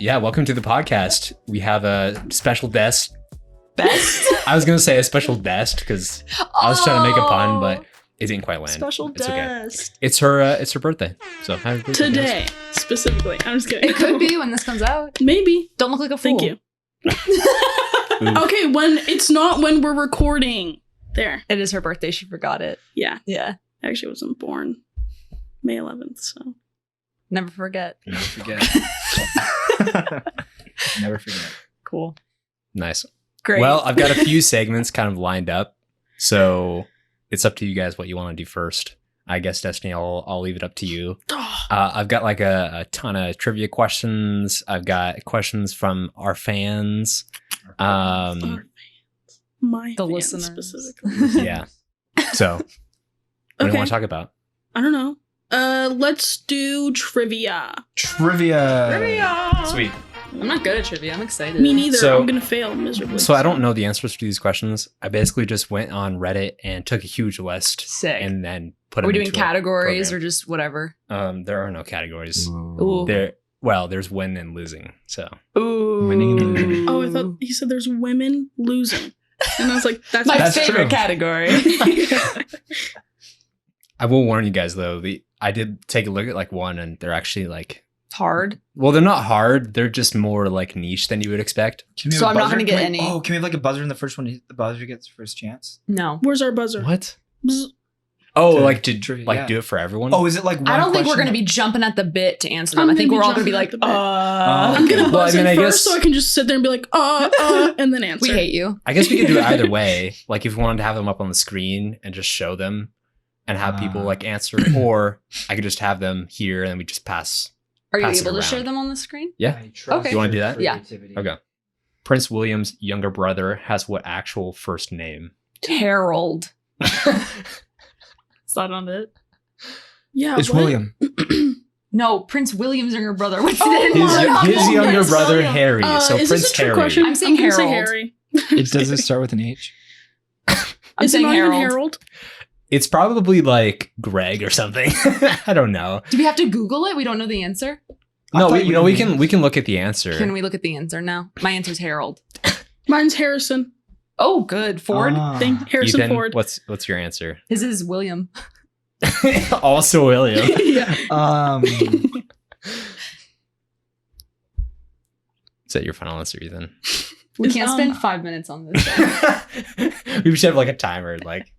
Yeah, welcome to the podcast. We have a special guest. Best? I was going to say a special guest because I was trying to make a pun, but it didn't quite land. Special It's guest. Okay. It's her birthday. So happy birthday, Today, guys. specifically. I'm just kidding. It could be when this comes out. Maybe. Don't look like a fool. Thank you. Okay, it's not when we're recording. There. It is her birthday. She forgot it. Yeah. Yeah. I actually wasn't born May 11th, so. Never forget. Never forget. Never forget. Cool. Nice. Great. Well, I've got a few segments kind of lined up. So it's up to you guys what you want to do first. I guess, Destiny, I'll leave it up to you. I've got like a ton of trivia questions. I've got questions from our fans. My The fans listeners. specifically. Yeah. So what do you want to talk about? I don't know. Let's do trivia. Trivia. Sweet. I'm not good at trivia. I'm excited. Me neither. So- I'm gonna fail miserably. So I don't know the answers to these questions. I basically just went on Reddit and took a huge list Sick. and then put Are we them doing into a categories program. or just whatever? There are no categories. Ooh. There's win and losing. So Ooh. Winning and losing. Oh, I thought he said there's women losing. And I was like, that's My That's favorite true. category. I will warn you guys though. I did take a look at like one, and they're actually like, It's hard. well, they're not hard. They're just more like niche than you would expect. Can we have So a I'm not buzzer? gonna get Can we- any. Oh, can we have like a buzzer in the first one? The buzzer gets first chance. No. Where's our buzzer? What? Bzz. Oh, To- like to trivia, like yeah. do it for everyone? Oh, is it like one I don't think we're question? going to be jumping at the bit to answer them. I'm I think gonna we're be all going to be like, jumping at the bit. Oh, I'm gonna okay. Well, I buzz mean, I in guess- first so I can just sit there and be like, and then answer. we hate you. I guess we could do it either way. Like if we wanted to have them up on the screen and just show them and have people like answer, or I could just have them here and then we just pass. Are you Pass it able to share around. them on the screen? Yeah. I trust Okay. You wanna do your that? Yeah. creativity. Okay. Prince William's younger brother has what actual first name? Harold. Is that not it? Yeah. It's what? William. No, Prince William's younger brother. What's Oh it? my His, God. his younger Prince brother William. Harry. So is Prince this a trick Harry. question? I'm saying gonna say Harold. Harry. Does it start with an H? I'm Is it saying not Harold. even Harold? It's probably like Greg or something. I don't know. Do we have to Google it? We don't know the answer. No, thought we, you you know were we doing can we can look at the answer. Can we look at the answer now? My answer's Harold. Mine's Harrison. Oh, good. Ford. Thing. Harrison Ethan, Ford. what's your answer? His is William. Also William. Yeah. Is that your final answer, Ethan? We Is, can't spend 5 minutes on this. We should have like a timer. Like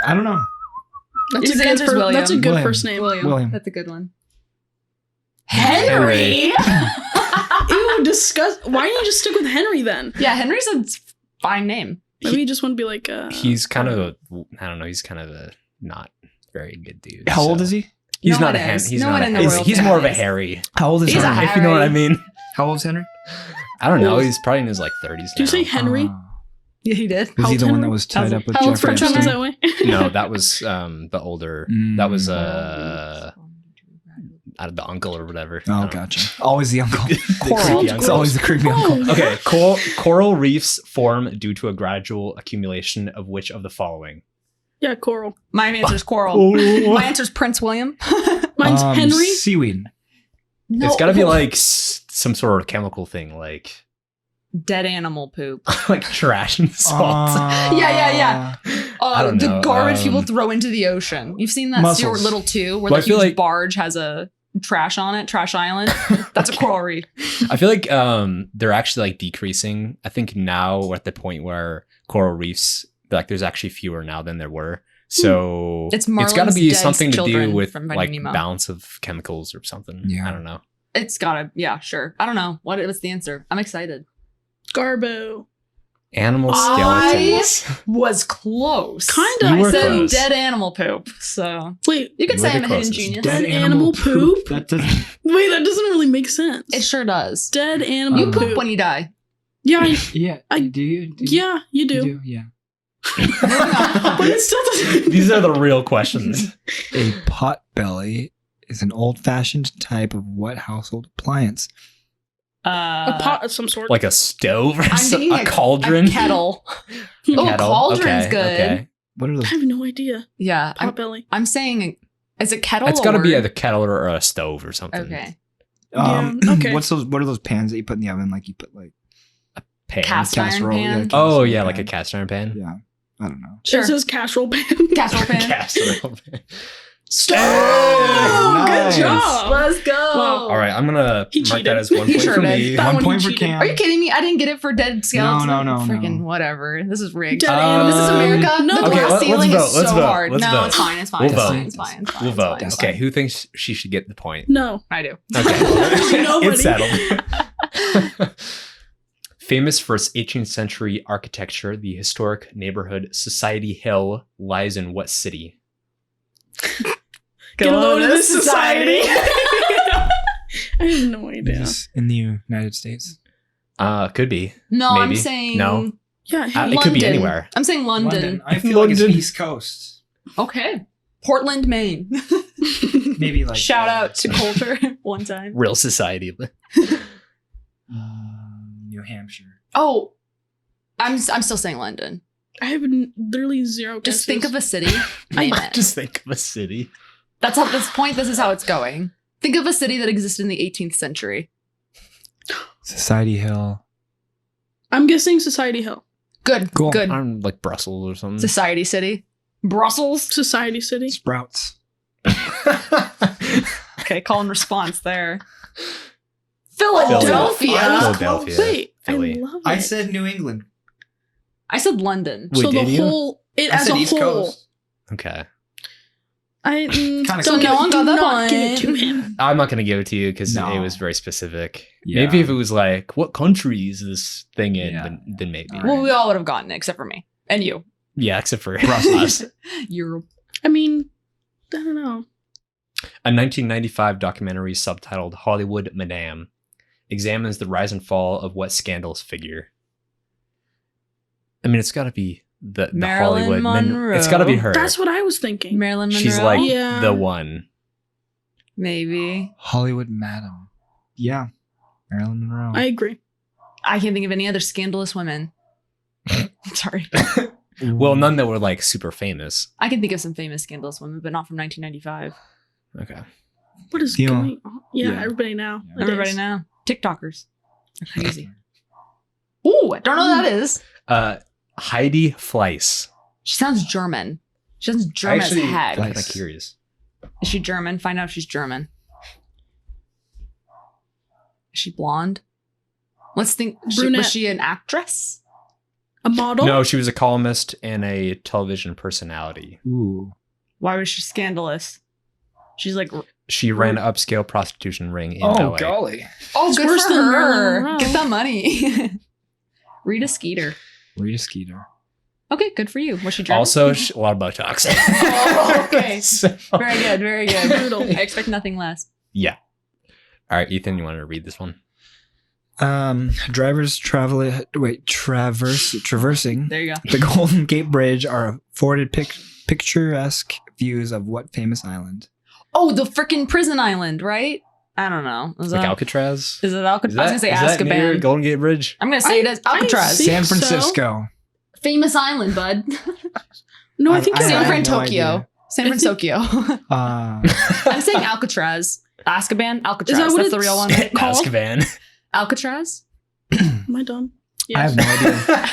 I don't know. That's His a good answer's first, William. That's a good William. first name. William. That's a good one. Henry. Ew, disgust. Why didn't you just stick with Henry then? Yeah, Henry's a fine name. Maybe you just want to be like. he's kind of I don't know. He's kind of a not very good dude. How old is he? He's No not one a Hen- is. he's No not one a in the he's, royal he's more of a family is. Harry. How old is He's a Henry? If you know what I Harry. mean. How old is Henry? I don't know. Old. He's probably in his like 30s now. Do you say Henry? Yeah, he did. Was How he old's the one Henry? that was tied up with How old's Jeffrey French Which one Epstein? was that way? No, that was the older. That was the uncle or whatever. I Oh, don't know. gotcha. Always the uncle. Coral. creepy It's uncle. always the creepy uncle. Oh, Okay, coral reefs form due to a gradual accumulation of which of the following? Yeah, Coral. My answer's Coral. Oh. My answer's Prince William. Mine's Henry. Seaweed. No. It's got to be like some sort of chemical thing, like dead animal poop. like trash and salt. Yeah. I don't The know, garbage people throw into the ocean. You've seen that Mussels. Stuart Little 2 where Well, I the feel huge like- barge has a trash on it, Trash Island. That's a coral reef. I feel like they're actually like decreasing. I think now we're at the point where coral reefs, like there's actually fewer now than there were. So It's got to Marlin's be dead something to do children with from Finding like Nemo. balance of chemicals or something. Yeah. I don't know. It's gotta, yeah, sure. I don't know. What's the answer? I'm excited. Garbo. Animal I skeletons. was close. Kinda. You I were said close. dead animal poop. So Wait, you could You say were I'm the a hidden closest. genius. Dead animal poop? That doesn't. wait, that doesn't really make sense. It sure does. Dead animal You poop. poop when you die. Yeah, Yeah. Do you? yeah, you do. You do? Yeah. But it still doesn't. These are the real questions. A potbelly is an old-fashioned type of what household appliance? A pot of some sort. Like a stove or I'm thinking a cauldron? A kettle. Hmm. Oh, Kettle? cauldron's Okay, good. okay. What are I those? have no idea. Yeah. Potbelly. I'm saying, is it kettle? It's a got to be word? either kettle or a stove or something. Okay. Okay. What are those pans that you put in the oven? Like you put like Pan. Cast iron casserole, pan. yeah, Oh casserole yeah, pan. like a cast iron pan. Yeah, I don't know. Sure. It says casserole pan. Casserole pan. Casserole pan. Oh, Nice. good job. Let's go. Wow. All right, I'm gonna He mark cheated. that as 1 He point sure for did. me. That One one point he for cheated. Cam. Are you kidding me? I didn't get it for dead skeleton. no. Freaking whatever. This is rigged. Dead Um, This is America. No. The Okay, glass let's ceiling vote, is let's so vote, hard. let's No, vote. it's fine. It's fine. We'll it's vote. fine. It's fine. It's fine. We'll it's vote. fine, it's Okay, fine. who thinks she should get the point? No. I do. Okay, Nobody. it's settled. Famous for its 18th century architecture, the historic neighborhood Society Hill lies in what city? Get a load of this society. I have no Is idea. this in the United States? Could be. No, I'm Maybe. saying No. Yeah. It could be anywhere. I'm saying London. I feel like London. it's East Coast. Okay. Portland, Maine. Maybe like Shout out to Coulter one time. Real society. New Hampshire. Oh, I'm still saying London. I have literally zero. Just think of a city. I Name it. Just think of a city. That's at this point. This is how it's going. Think of a city that existed in the 18th century. Society Hill. I'm guessing Society Hill. Good. Cool. Good. I'm like Brussels or something. Society city. Brussels. Society City. Sprouts. Okay, call and response there. Philadelphia. Philadelphia. Wait, Philly. I love it. I said New England. I said London. Wait, so did the you? whole it I as said a East whole. Coast. Okay. I Kinda don't no one got do that not give it one. to him. I'm not going to give it to you because No. it was very specific. Yeah. Maybe if it was like, what country is this thing in? Yeah. Then maybe. All Well, we all would have gotten it except for me and you. Yeah, except for Brussels. us. Europe. I mean, I don't know. A 1995 documentary subtitled Hollywood Madame examines the rise and fall of what scandalous figure? I mean, it's got to be the Marilyn Hollywood. Monroe. It's got to be her. That's what I was thinking. Marilyn Monroe. She's like Yeah. the one. maybe. Hollywood Madam. Yeah. Marilyn Monroe. I agree. I can't think of any other scandalous women. Sorry. Well, none that were like super famous. I can think of some famous scandalous women, but not from 1995. Okay. What is You know, going on? Yeah, yeah. everybody now. Yeah. Everybody now. TikTokers. They're crazy. Ooh, I don't know who that is. Heidi Fleiss. She sounds German. She sounds German Actually, as heck. I'm kind Fleiss. of curious. Is she German? Find out if she's German. Is she blonde? Let's think. Brunette. Was she an actress? A model? No, she was a columnist and a television personality. Ooh. Why was she scandalous? She's like, She ran an upscale prostitution ring in Oh, LA. golly. oh, It's good worse for than her. Marilyn Monroe. Get that money. Rita Skeeter. Rita Skeeter. Okay, good for you. Was she German? Also, a lot of Botox. Oh, okay. So- Very good, very good. Brutal. I expect nothing less. yeah. All right, Ethan, you want to read this one? Drivers traversing There you go. the Golden Gate Bridge are afforded picturesque views of what famous island? Oh, the freaking prison island, right? I don't know. Is Like that, Alcatraz? is it Alcatraz? I was gonna say is that near Azkaban. Golden Gate Bridge? I'm gonna say it as I Alcatraz. see. San so? Francisco. Famous island, bud. No, I think I it's San have Fran, no Tokyo. idea. San Francisco. I'm saying Alcatraz. Azkaban, Alcatraz. Is that what That's the real one. it's called? Azkaban. Alcatraz. Am I dumb? I have no idea.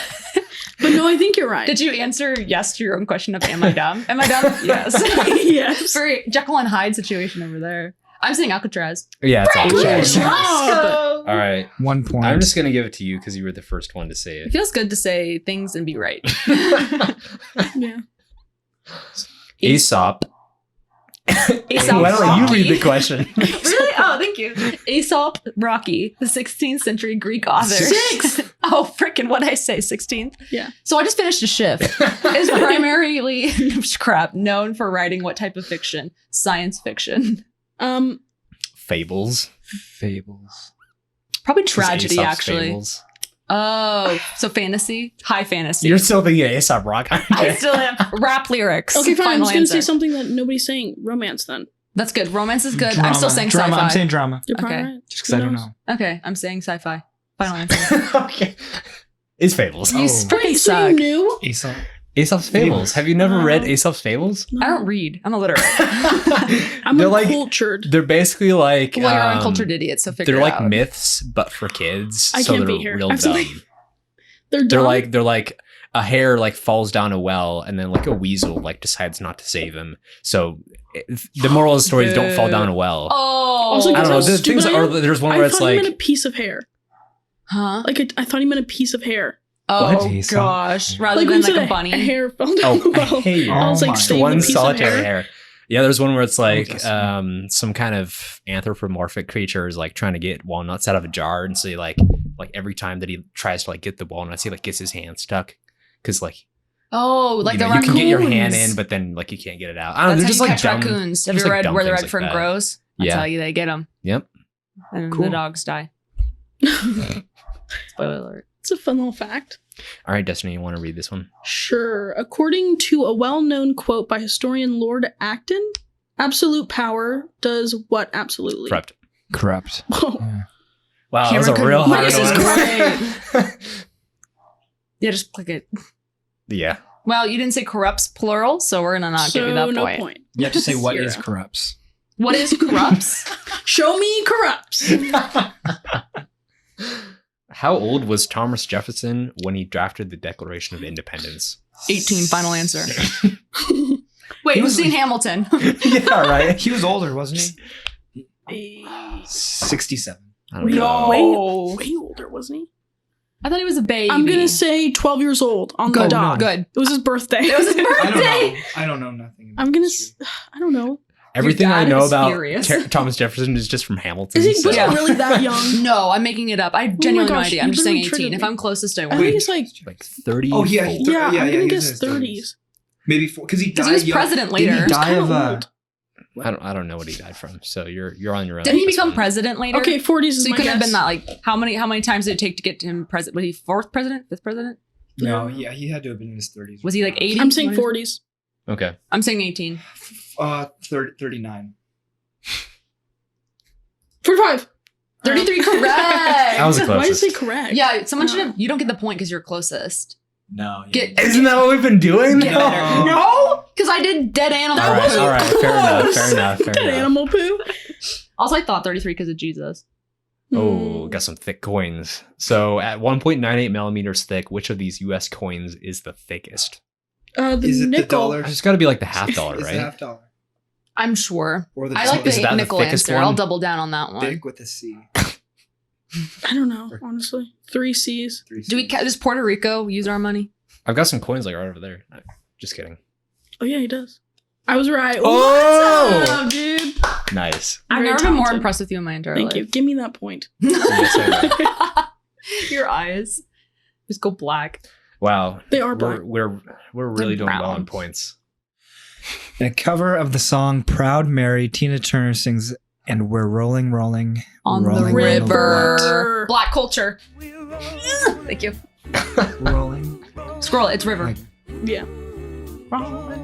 But no, I think you're right. Did you answer yes to your own question of am I dumb? Am I dumb? Yes. Yes. Very Jekyll and Hyde situation over there. I'm saying Alcatraz. Yeah, it's Good Alcatraz. job. Let's go. All right. 1 point. I'm just going to give it to you because you were the first one to say It it. feels good to say things and be right. Yeah. Aesop. Aesop Why don't you Rocky. read the question? Really? Oh, thank you. Aesop Rocky, the 16th century Greek author. Sixth. Oh, freaking what I say, 16th? Yeah. So I just finished a shift. Is primarily crap known for writing what type of fiction? Science fiction. Fables. Fables. Probably Just tragedy, Aesop's actually. Fables. Oh, so fantasy? High fantasy. You're still thinking of Aesop Rock, aren't you? I still am. Rap lyrics. Okay, fine. I'm Final just gonna say answer. something that nobody's saying. Romance, then. That's good. Romance is good. I'm Drama. still saying drama. sci-fi. I'm saying drama. You're probably Okay. right. Just because I don't know. Okay, I'm saying sci-fi. Final answer. Okay. It's Fables. You Oh. freaking Wait, so suck. you knew? Aesop. Aesop's Fables. Have you never read Aesop's Fables? I don't read. I'm illiterate. I'm They're uncultured. They're basically like Well, you're uncultured idiot, so figure they're it like out. myths, but for kids. I so can't they're be here. real I'm sorry. dumb. They're dumb. They're like a hare like falls down a well, and then like a weasel like decides not to save him. So the moral of the story is don't fall down a well. Oh, Also, I don't know. how The stupid things I are am. there's one I where it's thought he like meant a piece of hair. huh? Like I thought he meant a piece of hair. Oh What? gosh, rather Like than when you like said a bunny. A hair fell down the oh, I well. hate you. I was Oh like, my save a one piece of solitary hair. hair. Yeah, there's one where it's like Interesting. some kind of anthropomorphic creature is like trying to get walnuts out of a jar, and so he, like every time that he tries to like get the walnuts, he like gets his hand stuck because like Oh, like you the know, you raccoons. can get your hand in, but then like you can't get it out. I don't know. That's They're how just you like catch dumb. raccoons. Have just, you like, read dumb Where the things Red like Fern that. Grows? That's Yeah. how they get them. Yep. And Cool. the dogs die. Spoiler alert. It's a fun little fact. All right, Destiny, you want to read this one? Sure. According to a well-known quote by historian Lord Acton, absolute power does what absolutely? Corrupt. Corrupt. Whoa. Yeah. Wow, Cameron that was a couldn't real believe hard this is one. Yeah, just click it. Yeah. Well, you didn't say corrupts plural, so we're gonna not give you that no point. point. You have to say what is Zero. corrupts. What is corrupts? Show me corrupts. How old was Thomas Jefferson when he drafted the Declaration of Independence? 18. Final answer. Wait, He who's was seen like- Hamilton? Yeah, right. He was older, wasn't Way, he? 67. I don't know. No. way older, wasn't he? I thought he was a baby. I'm gonna say 12 years old on the Good. dot. Good. It was his birthday. It was his birthday. I don't know nothing. I'm gonna. I don't know. Everything I dad know is about furious. Thomas Jefferson is just from Hamilton. Is he so- was Yeah. he really that young? No, I'm making it up. I genuinely no gosh, idea. I'm you just saying literally 18. triggered If me. I'm closest, I I think win. he's like. Like 30. Oh, yeah. Yeah, I'm gonna he was guess in his 30s. Maybe because he died. Because he was young. president Didn't later. he die Kinda of old. I don't know what he died from. So you're on your own. Didn't he That's become fine. president later? Okay, 40s is So he my could have guess. been that like how many times did it take to get him president? Was he fourth president? Fifth president? No, yeah, he had to have been in his 30s. Was he like 80? I'm saying 40s. Okay. I'm saying 18. 39. 45. 33 correct. That was the Why did you closest. say correct? Yeah, someone should have. You don't get the point because you're closest. No. Get- Isn't that what we've been doing? Get better. No, because I did dead animal. That All right, wasn't all right. Fair enough. close. Fair enough. Fair Good enough. animal poo. Also, I thought 33 because of Jesus. Oh, got some thick coins. So at 1.98 millimeters thick, which of these U.S. coins is the thickest? The Is it the nickel. dollar? It's got to be like the half dollar, It's the right? half dollar. I'm sure. Or the I like Is the that the nickel thickest answer. one? I'll double down on that one. thick with a C. I don't know, honestly. 3 C's. 3 Do we? Does Puerto Rico use our money? I've got some coins like right over there. Just kidding. Oh, yeah, he does. I was right. Oh! What's up, dude? Nice. I've Very never been more talented. impressed with you in my entire Thank you. life. Give me that point. Yes, I Your eyes just go black. Wow. They are black. We're really They're doing well brown. on points. In a cover of the song Proud Mary, Tina Turner sings, and we're rolling, rolling, On rolling the on river. Black culture. Thank you. rolling. Scroll it. It's river. Like- Yeah.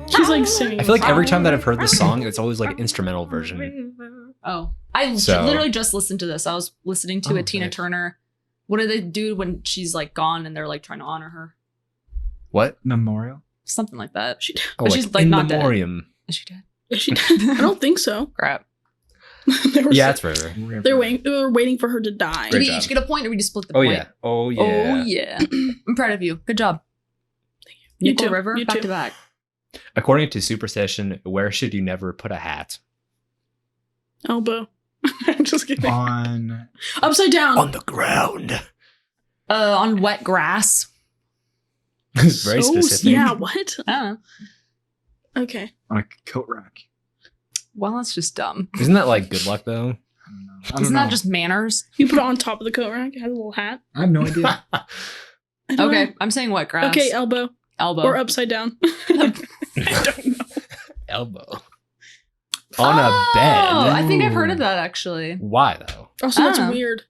She's like singing. I feel like every time that I've heard this song, it's always like an instrumental version. Oh, I So- literally just listened to this. I was listening to Oh, a Tina nice. Turner. What do they do when she's like gone and they're like trying to honor her? What? Memorial. Something like that. She, Oh, But she's, like, in not dead. memoriam. Is she dead? she, I don't think so. Crap. They were Yeah, so- it's River. they were waiting for her to die. Did Great we job. each get a point or we just split the Oh point? yeah. Oh yeah. Oh yeah. I'm proud of you. Good job. You Nickel too. River, You back too. to back. According to superstition, where should you never put a hat? Elbow. I'm just kidding. On Upside down. the ground. On wet grass. It's very So- specific. Yeah, what? I don't know. Okay. a coat rack. Well, that's just dumb. Isn't that like good luck though? I don't know. I don't Isn't know. that just manners? You put it on top of the coat rack. It has a little hat. I have no idea. I don't Okay, know. I'm saying wet grass. Okay, elbow. elbow. Or upside down. I don't know. Elbow. On a Oh, bed. I think I've heard of that actually. Why though? Also, that's Ah. weird.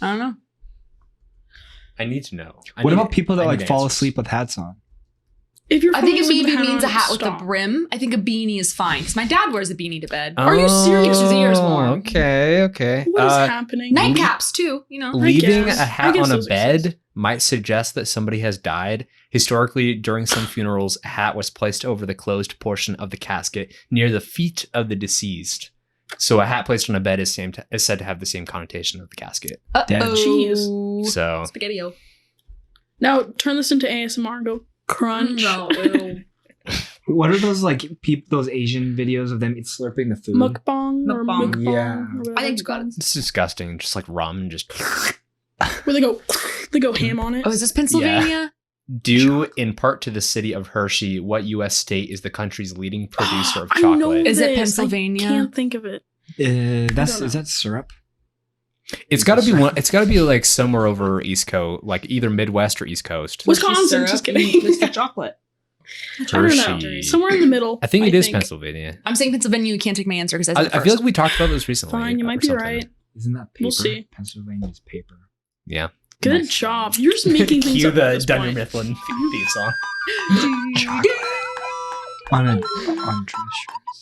I don't know. I need to know. What about people that I like need fall answers. asleep with hats on? If you're I think it falling asleep maybe with means a on, hat with a stop. brim. I think a beanie is fine because my dad wears a beanie to bed. Are you serious? Keeps his ears warm. Okay, okay. What is happening? Nightcaps too, you know. I Leaving guess. a I hat guess on a those bed exist. might suggest that somebody has died, Historically, during some funerals, a hat was placed over the closed portion of the casket near the feet of the deceased. So a hat placed on a bed is said to have the same connotation of the casket. Jeez. So Spaghetti-o. Now turn this into ASMR and go crunch. No, ew. What are those like those Asian videos of them slurping the food? Mukbang or Mukbang. mukbang. Yeah. or whatever I think it's you got it. called. it's disgusting. Just like ramen, just Where they go ham on it. Oh, is this Pennsylvania? due in part to the city of Hershey. What U.S. state is the country's leading producer of I know chocolate? Is it this. Pennsylvania? I can't think of it. Is know. that syrup? It's got to be one. It's got to be like somewhere over East Coast, like either Midwest or East Coast. Wisconsin, Syrup, just kidding. Mr. Chocolate. I don't know. Hershey. Somewhere in the middle. I think it is Pennsylvania. I'm saying Pennsylvania. You can't take my answer because I feel like we talked about this recently. Fine, you or might be something. right. Isn't that paper? We'll see. Pennsylvania's paper. Yeah. Good Nice. job. You're just making things Cue up at the this Dunder point. Mifflin theme song. On dress shirts.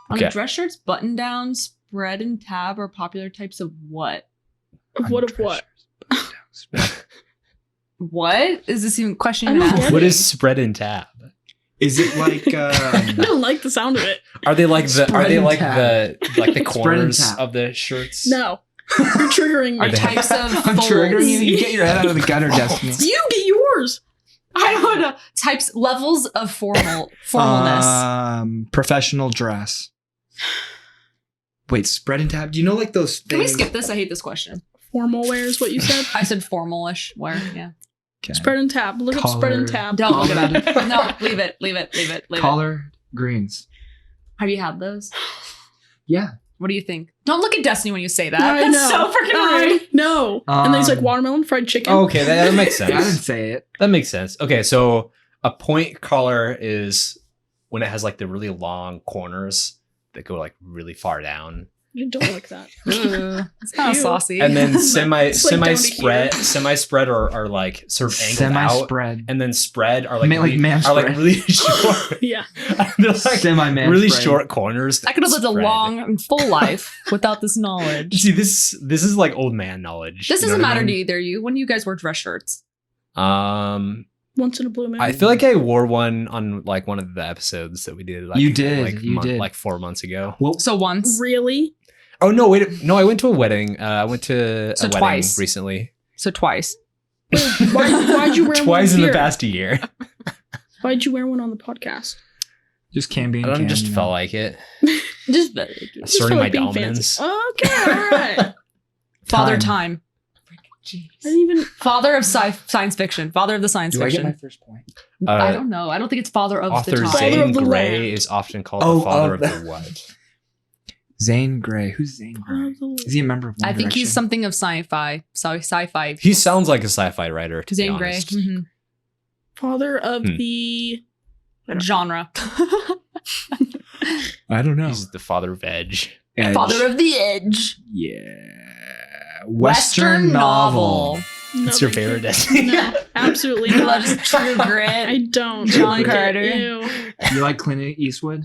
On Okay. dress shirts, button downs, spread and tab are popular types of what? Of what of what? What is this even question? I Even don't asked? get What it. is spread and tab? Is it like I don't like the sound of it. Are they like the? Are Spread they and like tab. the like the Spread and corners tab. of the shirts? No. You're triggering Are me. they- types of I'm folds. triggering you? You get your head out of the gutter, Destiny. You get yours. I don't know. Types, levels of formalness. Professional dress. Wait, spread and tab. Do you know like those Can we things? skip this? I hate this question. Formal wear is what you said. I said formalish wear. Yeah. Okay. Spread and tab. Look up spread and tab. Don't look it Collar. up. No, leave it. Leave it. Leave it. Leave it. Collar greens. Have you had those? Yeah. What do you think? Don't look at Destiny when you say that. I That's so freaking rude. No. And then he's like Um, watermelon fried chicken. Okay, that makes Yeah, I didn't sense. say it. That makes sense. Okay, so a point collar is when it has like the really long corners that go like really far down, You don't like that. Ooh, it's kind of Ew. saucy. and then It's like down to semi spread are like sort of angled out, Semi-spread. and then spread are like Man- like really, man are like spread. really short. Yeah. They're like Semi-man really spread. short corners. that I could have lived a spread. long and full life without this knowledge. See, this is like old man knowledge. This you know doesn't what I matter to mean? either of you. When do you guys wear dress shirts? Once in a blue moon. I feel like I wore one on like one of the episodes that we did. Like, You did, you did. like 4 months ago. Well, So once. Really? Oh no, wait, no, I went to a wedding. I went to So a wedding twice. recently. So twice. Why'd you wear one Twice in the here? past year. Why'd you wear one on the podcast? just can be. I don't just felt like it. Just Asserting Just felt my like being dominance. fancy. Okay, all right. Father Time. Time. Jeez. I didn't even. Father of science fiction. Father of the science Do I get fiction. my first point? I don't know. I don't think it's father of the Author time. Father Zane of the Grey land. is often called Oh, the father of of the- the what? Zane Grey. Who's Zane Grey? Is he a member of One I think he's Direction? something of sci-fi. Sci-fi. He sounds like a sci-fi writer. To Zane be Grey. honest. Mhm. Father of Hmm. the. Genre. I don't know. He's the father of Edge. Edge. Father of the Edge. Yeah. Western novel. No, It's your thank favorite you. Destiny. No, absolutely He not. loves True Grit. I don't. John like it. Carter. Ew. You like Clint Eastwood?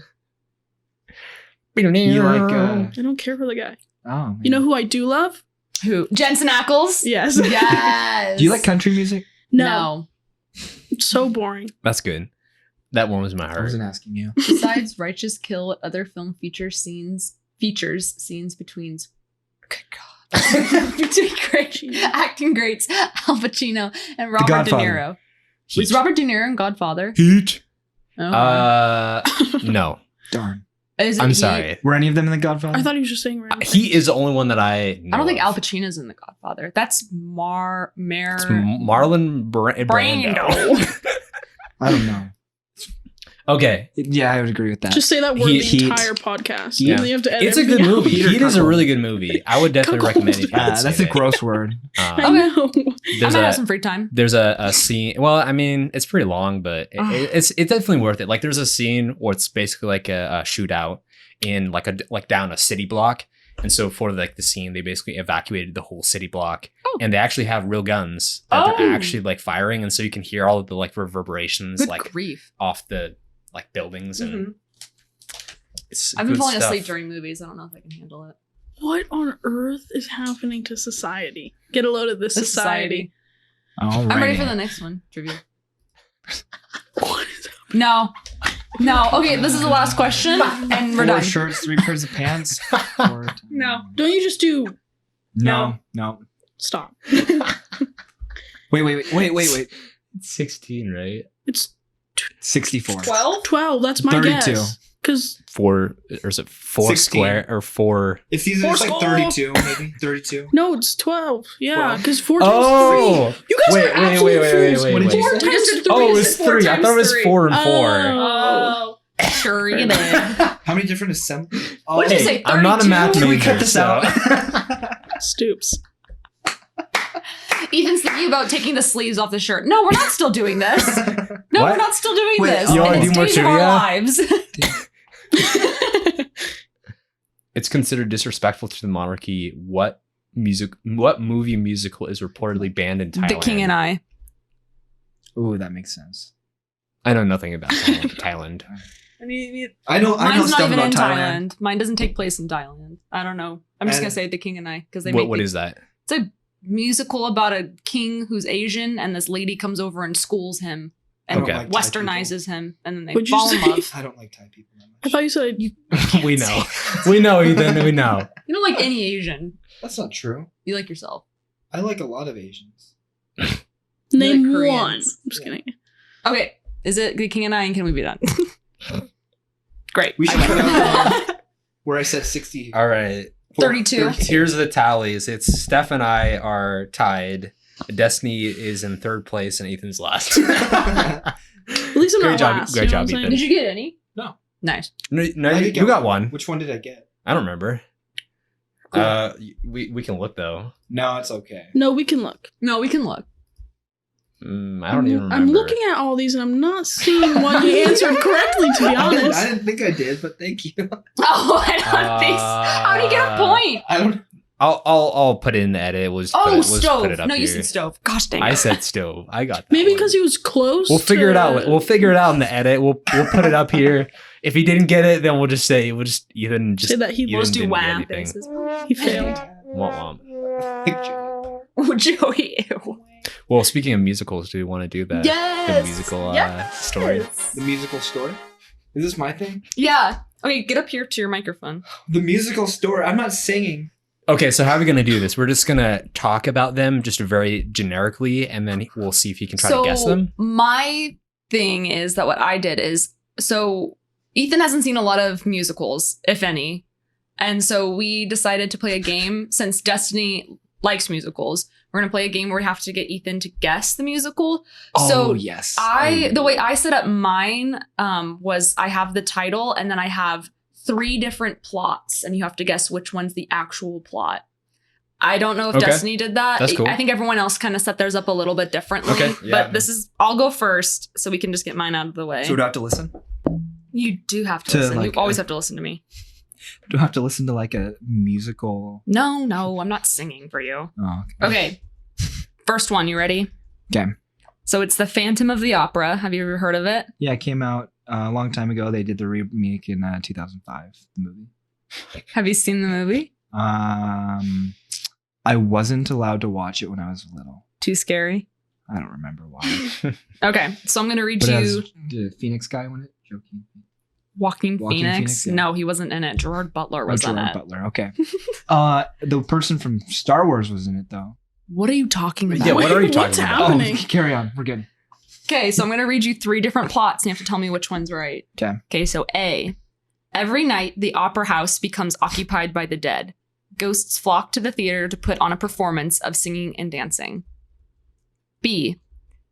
You You like? I don't care for the guy. Oh. Man. You know who I do love? Who? Jensen Ackles? Yes. Yes. Do you like country music? No. It's so boring. That's good. That warms my I heart. wasn't asking you. Besides Righteous Kill, what other film features scenes between good God. between great acting greats Al Pacino and Robert De Godfather. Niro. Heat. Was Robert De Niro in Godfather? Heat. Oh. No. Darn. Is it I'm he? sorry. Were any of them in The Godfather? I thought he was just saying random He is the only one that I know I don't think of. Al Pacino's in The Godfather. That's It's Marlon Brando. Brando. I don't know. Okay. Yeah, I would agree with that. Just say that word Heat. the entire podcast. Yeah. And then you have to edit It's a good everything out. movie. Peter Heat is a Cuckold. really good movie. I would definitely Cuckold. recommend it. If you didn't that's say a that. gross word. I know. I There's might have a some free time. there's a scene. Well, I mean, it's pretty long, but it's definitely worth it. Like, there's a scene where it's basically like a shootout in like down a city block. And so for like the scene, they basically evacuated the whole city block, and they actually have real guns that they're Oh. actually like firing, and so you can hear all of the like reverberations Good like grief. off the like buildings, and Mhm. it's I've been good falling stuff. asleep during movies. I don't know if I can handle it. What on earth is happening to society? Get a load of this The society. I'm ready for the next one. Trivia. No. Okay, this is the last question, and we're 4 done. shirts, 3 pairs of pants. 4 No. Don't you just do No. stop? Wait. It's 16, right? It's 64. 12. That's my 32. guess. Because 4, or is it 4 16. square or 4? It's either Four it's like score. 32, maybe 32. no, it's 12. Yeah, 12. because 4 times Oh! 3. You guys are absolute fools. What did you 4 say? times 3. Oh, it is was 4 3. I times thought it was 3. 4 and 4. Oh, sure you did. How many different assemblies? What did you say? 32? I'm not a math Can we major, cut this so- out? Stoops. Ethan's thinking about taking the sleeves off the shirt. No, we're not still doing this. No, What? we're not still doing Wait, this. you wanna And do it's more days of our trivia? lives. It's considered disrespectful to the monarchy. What movie musical is reportedly banned in Thailand? The King and I. Ooh, that makes sense. I know nothing about Thailand. I mean, I know Mine's not stuff even about in Thailand. Thailand. Mine doesn't take place in Thailand. I don't know. I'm just And- gonna say The King and I because they What make is that? It's a musical about a king who's Asian, and this lady comes over and schools him and Okay. Thai people. westernizes him, and then they What'd you fall in say? love. I don't like Thai people that I much. thought you said you. We know. We know, Ethan. We know. You don't like any Asian. That's not true. You like yourself. I like a lot of Asians. Name the one. Koreans. I'm just kidding. Okay, is it The King and I, and can we be done? Great. We should I win. cut out where I said 60. All right. 32. Here's the tallies. It's Steph and I are tied. Destiny is in 3rd place and Ethan's last. At least I'm Great not job- last. great you know job, what I'm saying? Ethan. Did you get any? No. Nice. No, I you did get got one. Which one did I get? I don't remember. Cool. We can look though. No, it's okay. No, we can look. No, we can look. I don't even remember. I'm looking at all these and I'm not seeing one you answered correctly, to be I honest. didn't think I did, but thank you. Oh, I don't think so. How do you get a point? I don't. I'll put it in the edit. We'll just put Oh, it, we'll just put stove. it up No, you here. said stove. Gosh dang I it. said stove. I got that. Maybe one. because he was close. We'll figure it to- out. We'll figure it out in the edit. We'll put it up here. If he didn't get it, then we'll just say Ethan just say that he Ethan was do didn't get wham anything. faces. He failed. Womp womp. Oh, Joey. Ew. Well, speaking of musicals, do you want to do the Yes. musical Yes. story? The musical story? Is this my thing? Yeah. Okay, get up here to your microphone. The musical story. I'm not singing. Okay, so how are we gonna do this? We're just gonna talk about them just very generically, and then we'll see if you can try to guess them. My thing is that what I did is, so Ethan hasn't seen a lot of musicals, if any. And so we decided to play a game since Destiny likes musicals. We're going to play a game where we have to get Ethan to guess the musical. So yes. the way I set up mine was I have the title and then I have 3 different plots and you have to guess which one's the actual plot. I don't know if Okay. Destiny did that. That's cool. I think everyone else kind of set theirs up a little bit differently. Okay, yeah. But I'll go first so we can just get mine out of the way. So do I have to listen? You do have to To, listen. You like, always have to listen to me. Do I have to listen to like a musical? No, I'm not singing for you. Oh, Okay. First one, you ready? Okay. So it's The Phantom of the Opera. Have you ever heard of it? Yeah, it came out a long time ago. They did the remake in 2005, the movie. Have you seen the movie? I wasn't allowed to watch it when I was little. Too scary? I don't remember why. Okay, so I'm going to read But you as the Phoenix guy in it, Joaquin. Joaquin Joaquin Phoenix. Phoenix, yeah. No, he wasn't in it. Gerard Butler was in Gerard it. Butler. Okay. The person from Star Wars was in it though. What are you talking about? Yeah, what are you What's talking about? happening? Oh, carry on. We're good. Okay, so I'm going to read you 3 different plots and you have to tell me which one's right. Okay. Okay, so A. Every night, the opera house becomes occupied by the dead. Ghosts flock to the theater to put on a performance of singing and dancing. B.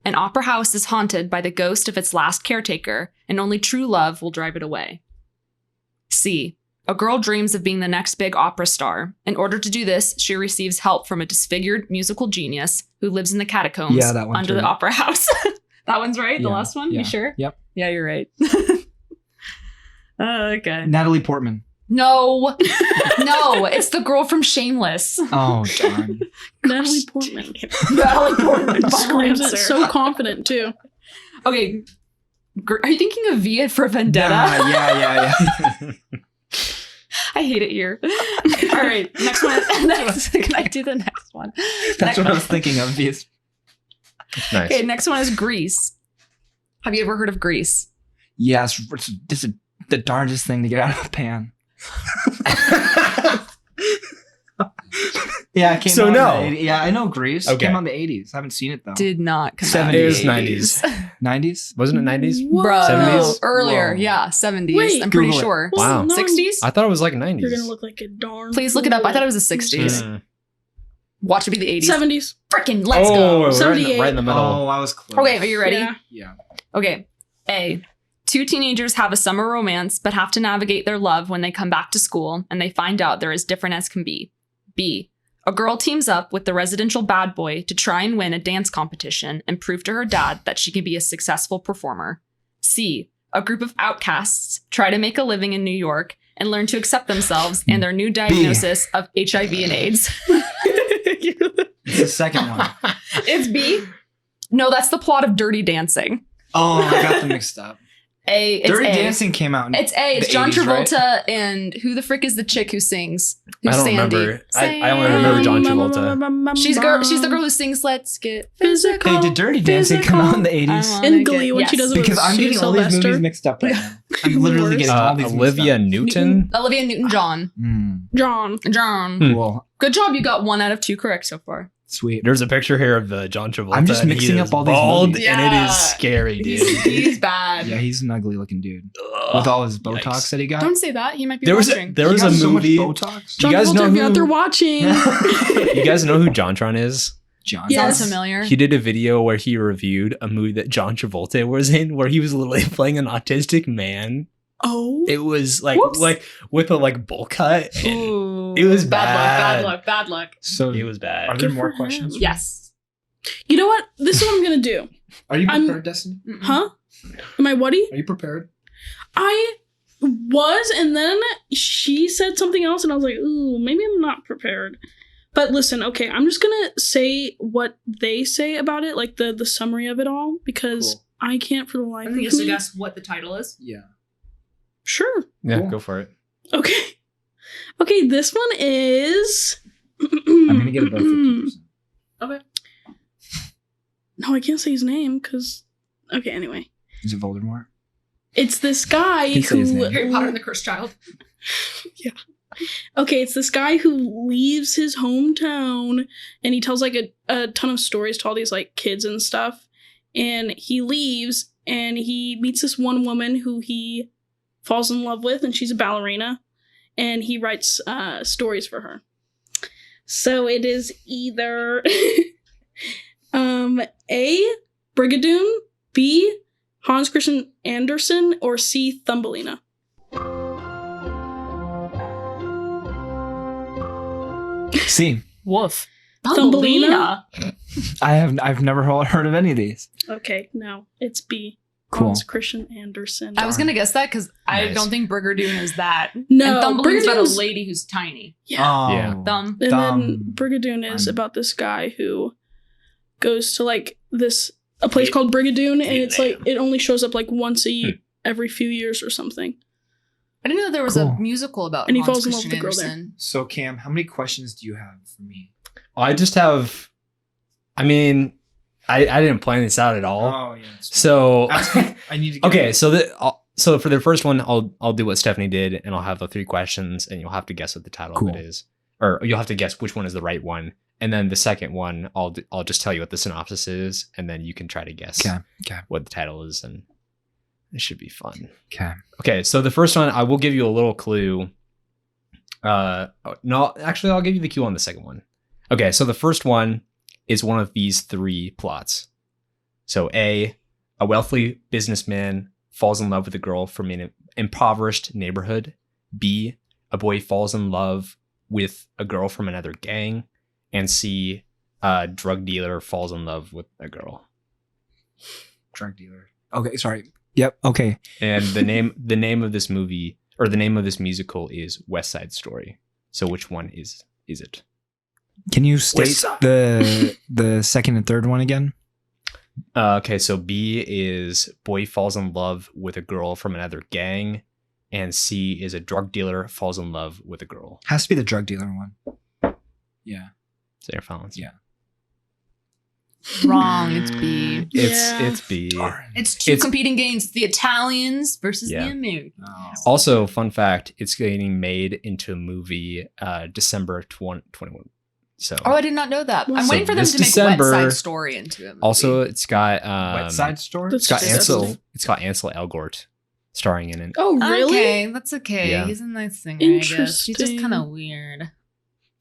An opera house is haunted by the ghost of its last caretaker, and only true love will drive it away. C. A girl dreams of being the next big opera star. In order to do this, she receives help from a disfigured musical genius who lives in the catacombs Yeah, that one's under the right. opera house. That one's right? The Yeah, last one? yeah. You sure? Yep. Yeah, you're right. Okay. Natalie Portman. No. No, it's the girl from Shameless. Oh darn. Natalie Portman. Natalie Portman. Screams it so confident too. Okay. Are you thinking of V for Vendetta? Yeah. I hate it here. All right. Next one. Can I do the next one? That's what I was thinking of. Because Nice. Okay, next one is Grease. Have you ever heard of Grease? Yes, it's the darndest thing to get out of the pan. Yeah, it came So out no. in the 80s. Yeah, I know Grease. Okay. It came out in the 80s. I haven't seen it though. Did not come 70s. out. It was 90s. 90s? Wasn't it 90s? Whoa. Bro, 70s? earlier. Whoa. Yeah, 70s. Wait. I'm pretty Google it. sure. Wow. no, 60s? I thought it was like 90s. You're gonna look like a darn. Please look it up. I thought it was the fool. 60s. Mm. Watch it be the 80s. 70s. Freaking let's Oh, go. right in, 78. right in the middle. Oh, I was close. Okay, are you ready? Yeah. Yeah. Okay. A. Two teenagers have a summer romance, but have to navigate their love when they come back to school and they find out they're as different as can be. B. A girl teams up with the residential bad boy to try and win a dance competition and prove to her dad that she can be a successful performer. C. A group of outcasts try to make a living in New York and learn to accept themselves and their new diagnosis of HIV and AIDS. It's the second one. It's B. No, that's the plot of Dirty Dancing. Oh, I got them mixed up. A. It's Dirty A. Dancing came out in It's A. It's the John 80s, Travolta right? and who the frick is the chick who sings? I Who's don't Sandy? remember. I only remember John Travolta. She's the girl who sings "Let's Get Physical." Hey, did Dirty Dancing come out in the 80s? In Glee, when she does it Because with I'm getting all these Sylvester. movies mixed up right now. I'm literally getting all these Olivia Newton. Olivia Newton-John. John. John. Hmm. Cool. Good job. You got 1 out of 2 correct so far. Sweet. There's a picture here of the John Travolta. I'm just and mixing he up is all these bald, movies. and it Yeah. is scary, dude. He's bad. Yeah, he's an ugly looking dude. Ugh. With all his Botox Yikes. that he got. Don't say that. He might be There was watching. there was He a got so much movie. Botox. John You guys Travolta, know if you're out who- there watching. You guys know who JonTron is? John. Yes. Sounds familiar. He did a video where he reviewed a movie that John Travolta was in, where he was literally playing an autistic man. Oh. It was like Whoops. with a bowl cut. And Ooh. it was bad bad. luck. Bad luck. So it was bad. are there Good more for questions? him. Yes. You know what? This is what I'm gonna do. Are you I'm- prepared, Destiny? Huh? Am I Woody? Are you prepared? I was, and then she said something else, and I was like, ooh, maybe I'm not prepared. But listen, okay, I'm just gonna say what they say about it, like the summary of it all, because Cool. I can't for the life I of think you should me. guess what the title is. Yeah. Sure. Yeah, Cool. go for it. Okay. Okay, this one is. I'm gonna get about 50%. Okay. No, I can't say his name because. Okay, anyway. Is it Voldemort? It's this guy You can say his who. name. Harry Potter and the Cursed Child. Yeah. Okay, it's this guy who leaves his hometown and he tells like a ton of stories to all these like kids and stuff. And he leaves and he meets this one woman who he falls in love with, and she's a ballerina. And he writes stories for her. So it is either A. Brigadoon, B. Hans Christian Andersen, or C. Thumbelina. See, Woof. Thumbelina? I've never heard of any of these. Okay, no, it's B. Cool. Hans Christian Andersen. I was gonna guess that because I Nice. don't think Brigadoon is that. No, and Thumbelina's about a Brigadoon's- lady who's tiny. Yeah. Oh. Yeah. Thumb. And Dumb. then Brigadoon is I'm- about this guy who goes to like a place called Brigadoon, and it's like it only shows up like once every few years or something. I didn't know there was Cool. a musical about And he Hans falls in love Christian with the girl there. Andersen. So Cam, how many questions do you have for me? I just have. I mean, I didn't plan this out at all. Oh yeah. So I need to. Get okay, so for the first one, I'll do what Stephanie did, and I'll have the 3 questions, and you'll have to guess what the title Cool. of it is, or you'll have to guess which one is the right one. And then the second one, I'll just tell you what the synopsis is, and then you can try to guess Okay. what the title is, and it should be fun. Okay. Okay, so the first one, I will give you a little clue. No, actually, I'll give you the clue on the second one. Okay, so the first one is one of these 3 plots. So a wealthy businessman falls in love with a girl from an impoverished neighborhood. B, a boy falls in love with a girl from another gang. And C, a drug dealer falls in love with a girl. Drug dealer. Okay. Sorry. Yep. Okay. And the name of this movie, or the name of this musical, is West Side Story. So which one is it? Can you state the second and third one again? Okay, so B is boy falls in love with a girl from another gang, and C is a drug dealer falls in love with a girl. Has to be the drug dealer one. Yeah. Sarah Fallon's. Yeah. Wrong. It's B. It's B. It's two competing games: the Italians versus Yeah. the Americans. Oh. Also, fun fact: it's getting made into a movie December 2021. So Oh, I did not know that. I'm So waiting for them this to make December- West Side Story into it. also it's got Wet Side Story? That's it's got disgusting. Ansel. It's got Ansel Elgort starring in it. Oh, really? Okay, that's okay. Yeah. He's a nice singer, I guess. He's just Interesting. kind of weird.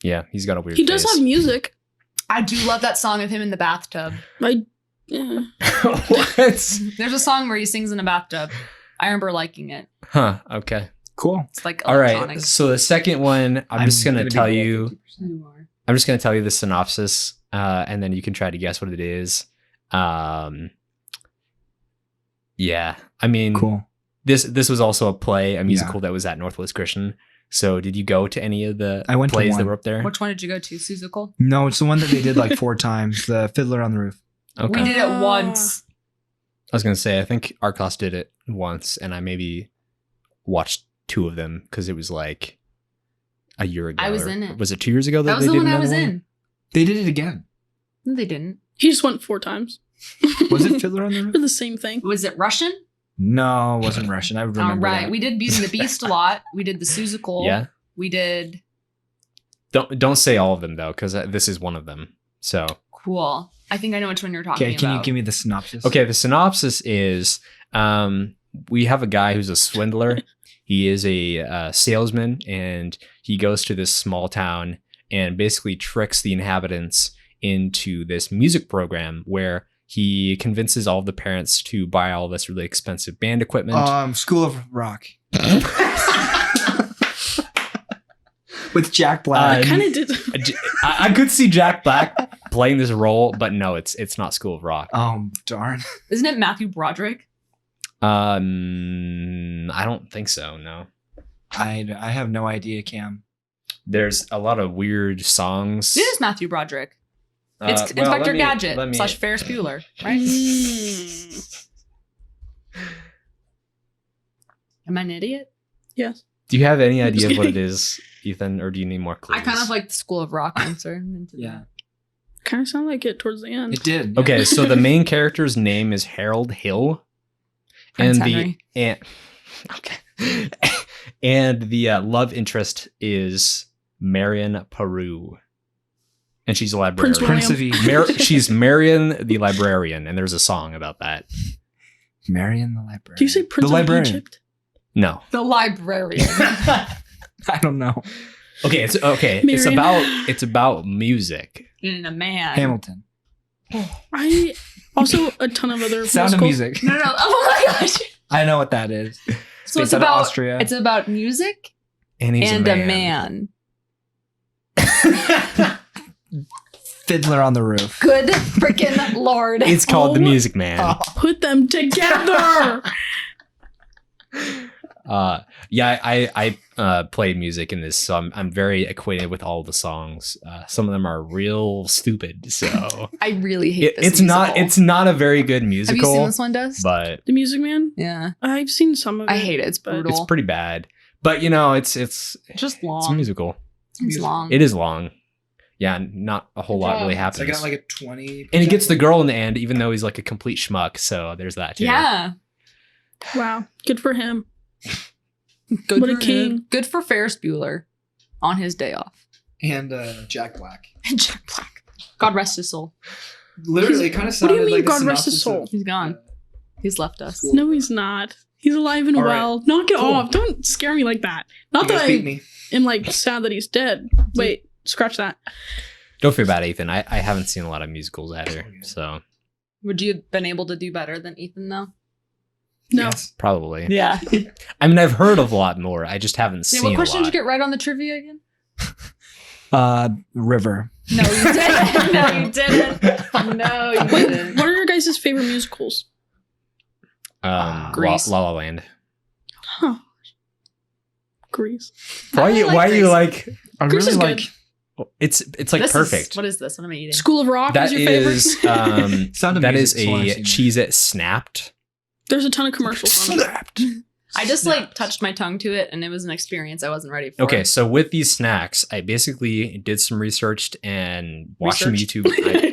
Yeah, he's got a weird. He does face. have music. I do love that song of him in the bathtub. Yeah. What? There's a song where he sings in a bathtub. I remember liking it. Huh. Okay. Cool. It's like All right. electronic. So the second one, I'm just gonna be tell below you. 50%. You are. I'm just gonna tell you the synopsis, and then you can try to guess what it is. Yeah. I mean, Cool. This was also a play, a musical that was at Northwest Christian. So did you go to any of the I went to plays that one. were up there? Which one did you go to, Suzical? No, it's the one that they did like 4 times. The Fiddler on the Roof. Okay. We did it once. I was gonna say I think our class did it once, and I maybe watched 2 of them because it was like a year ago. I was or- in it. Was it 2 years ago that, That was they the did one I another was one? in. They did it again. No, they didn't. He just went 4 times. Was it Fiddler on the For Roof? the same thing. Was it Russian? No, it wasn't Russian. I All remember right. that. We did Beauty and the Beast a lot. We did the Suzical. Yeah. We did. Don't say all of them though, because this is one of them. So Cool. I think I know which one you're talking Okay, about. can you give me the synopsis? okay, the synopsis is we have a guy who's a swindler. He is a salesman, and he goes to this small town and basically tricks the inhabitants into this music program where he convinces all the parents to buy all this really expensive band equipment. School of Rock. With Jack Black. I kind of did. I could see Jack Black playing this role, but no, it's not School of Rock. Oh, darn. Isn't it Matthew Broderick? I don't think so. No, I have no idea, Cam. there's a lot of weird songs. It is Matthew Broderick. It's Well, Inspector let me- Gadget let me- / Ferris Bueller, right? Mm. Am I an idiot? Yes. Do you have any I'm idea just of what it kidding. is, Ethan, or do you need more clues? I kind of like the School of Rock answer. I'm into Yeah. that. Kind of sound like it towards the end. It did. Okay, so the main character's name is Harold Hill, Prince and Henry. and the love interest is Marion Peru, and she's a librarian. Prince Prince of E. She's Marion the librarian, and there's a song about that. Marion the Librarian. Do you say Prince the of Librarian? Egypt? No. The librarian. I don't know. Okay, it's okay. Marion. It's about music. In a man. Hamilton. I also a ton of other Sound of musicals. Music. No. Oh my gosh. I know what that is. So based it's out of about Austria. It's about music And he's and a a man. man. Fiddler on the Roof. Good freaking lord. It's called Oh The my- Music Man. Put them together. Yeah, I played music in this, so I'm very acquainted with all the songs. Some of them are real stupid, so I really hate this. it's not a very good Have musical. you seen this one, Dust? But The Music Man. Yeah. I've seen some of it. I hate it. It's but brutal. it's pretty bad. But you know, it's Just it's a long. musical. It's long. It is long. Yeah, not a whole lot really So happens. I got like a 20. And he gets the girl in the end, even though he's like a complete schmuck. So there's that too. Yeah. Wow. Good for him. Good What a for king. him. Good for Ferris Bueller on his day off. And Jack Black. And Jack Black. God rest his soul. Literally, it kind of What do you sounded mean, like a God rest his synopsis soul? of, He's gone. He's left us. Cool. No, he's not. He's alive and All right. well. Knock it Cool. off. Don't scare me like that. Not You guys that beat I me. am like sad that he's dead. Wait, scratch that. Don't feel bad, Ethan. I haven't seen a lot of musicals either. So Would you have been able to do better than Ethan, though? No. Yes. probably. Yeah. I mean, I've heard of a lot more. I just haven't Yeah, seen what question a did lot. you get right on the trivia again? River. No, you didn't. No, you didn't. No, you Wait, didn't. what are your guys' favorite musicals? Grease. La La Land. Huh. Grease. Why really you? like Why you Grease. like? I Grease really is like. good. It's like This perfect. What is this? What am I eating? School of Rock That is your favorite? is Sound of that Music is is one I've a seen. Cheez-It Snapped. There's a ton of commercials on it. Snapped. I just like touched my tongue to it, and it was an experience I wasn't ready for. Okay, so with these snacks, I basically did some research and watched some YouTube.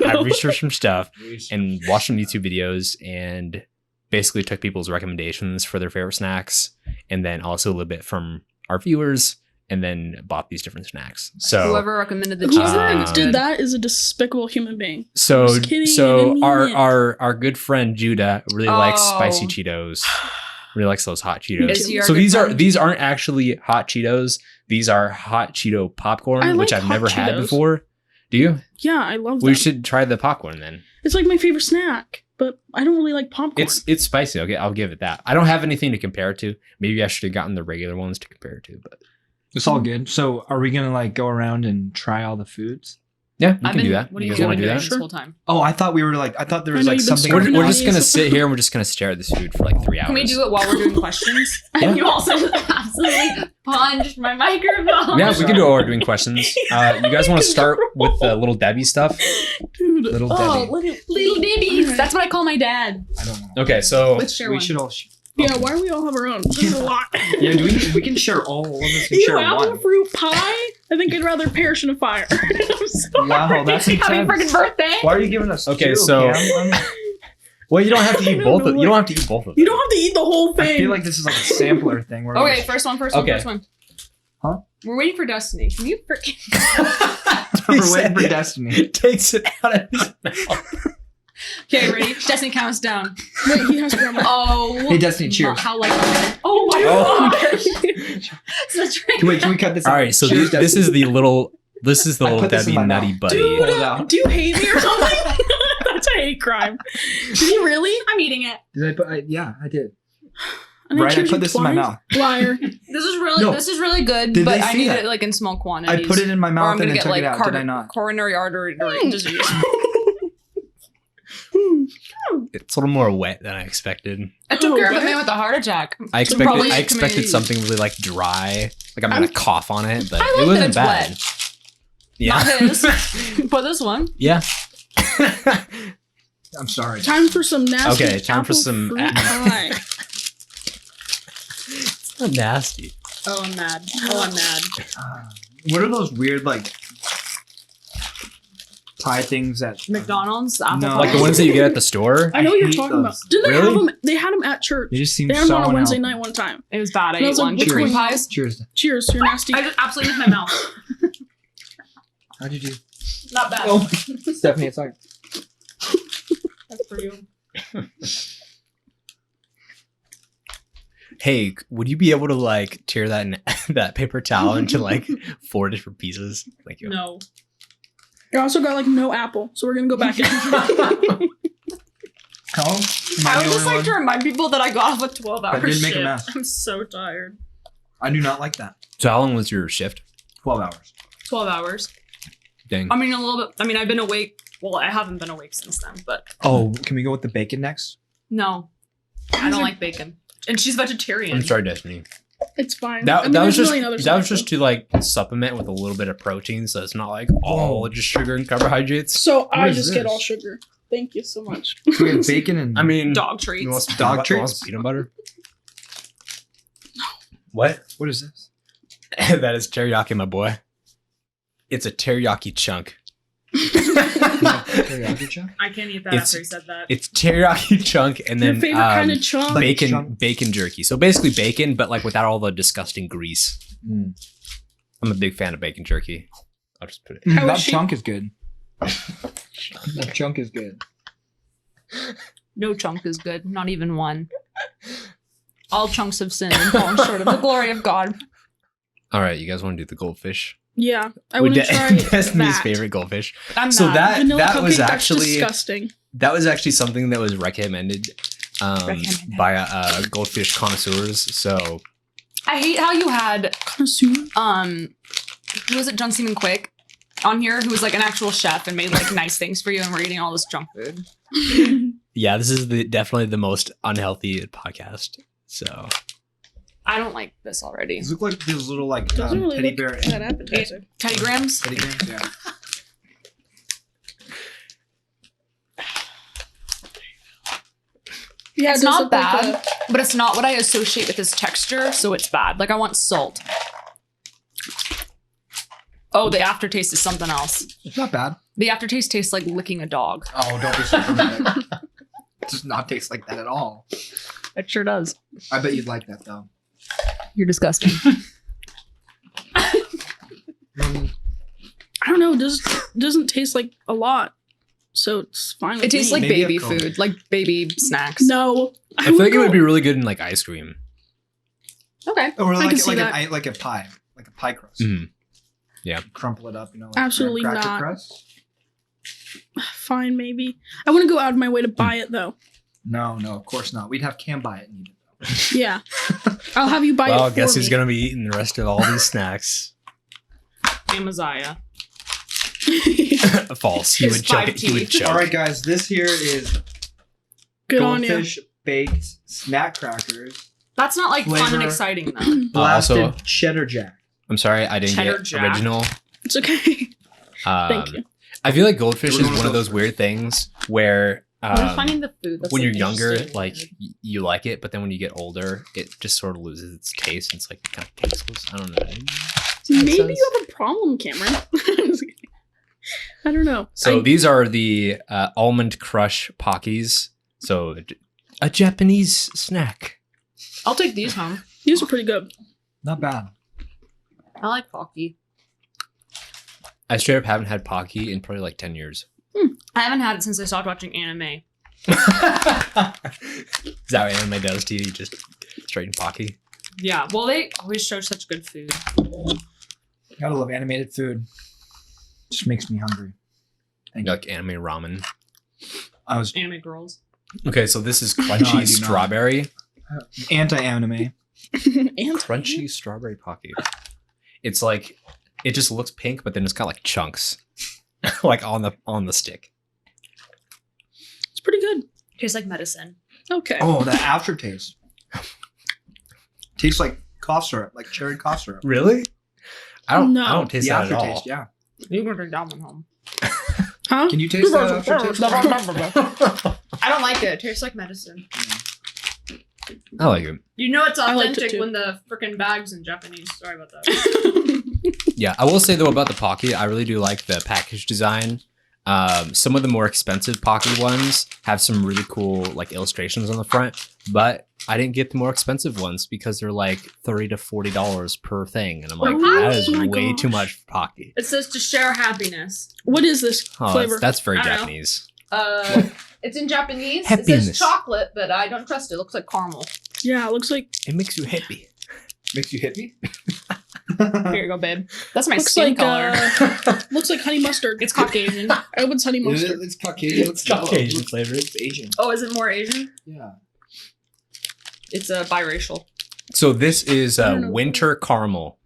I researched some stuff and watched some YouTube videos and basically took people's recommendations for their favorite snacks, and then also a little bit from our viewers, and then bought these different snacks. So whoever recommended the Whoever cheese did that is a despicable human being. So Just kidding, I didn't mean it. our good friend Judah really likes spicy Cheetos. Really likes those hot Cheetos. Is he our So good friend? these aren't actually hot Cheetos. These are hot Cheeto popcorn, I like which I've hot never had Cheetos. before. Do you? Yeah, I love them. We should try the popcorn then. It's like my favorite snack, but I don't really like popcorn. It's spicy. Okay, I'll give it that. I don't have anything to compare it to. Maybe I should have gotten the regular ones to compare it to, but It's all good. So are we gonna like go around and try all the foods? yeah, we can do that. What are You you guys want doing to do this that? whole time? Oh, I thought there I was know like you've been something. starving We're just gonna nowadays. sit here and we're just gonna stare at this food for like 3 hours. Can we do it while we're doing questions? Yeah. You also absolutely punched my microphone. Yeah, we can do it while we're doing questions. You guys want to start with the little Debbie stuff? Dude. Little Oh, Debbie. Little Dibbies. Alright. That's what I call my dad. I don't know. Okay, so Let's share We one. should all. Yeah, why do we all have our own? This is a lot. Yeah, we can share all of us. Can Ew, share apple one. fruit pie? I think I'd rather perish in a fire. I'm sorry. Wow, that's Happy intense. freaking birthday. Why are you giving us? Okay, two? so- I'm- well, you don't have to I eat don't both. know You don't have to eat both of them. You don't have to eat the whole I thing. feel like this is like a sampler thing. Where Okay, first one. Okay. Huh? We're waiting for Destiny. Can you freaking... we're waiting for Destiny. Takes it out of his mouth. Okay, ready? Destiny counts down. Wait, he has grandma. Oh. Hey, Destiny, cheers. How like... Oh my Oh. gosh. It's a drink. Can we cut this? All out? right, so Cheers, this is the little. This is the I little put this in Debbie my Nutty mouth. Buddy. Dude, Pull it out. do you hate me or something? That's a hate crime. Did he really? I'm eating it. Did I put? Yeah, I did. And Right, I cheered put you this in my twice? mouth. Liar. No. This is really good, Did but they I see need that? it like in small quantities. I put it in my or I'm mouth gonna and then get took like it out. Did I not? coronary artery disease. It's a little more wet than I expected. I took Oh, care of a what? man with a heart attack. I probably expected committed- something really like dry, like I'm gonna cough on it, but I like it that wasn't it's bad. wet. Yeah, Not his. But this one. yeah. I'm sorry. Time for some nasty Okay, time for apple some fruit a- pie. It's not nasty. Oh, I'm mad. Oh, I'm mad. What are those weird like pie things that? McDonald's apple No. pie. Like the ones that you get at the store. I know what you're hate talking about. those. Did they Really? have them? They had them at church. They just seem They had so them on a Wednesday unhealthy. night one time. It was bad. I And I ate was like, one. which Cream one? pies. Cheers. Cheers, you're nasty. I just absolutely used my mouth. How did you? Not bad. Oh, Stephanie, it's like. That's for you. Hey, would you be able to like tear that paper towel into like 4 different pieces? Thank you. No. You also got like no apple, so we're gonna go back in. Oh, I would just like to remind people that I got off a 12-hour I didn't shift. make a mess. I'm so tired. I do not like that. So how long was your shift? 12 hours. 12 hours. Dang. I mean, a little bit. I mean, I've been awake. Well, I haven't been awake since then, but Oh, can we go with the bacon next? no. I don't like bacon. And she's vegetarian. I'm sorry, Destiny. It's fine. That, I mean, that was there's just a million other that was stuff, just to like supplement with a little bit of protein, so it's not like all just sugar and carbohydrates. So I is just get this? all sugar. Thank you so much. We have bacon and. I mean, Dog you treats. want some Dog peanut butter? You want treats? some peanut butter? What? What is this? That is teriyaki, my boy. It's a teriyaki chunk. Teriyaki chunk? I can't eat that It's- after you said that. It's teriyaki chunk and Your then favorite kind of chunk? Like bacon chunk? bacon jerky. So basically bacon, but like without all the disgusting grease. Mm. I'm a big fan of bacon jerky. I'll just put it. How That is she? chunk is good. That chunk is good. No chunk is good. Not even one. All chunks of sin and fallen short of the glory of God. All right, you guys want to do the goldfish? Yeah, I Would want to try Destiny's that. favorite goldfish. I'm So not. that Vanilla that cupcake, was that's actually disgusting. that was actually something that was recommended Recommended. by goldfish connoisseurs. So I hate how you had Connoisseur. who was it, John Seaman Quick on here, who was like an actual chef and made like nice things for you, and we're eating all this junk food. yeah, this is definitely the most unhealthy podcast. So I don't like this already. These look like these little like Doesn't really teddy look bear. that appetizer. Teddy Grahams? Teddy bears, yeah. Yeah, It's it does not look like bad. But it's not what I associate with this texture, so it's bad. Like I want salt. Oh, the aftertaste is something else. It's not bad. The aftertaste tastes like licking a dog. Oh, don't be so dramatic. It does not taste like that at all. It sure does. I bet you'd like that though. You're disgusting. I don't know. It doesn't taste like a lot, so it's fine. With It tastes me. like Maybe baby a Coke. food, like baby snacks. No. I feel like it would be really good in like ice cream. Okay. Or I can like see that. like a pie crust. Mhm. Yeah. Crumple it up, like Absolutely cracker not. crust. Fine, maybe. I wouldn't go out of my way to buy it though. No, of course not. We'd have Cam buy it and eat it though. Yeah. I'll have you buy Well, it I for guess me. who's gonna be eating the rest of all these snacks? Amaziah. False. He His would choke. 5 He would teeth. choke. All right, guys. This here is Good on you. goldfish baked snack crackers, That's not like fun and Flavor. exciting though. blasted Also- cheddar jack. I'm sorry, I didn't Cheddar get Jack. original. It's okay. Thank you. I feel like goldfish We're is going one of with those weird things where We're finding the food. That's when like, you're younger, interesting. like you like it, but then when you get older, it just sort of loses its taste. And it's like kind of tasteless. I don't know. Maybe sense. you have a problem, Cameron. I don't know. So these are the almond crush Pockies. So a Japanese snack. I'll take these home. These are pretty good. Not bad. I like Pocky. I straight up haven't had Pocky in probably like 10 years. I haven't had it since I stopped watching anime. Is that what anime does to you? You just straight in Pocky? Yeah, well, they always show such good food. Gotta love animated food. Just makes me hungry. You like anime ramen. I was Anime girls. Okay, so this is No, I crunchy do not. strawberry. anti-anime. Crunchy strawberry Pocky. It's like it just looks pink, but then it's got like chunks, like on the stick. It's pretty good. Tastes like medicine. Okay. Oh, the aftertaste. Tastes like cough syrup, like cherry cough syrup. Really? I No. don't taste The that at all. aftertaste, yeah. You can take that one home. Huh? Can you taste that aftertaste? I don't like it. It tastes like medicine. I like it. You know it's I liked it authentic too. when the freaking bag's in Japanese. Sorry about that. Yeah, I will say though about the Pocky, I really do like the package design. Some of the more expensive Pocky ones have some really cool like illustrations on the front, but I didn't get the more expensive ones because they're like $30 to $40 per thing, and I'm like, Oh that is my way too gosh. much for Pocky. It says to share happiness. What is this Oh, flavor? that's very I don't know. Japanese. It's in Japanese. It Happiness. says chocolate, but I don't trust it. It looks like caramel. Yeah, it looks like It makes you happy. Makes you hippie? Here you go, babe. That's my looks skin like color. looks like honey mustard. It's Caucasian. I hope it's honey mustard. It's Caucasian. It's Caucasian It's flavor. It's Asian. Oh, is it more Asian? Yeah. It's biracial. So this is I don't know. winter caramel,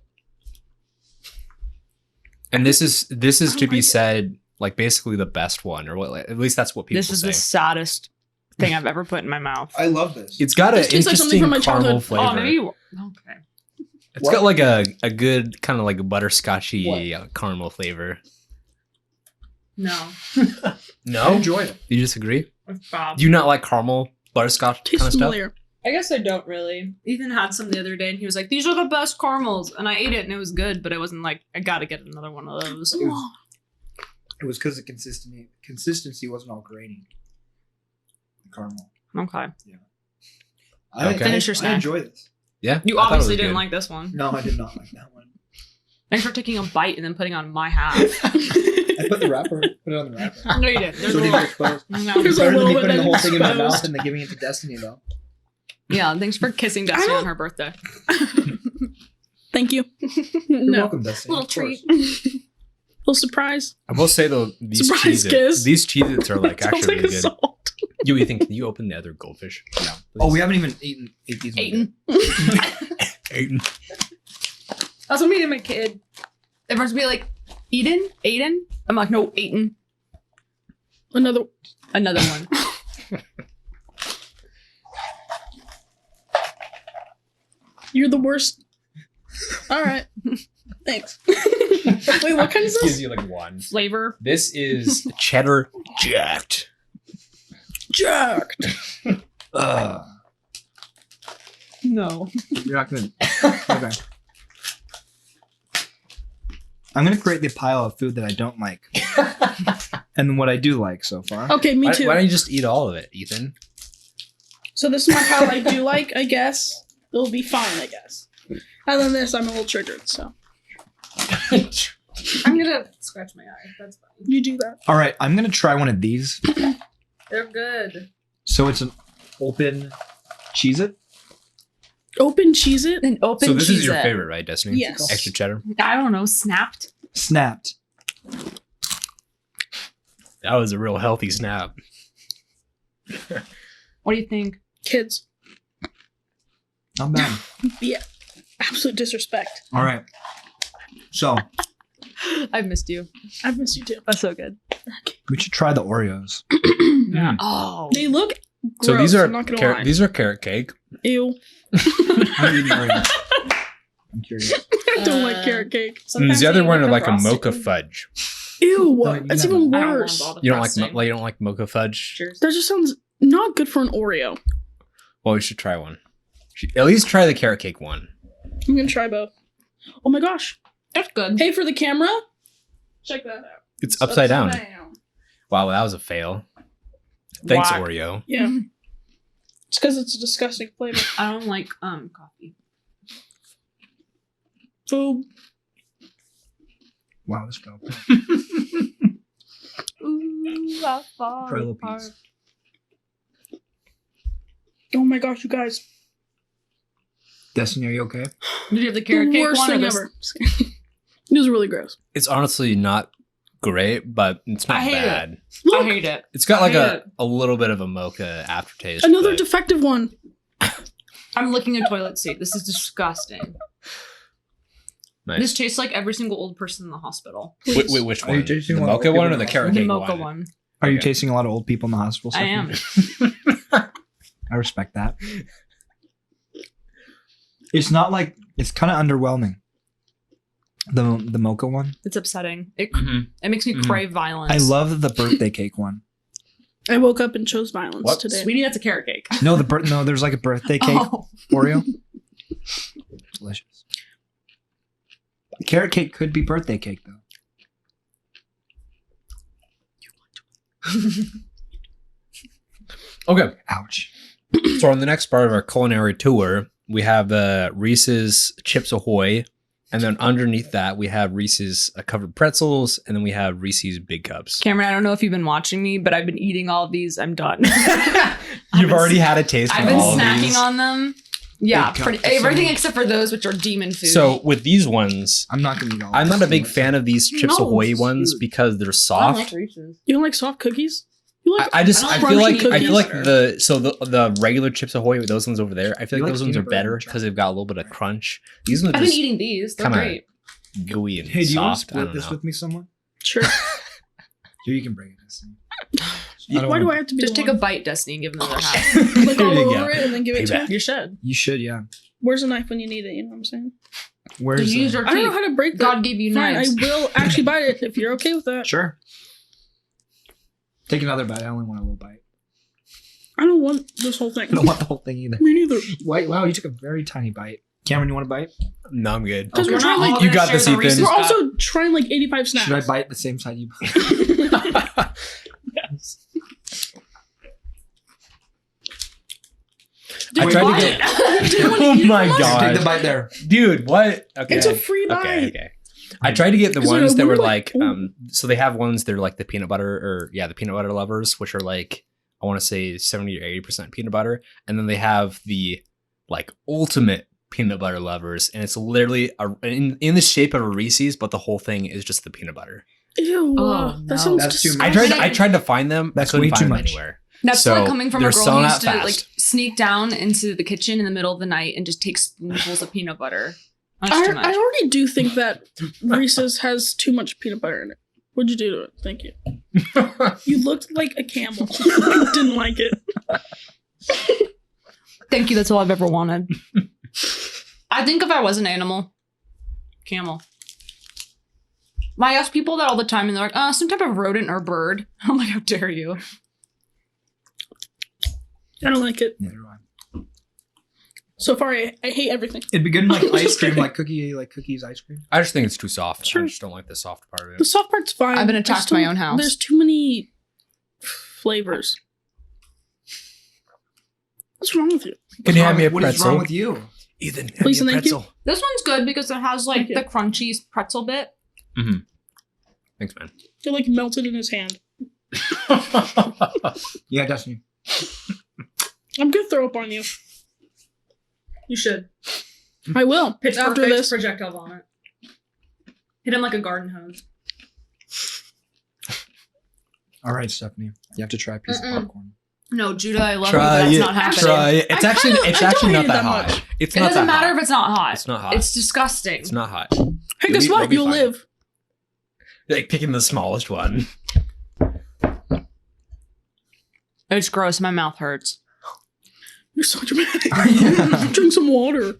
and this is I to don't be like it. said like basically the best one, or what? At least that's what people This is say. the saddest thing I've ever put in my mouth. I love this. It's got an This tastes like something interesting from my caramel childhood. flavor. Oh, maybe you... Okay. It's got like a good kind of like a butterscotchy What? caramel flavor. No. I No, enjoy it. you disagree? It's bad. Do you not like caramel butterscotch Tastes kind of stuff? familiar. I guess I don't really. Ethan had some the other day and he was like, these are the best caramels. And I ate it and it was good, but I wasn't like, I gotta get another one of those. Oh, It was because the consistency wasn't all grainy. The caramel. Okay. Okay. Finish your I snack. enjoy this. Yeah, You I thought it obviously was didn't good. like this one. No, I did not like that one. Thanks for taking a bite and then putting on my half. I put the wrapper, put it on the wrapper. No, you didn't. There's So a they little... were exposed. No. There's a Better than little me bit putting the whole thing in my exposed. mouth and then giving it to Destiny, though. Yeah, thanks for kissing Destiny on her birthday. Thank you. You're No. welcome, Destiny. Little of course. treat. Little surprise. I will say though, these Surprise Cheez-Its, kiss. these Cheez-Its are like Sounds actually like really a good. salt. You think? Can you open the other goldfish? Yeah. Oh, we haven't even ate these. Aiden. Aiden. That's what me and my kid. Everyone's be like, Eden? Aiden? I'm like, no, Aiden. Another. Another one. You're the worst. All right. Thanks. Wait, what kind is This gives this? you like one. Flavor. This is cheddar jacked. Jacked. Ugh. No. You're not gonna. Okay. I'm gonna create the pile of food that I don't like, and what I do like so far. Okay, me too. Why don't you just eat all of it, Ethan? So this is my pile I do like, I guess. It'll be fine, I guess. Other than this, I'm a little triggered, so. I'm gonna scratch my eye. That's fine. You do that. All right, I'm gonna try one of these. They're good. So it's an open Cheez-It. Open Cheez-It? An open So this is your Cheez-It. favorite, right, Destiny? Yes. Extra cheddar. I don't know. Snapped. Snapped. That was a real healthy snap. What do you think? Kids. Not bad. Yeah. Absolute disrespect. All right. So I've missed you. I've missed you too. That's so good. we should try the Oreos. Yeah. Oh. They look gross, So these are I'm not gonna lie. these are carrot cake. Ew. I'm eating Oreos. I'm curious. I don't like carrot cake. And the other one are like a frosting. mocha fudge. Ew. Don't That's eat even I don't want worse. all the You don't like frosting. you don't like mocha fudge? Cheers. That just sounds not good for an Oreo. Well, we should try one. At least try the carrot cake one. I'm gonna try both. Oh my gosh. That's good. Hey, for the camera, check that out. It's upside down. down. Wow, that was a fail. Thanks, Whack. Oreo. Yeah. It's because it's a disgusting flavor. I don't like coffee. Food. Wow, this felt. Ooh, I fall Try a little apart. piece. Oh my gosh, you guys. Destiny, are you okay? Did you have the carrot The cake worst one or thing the ever. It was really gross. It's honestly not great, but it's not I hate it. bad. I Look, hate it. It's got like I hate a little bit of a mocha aftertaste. another but defective one. I'm licking a toilet seat. This is disgusting. nice. This tastes like every single old person in the hospital. Wait, which Are you one? The tasting one mocha or one or the the carrot The cake mocha one? one. Are you Okay. tasting a lot of old people in the hospital? I am. I respect that. It's not like it's kind of underwhelming. The mocha one. It's upsetting. It Mhm. makes me Mhm. crave violence. I love the birthday cake one. I woke up and chose violence What? today. Sweetie, that's a carrot cake. No, no, there's like a birthday cake Oh. Oreo. Delicious. Carrot cake could be birthday cake though. Okay. Ouch. So on the next part of our culinary tour, we have Reese's Chips Ahoy, and then underneath that we have Reese's covered pretzels, and then we have Reese's Big Cups. Cameron, I don't know if you've been watching me, but I've been eating all of these. I'm done. You've already had a taste I've of been all of snacking these. on them. Yeah, Big pretty, cups, everything so- except for those, which are demon food. So with these ones, I'm not gonna eat all. I'm this. not a big fan of these Chips No, Ahoy it's ones huge. because they're I don't soft. like Reese's. You don't like soft cookies? You like I I feel like crunchy the regular Chips Ahoy with those ones over there. I feel You like like those ones are peanut butter better and because they've got a little bit of crunch. These ones are I've been just eating these. They're kinda great. gooey and Hey, do you want to soft. I split don't this know. with me somewhat? Sure. Here, you can bring it. This thing. Why do I have to be Just the take a one? bite, Destiny, and give them another half. Lick all There you over go. it and then give it to Payback. him? You should. You should, yeah. Where's the knife when you need it? You know what I'm saying? Where's Use the... your I don't know teeth. how to break that. God gave you Fine, knives. I will actually bite it if you're okay with that. Sure. Take another bite. I only want a little bite. I don't want this whole thing. I don't want the whole thing either. Me neither. Wait, wow, you took a very tiny bite. Cameron, you want a bite? No, I'm good. Because We're we're trying not all like You gonna got share this, the Ethan. Reese's we're cup. also trying like 85 snacks. Should I bite the same side you bite? Yes. I Dude, tried what? to get. Do you wanna Oh eat it my once? god, Take the bite there. dude! What? Okay, It's a free bite. Okay. I tried to get the Is there ones a that were one like, bite? so they have ones that are like the peanut butter, or the peanut butter lovers, which are like, I want to say 70 or 80% peanut butter, and then they have the like ultimate peanut butter lovers, and it's literally in the shape of a Reese's, but the whole thing is just the peanut butter. Ew. Oh, That no. sounds That's too disgusting. much. I tried to find them. That's I couldn't way too find them much. anywhere. That's So, like coming from a they're girl who selling used out to fast. like sneak down into the kitchen in the middle of the night and just take spoonfuls of peanut butter. That's I too much. already do think that Reese's has too much peanut butter in it. What'd you do to it? Thank you. You looked like a camel. I didn't like it. Thank you. That's all I've ever wanted. I think if I was an animal, camel. I ask people that all the time, and they're like, some type of rodent or bird. I'm like, how dare you? I don't like it. Neither do I. So far, I hate everything. It'd be good in like ice cream, like cookies ice cream. I just think it's too soft. Sure. I just don't like the soft part of The it. soft part's fine. I've been I attacked still- in my own house. There's too many flavors. What's wrong with you? Can you hand me a What is pretzel? wrong with you? Ethan, hand Please me a and thank you. pretzel. This one's good because it has like Thank you. the crunchy pretzel bit. Mm-hmm. Thanks, man. They're like melted in his hand. Yeah, Destiny. I'm gonna throw up on you. You should. I will. After this. projectile vomit. Hit him like a garden hose. All right, Stephanie. You have to try a piece of popcorn. No, Judah, I love Try you, but that's it. not happening. Try it. It's I actually kinda- it's I actually don't not hate that it that hot. much. It's It not doesn't that matter hot. if it's not hot. It's not hot. It's disgusting. It's not hot. Hey, guess what? You'll fine. live. Like picking the smallest one. It's gross. My mouth hurts. You're so dramatic. Drink some water.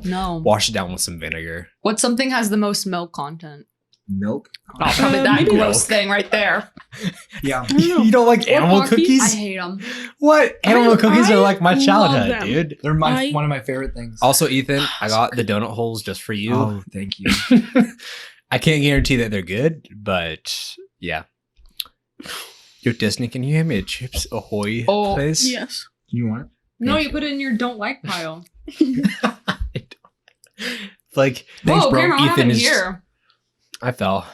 No. Wash it down with some vinegar. What something has the most milk content? Milk? Oh, probably that maybe gross milk. thing right there. Yeah. I don't know. You don't like Or animal hockey? cookies? I hate them. What? Animal cookies are like my love childhood, them. dude. They're I- one of my favorite things. Also, Ethan, I got the donut holes just for you. Oh, thank you. I can't guarantee that they're good, but yeah. Yo, Disney, can you hand me a Chips Ahoy, Oh, please? Yes. You want it? No, you put it in your don't like pile. Like, Thanks, Whoa, bro. Cameron, what Ethan happened is- here? I fell.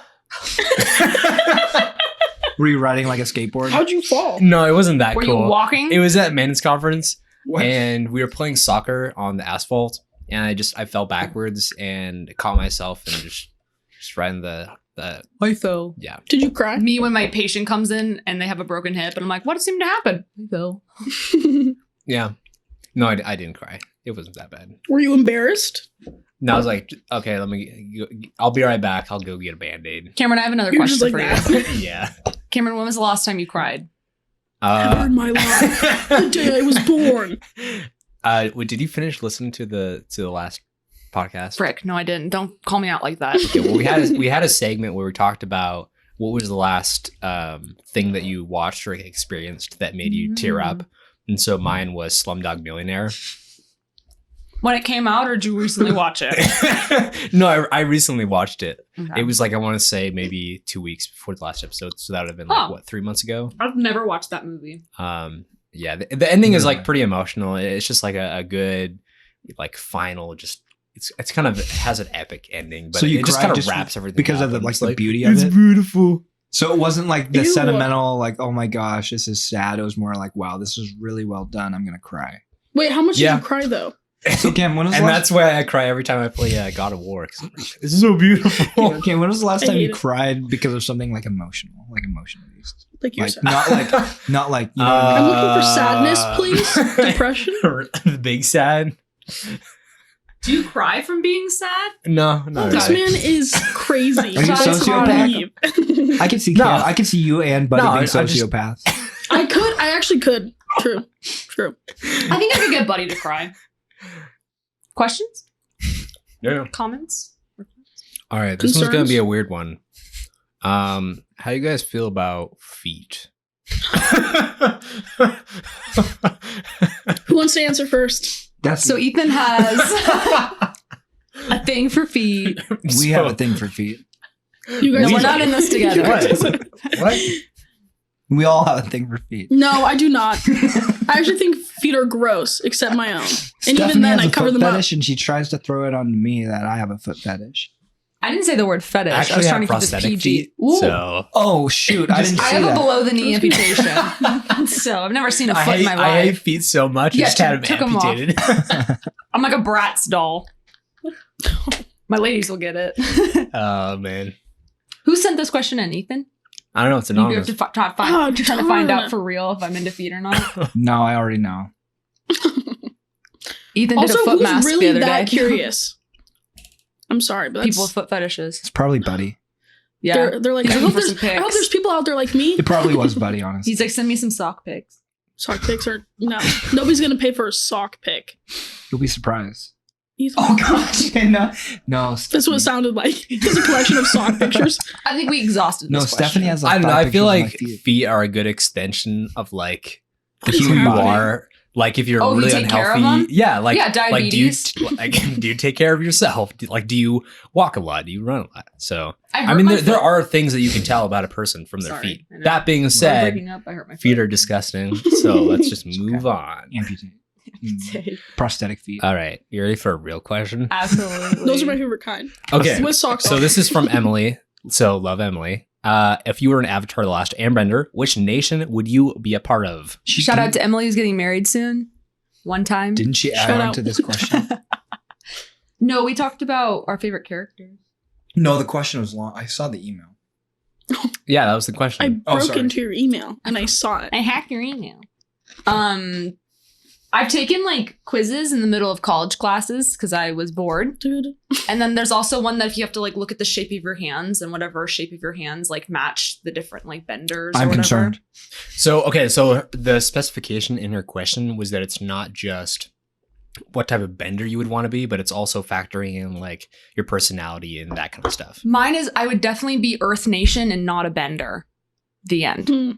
Were you riding like a skateboard? How'd you fall? No, it wasn't that Were cool. you walking? It was at men's conference, What? and we were playing soccer on the asphalt, and I fell backwards and caught myself and just right in the I fell. yeah. Did you cry? Me when my patient comes in and they have a broken hip, and I'm like, what seemed to happen? I fell. Yeah. No, I didn't cry. It wasn't that bad. Were you embarrassed? No, I was like, okay, I'll be right back. I'll go get a Band-Aid. Cameron, I have another You're just question like for you. that. Yeah. Cameron, when was the last time you cried? Ever in my life. The day I was born. Did you finish listening to the last podcast? Frick, no, I didn't. Don't call me out like that. Okay, well, we had a segment where we talked about what was the last thing that you watched or experienced that made you tear up, and so mine was Slumdog Millionaire. When it came out, or did you recently watch it? No, I recently watched it. Okay. It was like, I want to say maybe 2 weeks before the last episode, so that would have been like Oh. what, 3 months ago. I've never watched that movie. Yeah, the ending is like Yeah. pretty emotional. It's just like a good like final, just it's kind of, it has an epic ending, but So you it just cried kind of just wraps everything because up, of the and like it's the beauty of it's it. beautiful. So it wasn't like the Ew. sentimental, like, oh my gosh, this is sad. It was more like, wow, this is really well done. I'm gonna cry. Wait, how much Yeah. did you cry though? So Cam, when was the And last that's why I cry every time I play God of War. 'Cause I'm like, this is so beautiful. Okay, when was the last I time hate you it. cried because of something like emotional based? Like you're Like sad. not like you know what I I'm mean? looking for sadness, please. Depression? The big sad. Do you cry from being sad? No, no. This Okay. man is crazy. Are you That's sociopath? creepy. I can see No. Cam, I can see you and Buddy No, being I just- sociopaths. I actually could. True. I think I could get Buddy to cry. Questions? Yeah. Comments? All right, this one's gonna Concerns? be a weird one. How you guys feel about feet? Who wants to answer first? That's So Ethan has a thing for feet. we have a thing for feet. You guys No, we're are- not in this together. What? We all have a thing for feet. No, I do not. I actually think feet are gross, except my own. And Stephanie even then, has I a cover foot them up. fetish, and she tries to throw it on me that I have a foot fetish. I didn't say the word fetish. I I was actually trying have to keep this prosthetic PG. feet, Ooh. so Oh shoot! I didn't I see have a that. below the knee amputation. So I've never seen a I foot in hate, my I hate life. feet so much. Yeah, I just had them took 'em off. amputated. I'm like a Bratz doll. My ladies will get it. Oh man, Who sent this question in, Ethan? I don't know. It's You have anonymous. to try to Oh, trying to find darn. out for real if I'm into feet or not. No, I already know. Ethan did Also, a foot who's mask the really other that day. curious? I'm sorry, but People that's, with foot fetishes. It's probably Buddy. Yeah. they're like, He's I looking hope, for some I hope pics. there's people out there like me. It probably was Buddy, honestly. He's like, send me some sock pics. Sock pics are no. Nobody's gonna pay for a sock pic. You'll be surprised. He's- Oh gosh, no. That's what it sounded like. It's a collection of sock pictures. I think we exhausted No, this Stephanie question. has like I don't know. 5 I feel pictures of my like feet. feet are a good extension of like What is who you happening? are. Like if you're Oh, if you really take care of unhealthy, them? yeah, like Yeah, diabetes. Like, do you take care of yourself? Do you walk a lot? Do you run a lot? So I mean, there are things that you can tell about a person from their Sorry, feet. I know. That being I'm said, breaking up. I hurt my feet foot. are disgusting. So let's just move on. Amputate. Amputate. Prosthetic feet. All right, you ready for a real question? Absolutely. Those are my favorite kind. Okay, With socks so on. this is from Emily. So love Emily. If you were an avatar of the Last Airbender, which nation would you be a part of? Shout out to Emily who's getting married soon. One time. Didn't she add Shout on out. to this question? No, we talked about our favorite characters. No, the question was long. I saw the email. Yeah, that was the I question. Oh, broke sorry. into your email and I saw it. I hacked your email. I've taken like quizzes in the middle of college classes because I was bored. Dude. And then there's also one that if you have to like look at the shape of your hands and whatever shape of your hands like match the different like benders. I'm or whatever. concerned. So the specification in her question was that it's not just what type of bender you would want to be, but it's also factoring in like your personality and that kind of stuff. Mine is I would definitely be Earth Nation and not a bender. The end. Hmm.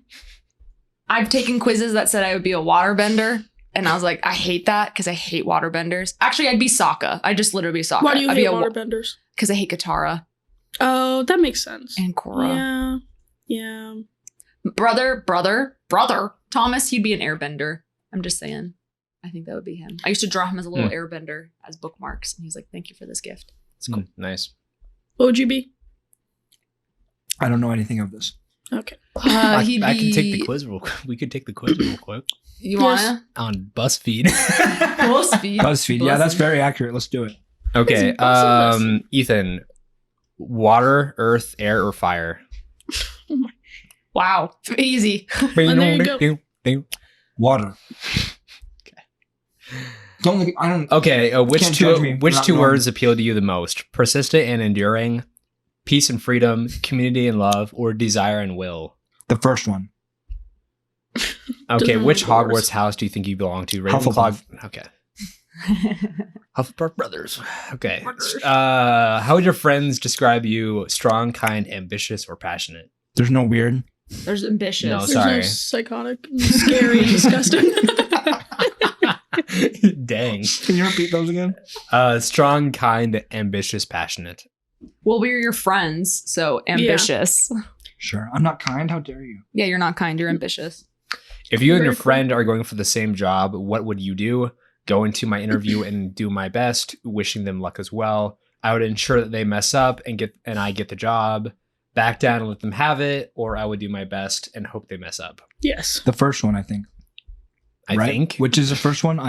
I've taken quizzes that said I would be a water bender. And I was like, I hate that because I hate water benders. Actually, I'd be Sokka. I'd just literally be Sokka. Why do you I'd hate be waterbenders? Because I hate Katara Oh, that makes sense. and Korra. Yeah. Brother. Thomas, he'd be an airbender. I'm just saying. I think that would be him. I used to draw him as a little airbender as bookmarks. And he's like, thank you for this gift. It's cool. Nice. What would you be? I don't know anything of this. Okay. I He'd can take the be- quiz real quick. We could take the quiz real quick You wanna? on BuzzFeed. BuzzFeed. BuzzFeed. Yeah, that's very accurate. Let's do it. Okay. It's BuzzFeed. Ethan, water, earth, air, or fire? Wow. Easy. there you go. Water. Don't look. I don't. Okay, which Can't judge me which for not two knowing. words appeal to you the most? Persistent and enduring, peace and freedom, community and love, or desire and will? The first one. Okay, which Doors. Hogwarts house do you think you belong to? Hufflepuff. Okay. Hufflepuff Brothers. Okay. Brothers. How would your friends describe you? Strong, kind, ambitious, or passionate? There's no weird. There's ambitious. No, There's sorry. no psychotic, and scary, and disgusting. Dang. Can you repeat those again? Strong, kind, ambitious, passionate. Well, we're your friends, so ambitious. Sure. I'm not kind. How dare you? Yeah, you're not kind. You're ambitious. If you and Very your cool. friend are going for the same job, what would you do? Go into my interview and do my best, wishing them luck as well. I would ensure that they mess up and I get the job. Back down and let them have it, or I would do my best and hope they mess up. Yes. The first one, I think. I Right? think. Which is the first one?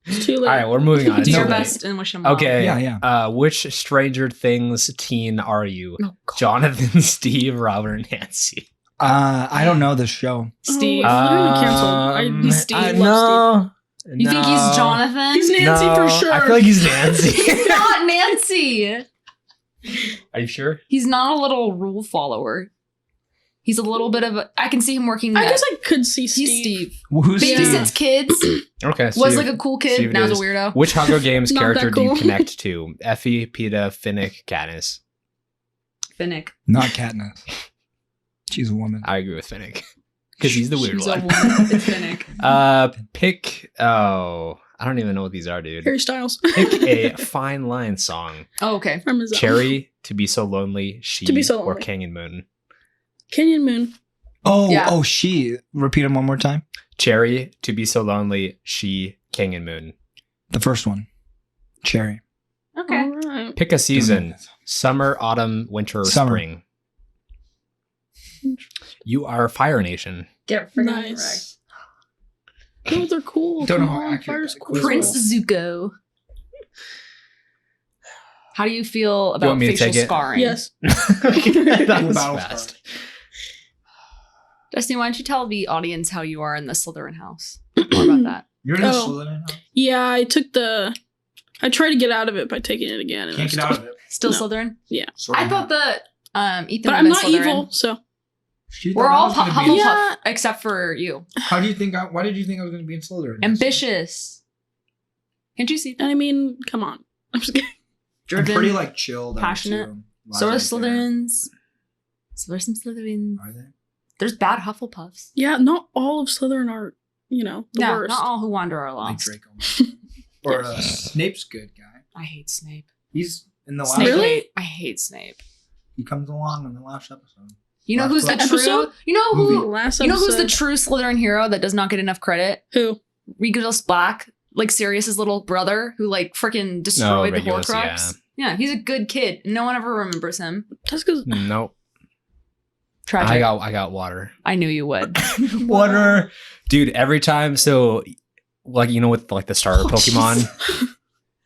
It's too late. All right, we're moving on. Do It's your too late. best and wish them well. Okay. Yeah. Which Stranger Things teen are you? Oh, God. Jonathan, Steve, Robert, and Nancy. I don't know this show. Steve. Literally canceled. He's Steve. I Love know. you think he's Jonathan? He's Nancy No, for sure. I feel like he's Nancy. not Nancy. Are you sure? He's not a little rule follower. He's a little bit of a. I can see him working. I guess I could see Steve. He's Steve. Who's Yeah. Steve? Babysits kids. Okay. Was Steve. like a cool kid. Steve Now it he's a is. weirdo. Which Hunger Games Not character that do you cool. connect to? Effie, Peeta, Finnick, Katniss. Finnick. Not Katniss. She's a woman. I agree with Finnick because he's the weird She's one. a woman. It's Finnick. Pick. Oh, I don't even know what these are, dude. Harry Styles. Pick a fine line song. Oh, okay. From his Cherry, To Be So Lonely, She, To Be So or Lonely. Canyon Moon. Canyon Moon. Oh, she. Repeat them one more time. Cherry, To Be So Lonely, She, Canyon Moon. The first one. Cherry. Okay. All right. Pick a season. Summer, autumn, winter, or Summer. spring. You are Fire Nation. Get Nice. Oh, they're cool. Don't know Come how on, accurate Fire's that cool. quiz Prince Zuko. How do you feel about want me to facial take it? scarring? Yes. That was Battle fast. Destiny, why don't you tell the audience how you are in the Slytherin house? More about that. You're in Slytherin Yeah, I tried to get out of it by taking it again. And Can't I get out of it. Still No. Slytherin? Yeah. I thought that Ethan But would I'm have not been Slytherin. evil, so. We're all Hufflepuff, Yeah. except for you. How do you think? Why did you think I was going to be in Slytherin? Ambitious. Can't you see that? I mean, come on. I'm just kidding. I'm Driven. pretty like chilled. out, passionate. too. So are Lots right there. Slytherins. So there's some Slytherins. Are they? There's bad Hufflepuffs. Yeah, not all of Slytherin are the No, worst. not all who wander are Like lost. Draco. Or Snape's good guy. I hate Snape. He's in the last. Snape. Really? Wait, I hate Snape. He comes along in the last episode. You know who's the Last true? episode? You know who? Last You know who's the episode- true Slytherin hero that does not get enough credit? Who? Regulus Black, like Sirius's little brother, who like freaking destroyed the Regulus, Horcrux. Yeah, he's a good kid. No one ever remembers him. That's because Nope. Tragic. I got water. I knew you would. Water. Dude, every time, so like with like the starter Pokemon,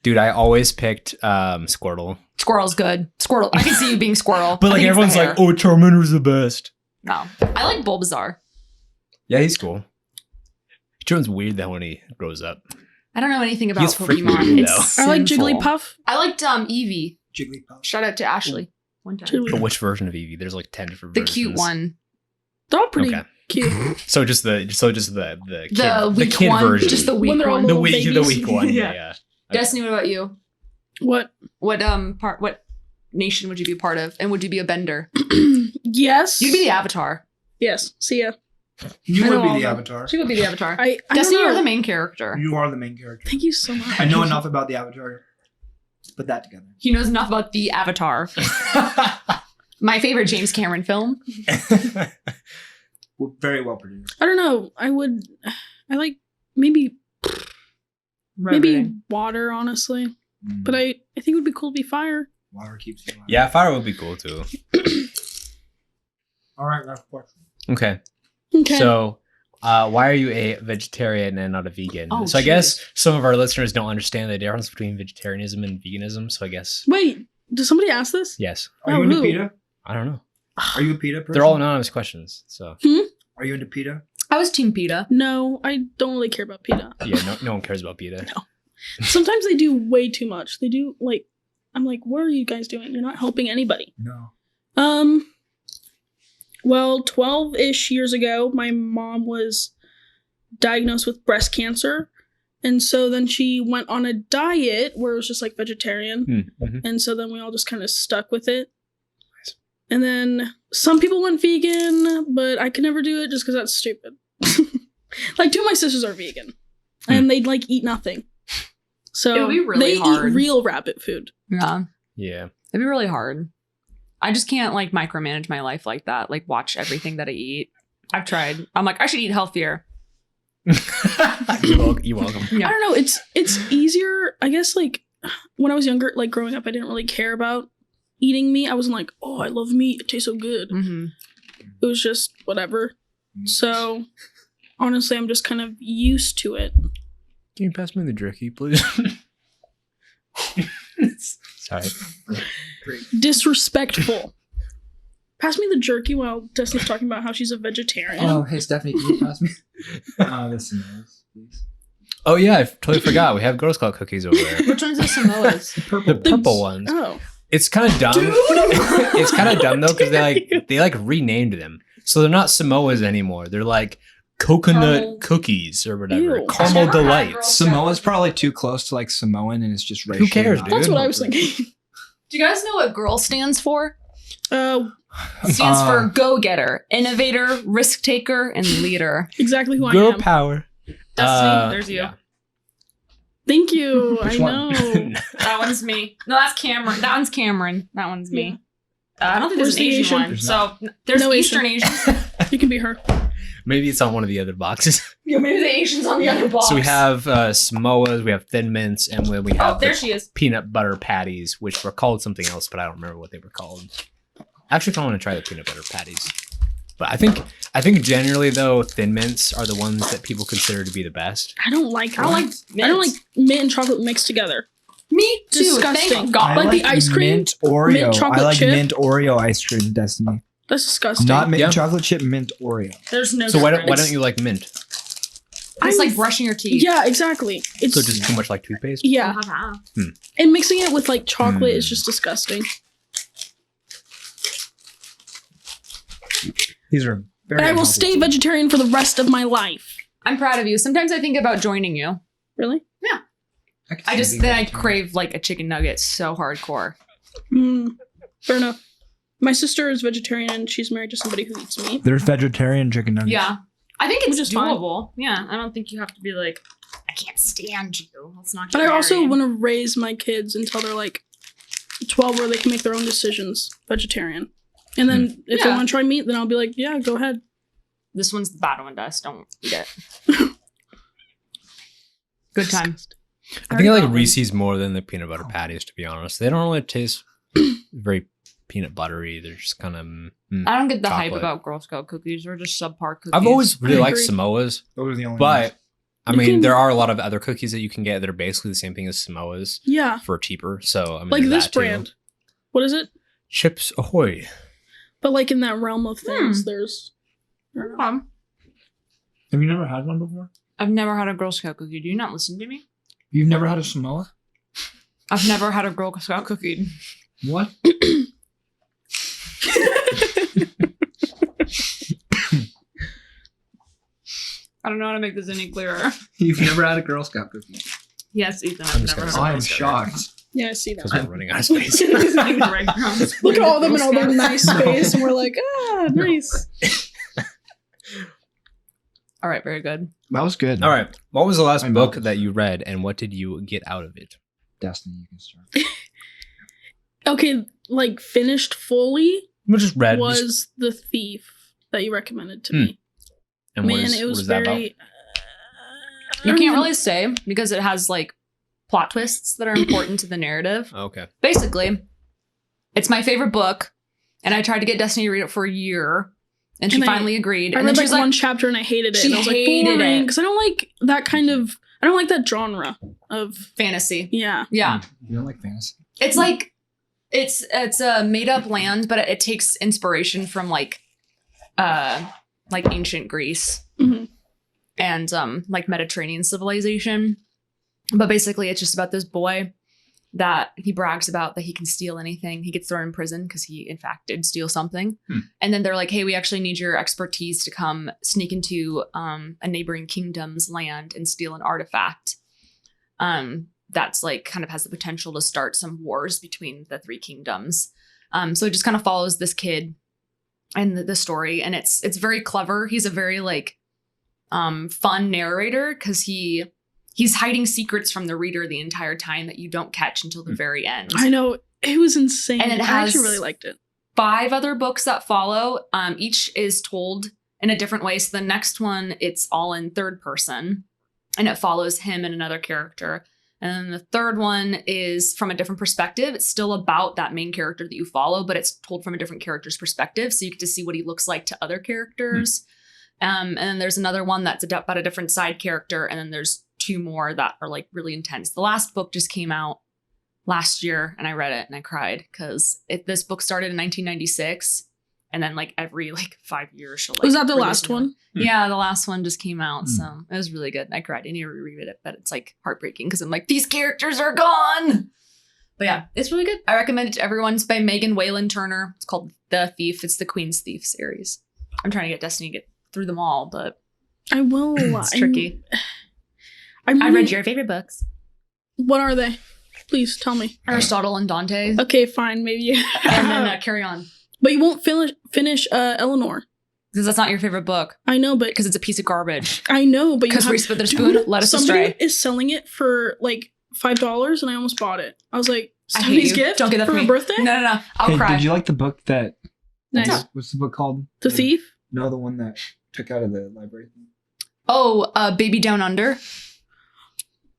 dude, I always picked Squirtle. Squirrel's good. Squirtle. I can see you being Squirrel. But I like think it's the everyone's hair. like, oh, Charmander's the best. No. I like Bulbasaur. Yeah, he's cool. He turns weird though when he grows up. I don't know anything about He's freaking Pokemon. weird, It's though. I like sinful. Jigglypuff. I liked Eevee. Jigglypuff. Shout out to Ashley. One time. Jiggly- But which version of Eevee? There's like 10 different The versions. cute one. They're all pretty Okay. cute. So just the kid, The weak kid one. version. Just the When weak they're all one. the little weak babies. one. Yeah. Yeah. Destiny, what about you? What? What what nation would you be part of? And would you be a bender? Yes. You'd be the Avatar. Yes. See ya. You I know would all be the of them. Avatar. She would be the Avatar. I don't Destiny, know. you're the main character. You are the main character. Thank you so much. I know enough about the Avatar. Put that together. He knows enough about the Avatar. My favorite James Cameron film. Very well produced. I don't know. I like maybe water, honestly. But I think it would be cool to be fire. Water keeps you alive. Yeah, fire would be cool too. All right, last question. Okay. Okay. So, why are you a vegetarian and not a vegan? Oh, so I jeez. guess some of our listeners don't understand the difference between vegetarianism and veganism. So I guess Wait, did somebody ask this? yes. Are Oh, you into who? PETA? I don't know. Are you a PETA person? They're all anonymous questions. So Are you into PETA? I was Team PETA. No, I don't really care about PETA. yeah, no one cares about PETA. Sometimes they do way too much. They do I'm like, what are you guys doing? You're not helping anybody. No. Well, 12-ish years ago, my mom was diagnosed with breast cancer. And so then she went on a diet where it was just like vegetarian. Mm-hmm. And so then we all just kind of stuck with it. And then some people went vegan, but I could never do it just because that's stupid. Like, two of my sisters are vegan. And they like eat nothing. So It would be really they hard. eat real rabbit food. Yeah. Yeah. It'd be really hard. I just can't like micromanage my life like that. Like watch everything that I eat. I've tried. I'm like, I should eat healthier. You're welcome. Yeah. I don't know. It's easier. I guess like when I was younger, like growing up, I didn't really care about eating meat. I wasn't like, oh, I love meat. It tastes so good. Mm-hmm. It was just whatever. So honestly, I'm just kind of used to it. Can you pass me the jerky, please? Sorry. Disrespectful. Pass me the jerky while Destiny's talking about how she's a vegetarian. Oh, hey, Stephanie, can you pass me? This is please. Oh yeah, I totally forgot. We have Girl Scout cookies over there. Which one's the Samoas? The purple ones. Oh. It's kind of dumb. It's kind of dumb though because they like renamed them, so they're not Samoas anymore. They're like coconut Caramel. cookies or whatever. Ew. Caramel I've never had Girl delights. Scout. Samoa's probably too close to like Samoan, and it's just racially. cares, not dude? That's what I was appropriate. thinking. Do you guys know what GIRL stands for? Uh, Stands for go-getter, innovator, risk-taker, and leader. exactly who I Girl am. power. Destiny, there's you. Yeah. Thank you. Which I one? know. That one's me. No, that's Cameron. That one's Cameron. That one's me. I don't think Where's there's an the Asian Asian? one. There's So there's No Eastern Asian. You can be her. Maybe it's on one of the other boxes. Yeah, maybe the Asian's on the other box. So we have Samoas, we have Thin Mints, and then we Oh, have there the she is. peanut butter patties, which were called something else, but I don't remember what they were called. I actually kind of want to try the peanut butter patties. But I think generally though, Thin Mints are the ones that people consider to be the best. I don't like. I don't like. I don't like mint and chocolate mixed together. Me too. Disgusting. Thank God. Like the ice cream, mint Oreo. mint chocolate I like chip. mint Oreo ice cream, Destiny. That's disgusting. Not mint Yeah. chocolate chip, mint Oreo. There's no. So why difference. don't you like mint? It's like brushing your teeth. Yeah, exactly. It's So just too much like toothpaste? yeah, Uh-huh. and mixing it with like chocolate is just disgusting. These are very. But I will unhealthy stay foods. vegetarian for the rest of my life. I'm proud of you. Sometimes I think about joining you. Really? can I see just being then I vegetarian. crave like a chicken nugget so hardcore. Fair enough. My sister is vegetarian and she's married to somebody who eats meat. There's vegetarian chicken nuggets. Yeah. I think it's Which is fine. doable. Yeah, I don't think you have to be like, I can't stand you. Let's not. But I also want to raise my kids until they're like 12, where they can make their own decisions, vegetarian. And then if they want to try meat, then I'll be like, yeah, go ahead. This one's the bad one, Dust. Don't eat it. Good time. I think I like Reese's more than the peanut butter patties, to be honest. They don't really taste very peanut buttery. They're just kind of. I don't get the hype chocolate. about Girl Scout cookies. They're just subpar cookies. I've always really I liked agree. Samoas, Those are the only but ones. I You mean, can- there are a lot of other cookies that you can get that are basically the same thing as Samoas Yeah. for cheaper. So I mean, Like there's this that too. brand. What is it? Chips Ahoy. But like in that realm of things, there's. I don't know. Have you never had one before? I've never had a Girl Scout cookie. Do you not listen to me? You've never had a Samoa? I've never had a Girl Scout cookie. What? I don't know how to make this any clearer. You've never had a Girl Scout cookie? Yes, Ethan. I'm I've just never gonna had I a am shocked. Yeah, I see that. Because we're running out of space. Look at all of them in all their nice space, and we're like, nice. All right, very good. That was good. All right. What was the last I book know. that you read, and what did you get out of it? Destiny, you can start. Okay, like finished fully We just read. was The Thief that you recommended to me. and what Man, is- it what was is that about? very. You can't really say because it has like plot twists that are important to the narrative. Okay. Basically, it's my favorite book, and I tried to get Destiny to read it for a year, and she And finally agreed. I And read then like she's one like, chapter and I hated it. She and I was like, hated boring. it. Because I don't like that kind of. I don't like that genre of. fantasy. Yeah. Yeah, You don't like fantasy? it's like it's a made up land, but it takes inspiration from like ancient Greece Mhm. and like Mediterranean civilization. But basically, it's just about this boy that he brags about that he can steal anything. He gets thrown in prison because he, in fact, did steal something. And then they're like, hey, we actually need your expertise to come sneak into a neighboring kingdom's land and steal an artifact. That's like kind of has the potential to start some wars between the three kingdoms. So it just kind of follows this kid and the story. And it's very clever. He's a very like fun narrator because he's hiding secrets from the reader the entire time that you don't catch until the very end. I know. It was insane. And it I has- actually really liked it. 5 other books that follow. Each is told in a different way. So the next one, it's all in third person and it follows him and another character. And then the third one is from a different perspective. It's still about that main character that you follow, but it's told from a different character's perspective. So you get to see what he looks like to other characters. And then there's another one that's about a different side character. And then there's 2 more that are like really intense. The last book just came out last year and I read it and I cried because this book started in 1996 and then like every like 5 years she'll like Was that the release last a new one? Yeah, the last one just came out, so it was really good. I cried. I need to reread it, but it's like heartbreaking because I'm like, these characters are gone. But yeah, it's really good. I recommend it to everyone. It's by Megan Whalen Turner. It's called The Thief. It's the Queen's Thief series. I'm trying to get Destiny to get through them all, but I will. it's tricky. I I read your favorite books. What are they? Please tell me. Aristotle and Dante. Okay, fine. Maybe. And then Carry On. But you won't finish Eleanor. Because that's not your favorite book. I know, but Because it's a piece of garbage. I know, but you Because have, Reese Witherspoon Dude, led us somebody astray. is selling it for like $5, and I almost bought it. I was like, I hate Stephanie's you. gift Don't get that for for her me. birthday. No. I'll Hey, cry. did you like the book that? Nice. What's the book called? The Thief. No, the one that took out of the library. Baby Down Under.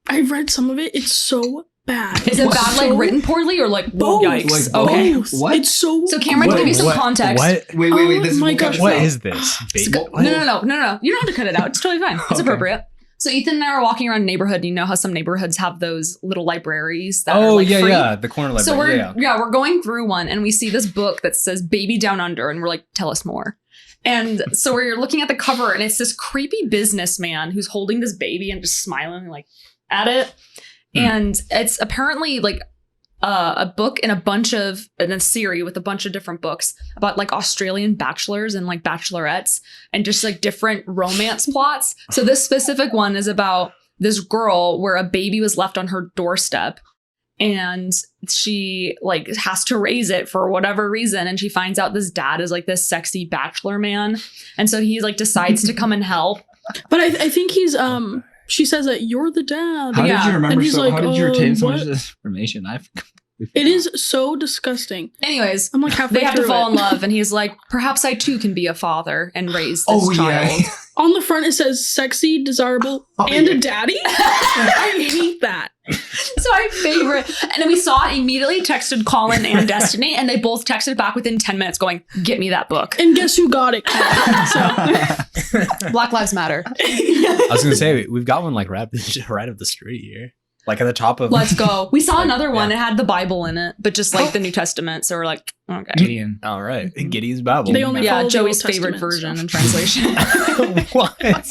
I read some of it. It's so bad. Is it It's bad, so like written poorly, or like both. yikes? Like okay. both. What? It's so. So Cameron, to What- give you some what- context. What? Wait. Oh This is my what gosh. What out. is this? No. You don't have to cut it out. It's totally fine. It's Okay. appropriate. So Ethan and I are walking around a neighborhood. You know how some neighborhoods have those little libraries that are Oh like yeah, free? yeah. The corner So library. we're we're going through one and we see this book that says Baby Down Under and we're like, tell us more. And so we're looking at the cover and it's this creepy businessman who's holding this baby and just smiling like at it. And it's apparently like a book in a series with a bunch of different books about like Australian bachelors and like bachelorettes and just like different romance plots. So this specific one is about this girl where a baby was left on her doorstep and she like has to raise it for whatever reason, and she finds out this dad is like this sexy bachelor man, and so he like decides to come and help. But I think he's she says that you're the dad. How Yeah. did you remember? And he's So like, how did you retain so much what? of this information? It is so disgusting. Anyways, I'm like halfway they have to through fall it. in love, and he's like, perhaps I too can be a father and raise this Oh child. yeah. On the front, it says sexy, desirable, Oh, and yeah. a daddy. I hate that. So I favorite, and then we saw it, immediately texted Colin and Destiny, and they both texted back within 10 minutes going, get me that book. And guess who got it? So Black Lives Matter. I was gonna say we've got one like right up the street here, like at the top of. Let's go. We saw another one. Yeah. It had the Bible in it, but just like the New Testament. So we're like, okay. Gideon. All right, Gideon's Bible. They only Yeah, follow the Joey's Old favorite Testament, version so. and translation. What?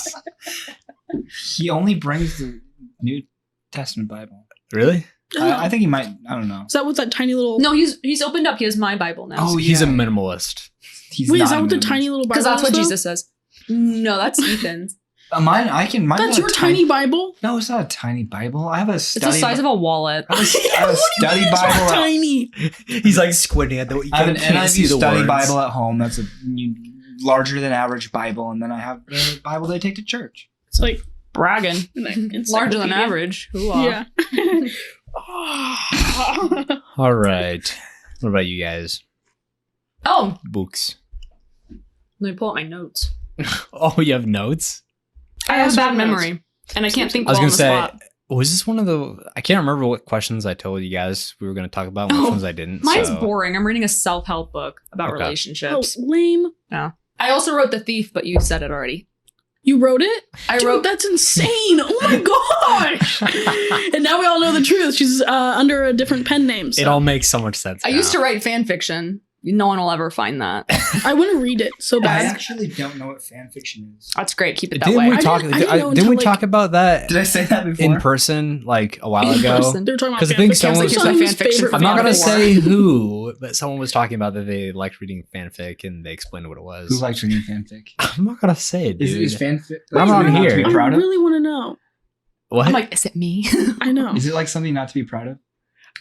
He only brings the New Testament Bible. Really? I think he might. I don't know. Is that what that tiny little? No, he's opened up. He has my Bible now. Oh, He's a yeah. minimalist. He's Wait, is not that what the a tiny little Bible? Because that's what is, though? Jesus says. No, that's Ethan's. Mine. Mine's That's not your a tiny Bible. No, it's not a tiny Bible. I have a It's study. the size of a wallet. I have a study It's Bible. not At, tiny. He's like squinting at the. I have an NIV study Bible at home. That's a larger than average Bible, and then I have the Bible they take to church. It's like Bragging. Larger than encyclopedia. average. Hoo-ah. Yeah. All right. What about you guys? Oh, Books. let me pull out my notes. Oh, you have notes? I have a also bad have memory, notes. and I can't think I was well on gonna the say, spot. was this one of the? I can't remember what questions I told you guys we were going to talk about. And which Oh, ones I didn't. Mine's so. boring. I'm reading a self-help book about Okay. Oh, relationships. lame. I also wrote The Thief, but you said it already. You wrote it? I Dude, wrote that's insane. Oh my gosh. And now we all know the truth. She's under a different pen name. So It all makes so much sense. I used to write fan fiction. No one will ever find that. I want to read it so I bad. actually don't know what fan fiction is. That's great. Keep it that Didn't way. we talk? I didn't know Didn't until, we like- talk about that Did I say that before? in person like a while In ago? person. They were talking about 'Cause I think fanfiction. someone- It's Because like fan his fiction favorite for I'm not fan gonna fiction. say who, but someone was talking about that they liked reading fanfic and they explained what it was. Who likes reading fanfic? I'm not gonna say it, dude. Is fanfic? I'm like on something not to here. be proud I of? really want to know. What? I'm like, is it me? I know. Is it like something not to be proud of?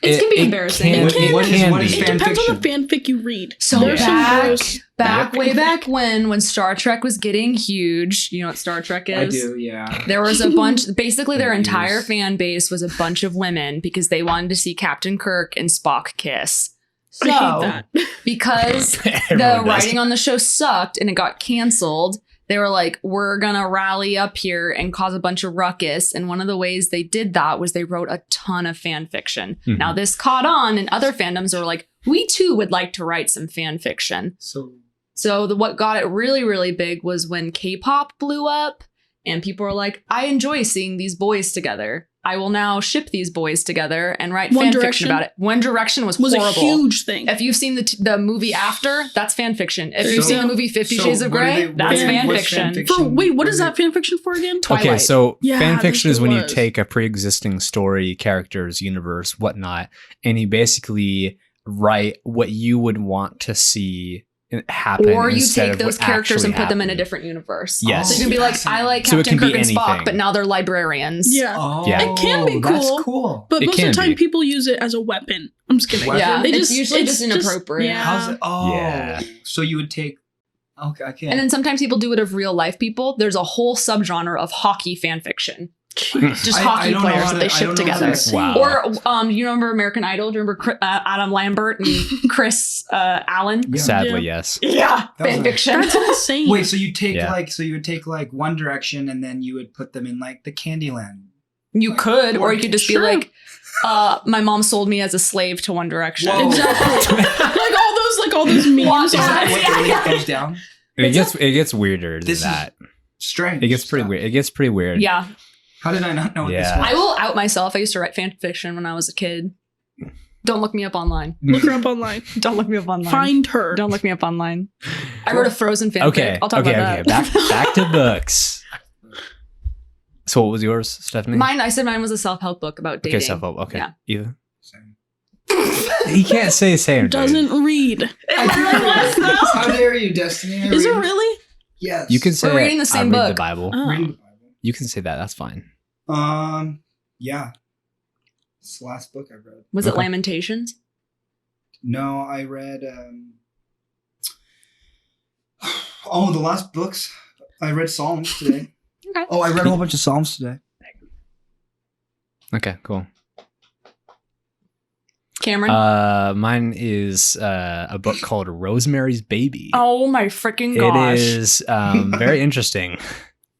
It can be It embarrassing. can- It can- it what is- can what is be. It fan depends on the fiction? fanfic you read. So There's some gross. way back when Star Trek was getting huge, you know what Star Trek is? I do, yeah. There was a bunch, basically their It entire is. fan base was a bunch of women because they wanted to see Captain Kirk and Spock kiss. So, I hate that. because the Everyone does. writing on the show sucked and it got canceled, they were like, we're gonna rally up here and cause a bunch of ruckus. And one of the ways they did that was they wrote a ton of fan fiction. Mhm. Now this caught on, and other fandoms were like, we too would like to write some fan fiction. So what got it really, really big was when K-pop blew up and people were like, I enjoy seeing these boys together. I will now ship these boys together and write One fan Direction? fiction about it. One Direction was Was horrible. a huge thing. If you've seen the movie After, that's fan fiction. If you've So- seen the movie 50 Shades of Grey, that's fan what's fiction. For wait, what is that fan fiction for again? Okay, Twilight. so Yeah, fan fiction this is when you was. take a pre-existing story, characters, universe, whatnot, and you basically write what you would want to see happen. Or you instead take of those what characters and actually put them in a happened. different universe. Yes. So you can be like, I like So it Captain can be Kirk and Spock, anything. but now they're librarians. Yeah. Oh, Yeah. It can be That's cool. cool. But It most of can the time, be. people use it as a weapon. I'm just kidding. Weapon? Yeah, They it's usually just inappropriate. yeah. How's it? Oh, Yeah. So you would take. Okay, I can't. And then sometimes people do it of real life people. There's a whole subgenre of hockey fan fiction. Just I hockey don't know players how that to- they I ship don't know how together. to- Wow. Or you remember American Idol? Do you remember Adam Lambert and Chris Allen? Yeah. Sadly, Yeah. yes. Yeah, That was fan a- fiction. That's insane. Wait, so you take Yeah. you would take like One Direction and then you would put them in like the Candyland. You could, or you could just Sure. be like, my mom sold me as a slave to One Direction. Whoa. Exactly. like all those memes. What? Is that what Yeah, really yeah. goes down? It gets weirder than This is that. Strange. It gets pretty stuff. weird. It gets pretty weird. Yeah, How did I not know what this Yeah. was? I will out myself. I used to write fan fiction when I was a kid. Don't look me up online. Look her up online. Don't look me up online. Find her. Don't look me up online. I wrote a Frozen fanfic. Okay. I'll talk okay. about Okay. that. Back to books. So what was yours, Stephanie? I said mine was a self-help book about dating. Okay, self-help. Okay. Yeah. Eva? He can't say same. dude. Doesn't read. How dare you, Destiny? I Is it read- really? Yes. You can say reading the I same read the book. Bible. Oh. Reading the Bible. You can say that. That's fine. Yeah. It's the last book I read. Was it Okay. Lamentations? No, I read. The last books. I read Psalms today. Okay. Oh, I read a whole bunch of Psalms today. Okay, cool. Cameron? Mine is a book called Rosemary's Baby. Oh my freaking gosh. It is very interesting.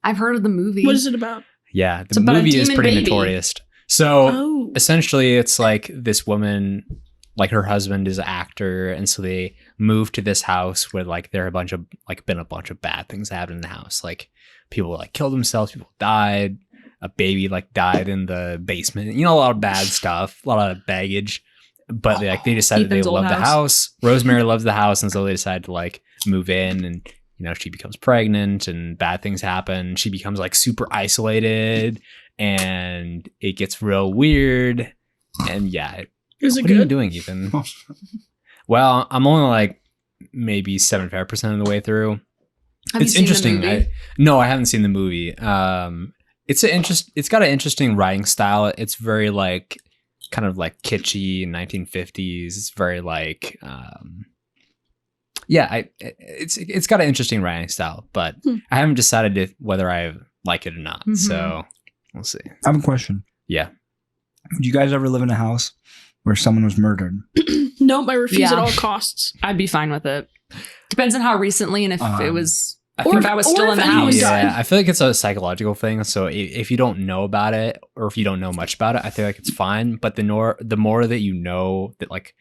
I've heard of the movie. What is it about? Yeah, It's the about a movie is demon pretty baby. notorious. So Oh. essentially, it's like this woman, like her husband is an actor, and so they move to this house where like there are been a bunch of bad things that happened in the house. Like people like killed themselves, people died, a baby like died in the basement. You know, a lot of bad stuff, a lot of baggage. But they decided Ethan's they old love the house. house. Rosemary loves the house, and so they decide to like move in, and she becomes pregnant, and bad things happen. She becomes like super isolated, and it gets real weird. And yeah, Is it what are you good? doing, Ethan? Well, I'm only like maybe 75% of the way through. Have you It's seen interesting. The movie? No, I haven't seen the movie. It's got an interesting writing style. It's very like kind of like kitschy 1950s. It's very like it's got an interesting writing style, but I haven't decided whether I like it or not. Mhm. So we'll see. I have a question. Yeah. Would you guys ever live in a house where someone was murdered? Nope, I refuse Yeah. at all costs. I'd be fine with it. Depends on how recently and if it was... Or if I was or still if in the anyone house. died. Yeah, I feel like it's a psychological thing. So if you don't know about it, or if you don't know much about it, I feel like it's fine. But the more that you know that like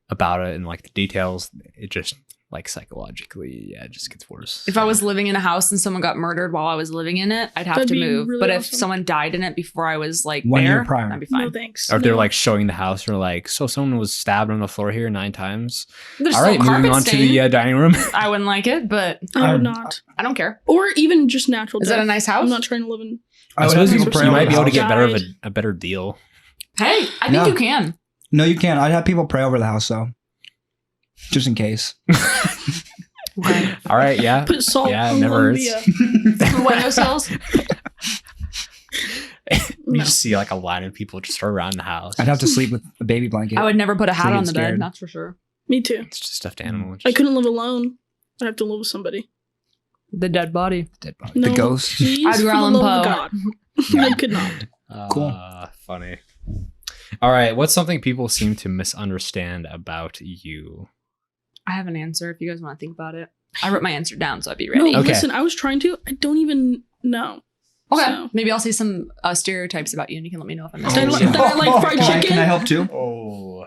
about it and like the details, it just like psychologically, it just gets worse. If I was living in a house and someone got murdered while I was living in it, I'd have That'd to be move. really but if awesome. someone died in it before I was like 1 year there, prior. I'd be fine. No thanks. or if they're No. like showing the house, or like, so someone was stabbed on the floor here 9 times. There's All still right, moving carpet on to stain. the dining room. I wouldn't like it, but I would not. I don't care. Or even just natural Is death. that a nice house? I'm not trying to live in. I would suppose have you, people pray you over might the be able to house. get a better deal. Hey, I think Yeah. you can. No, you can't. I'd have people pray over the house though, just in case. Okay. All right, yeah. Put salt Yeah, it on never the, hurts. Windowsills? You No. just see like a line of people just around the house. I'd have to sleep with a baby blanket. I would never put a hat So you on get the bed, scared. that's for sure. Me too. It's just a stuffed animal. I couldn't live alone. I'd have to live with somebody. The dead body. Dead body. No, ghost. Please, Edgar for the Allan love of Poe. God. I could not. Cool. Funny. All right. What's something people seem to misunderstand about you? I have an answer if you guys want to think about it. I wrote my answer down, so I'd be ready. No, Okay. listen, I was trying to. I don't even know. Okay. So- Maybe I'll say some stereotypes about you, and you can let me know if I'm Did I missing. li- did I like fried Can I- chicken? Can I help too? Oh.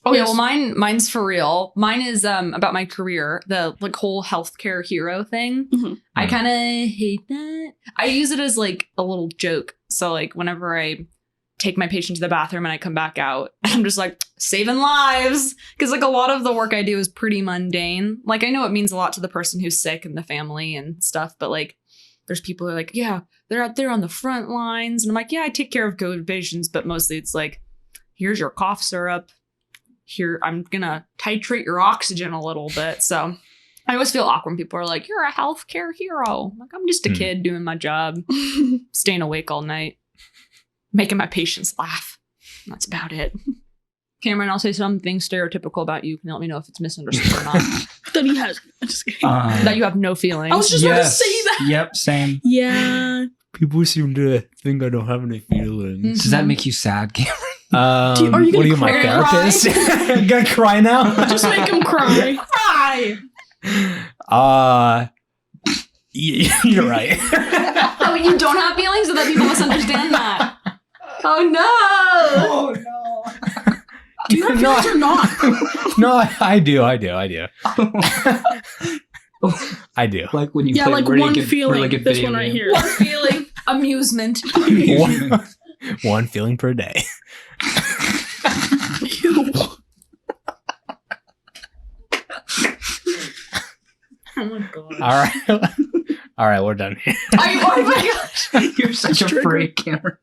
Okay, Yes. well, mine's for real. Mine is about my career, the like whole healthcare hero thing. Mhm. I kind of hate that. I use it as like a little joke. So like whenever I take my patient to the bathroom and I come back out, I'm just like saving lives, because like a lot of the work I do is pretty mundane. Like I know it means a lot to the person who's sick and the family and stuff, but like there's people who are like, yeah, they're out there on the front lines, and I'm like, yeah, I take care of COVID patients, but mostly it's like, here's your cough syrup. Here, I'm gonna titrate your oxygen a little bit. So I always feel awkward when people are like, you're a healthcare hero. I'm like, I'm just a kid doing my job, staying awake all night, making my patients laugh. That's about it. Cameron, I'll say something stereotypical about you. Can you let me know if it's misunderstood or not? That he has. I'm just kidding. That you have no feelings. I was just about to say that. Yep, same. Yeah. People seem to think I don't have any feelings. Does that make you sad, Cameron? Are you what gonna are you, my cry? therapist? You gonna cry now? Just make him cry. Cry. You're right. Oh, you don't have feelings, so that people misunderstand that. Oh no. Oh no. Do you have feelings or not? No, I do. I do. Like when you Yeah, play like really one good, feeling. really good This video one right game. here. One feeling. Amusement. One feeling per day. Ew. Oh my god. All right, we're done here. Oh my gosh. You're such a Trigger. freak, Cameron.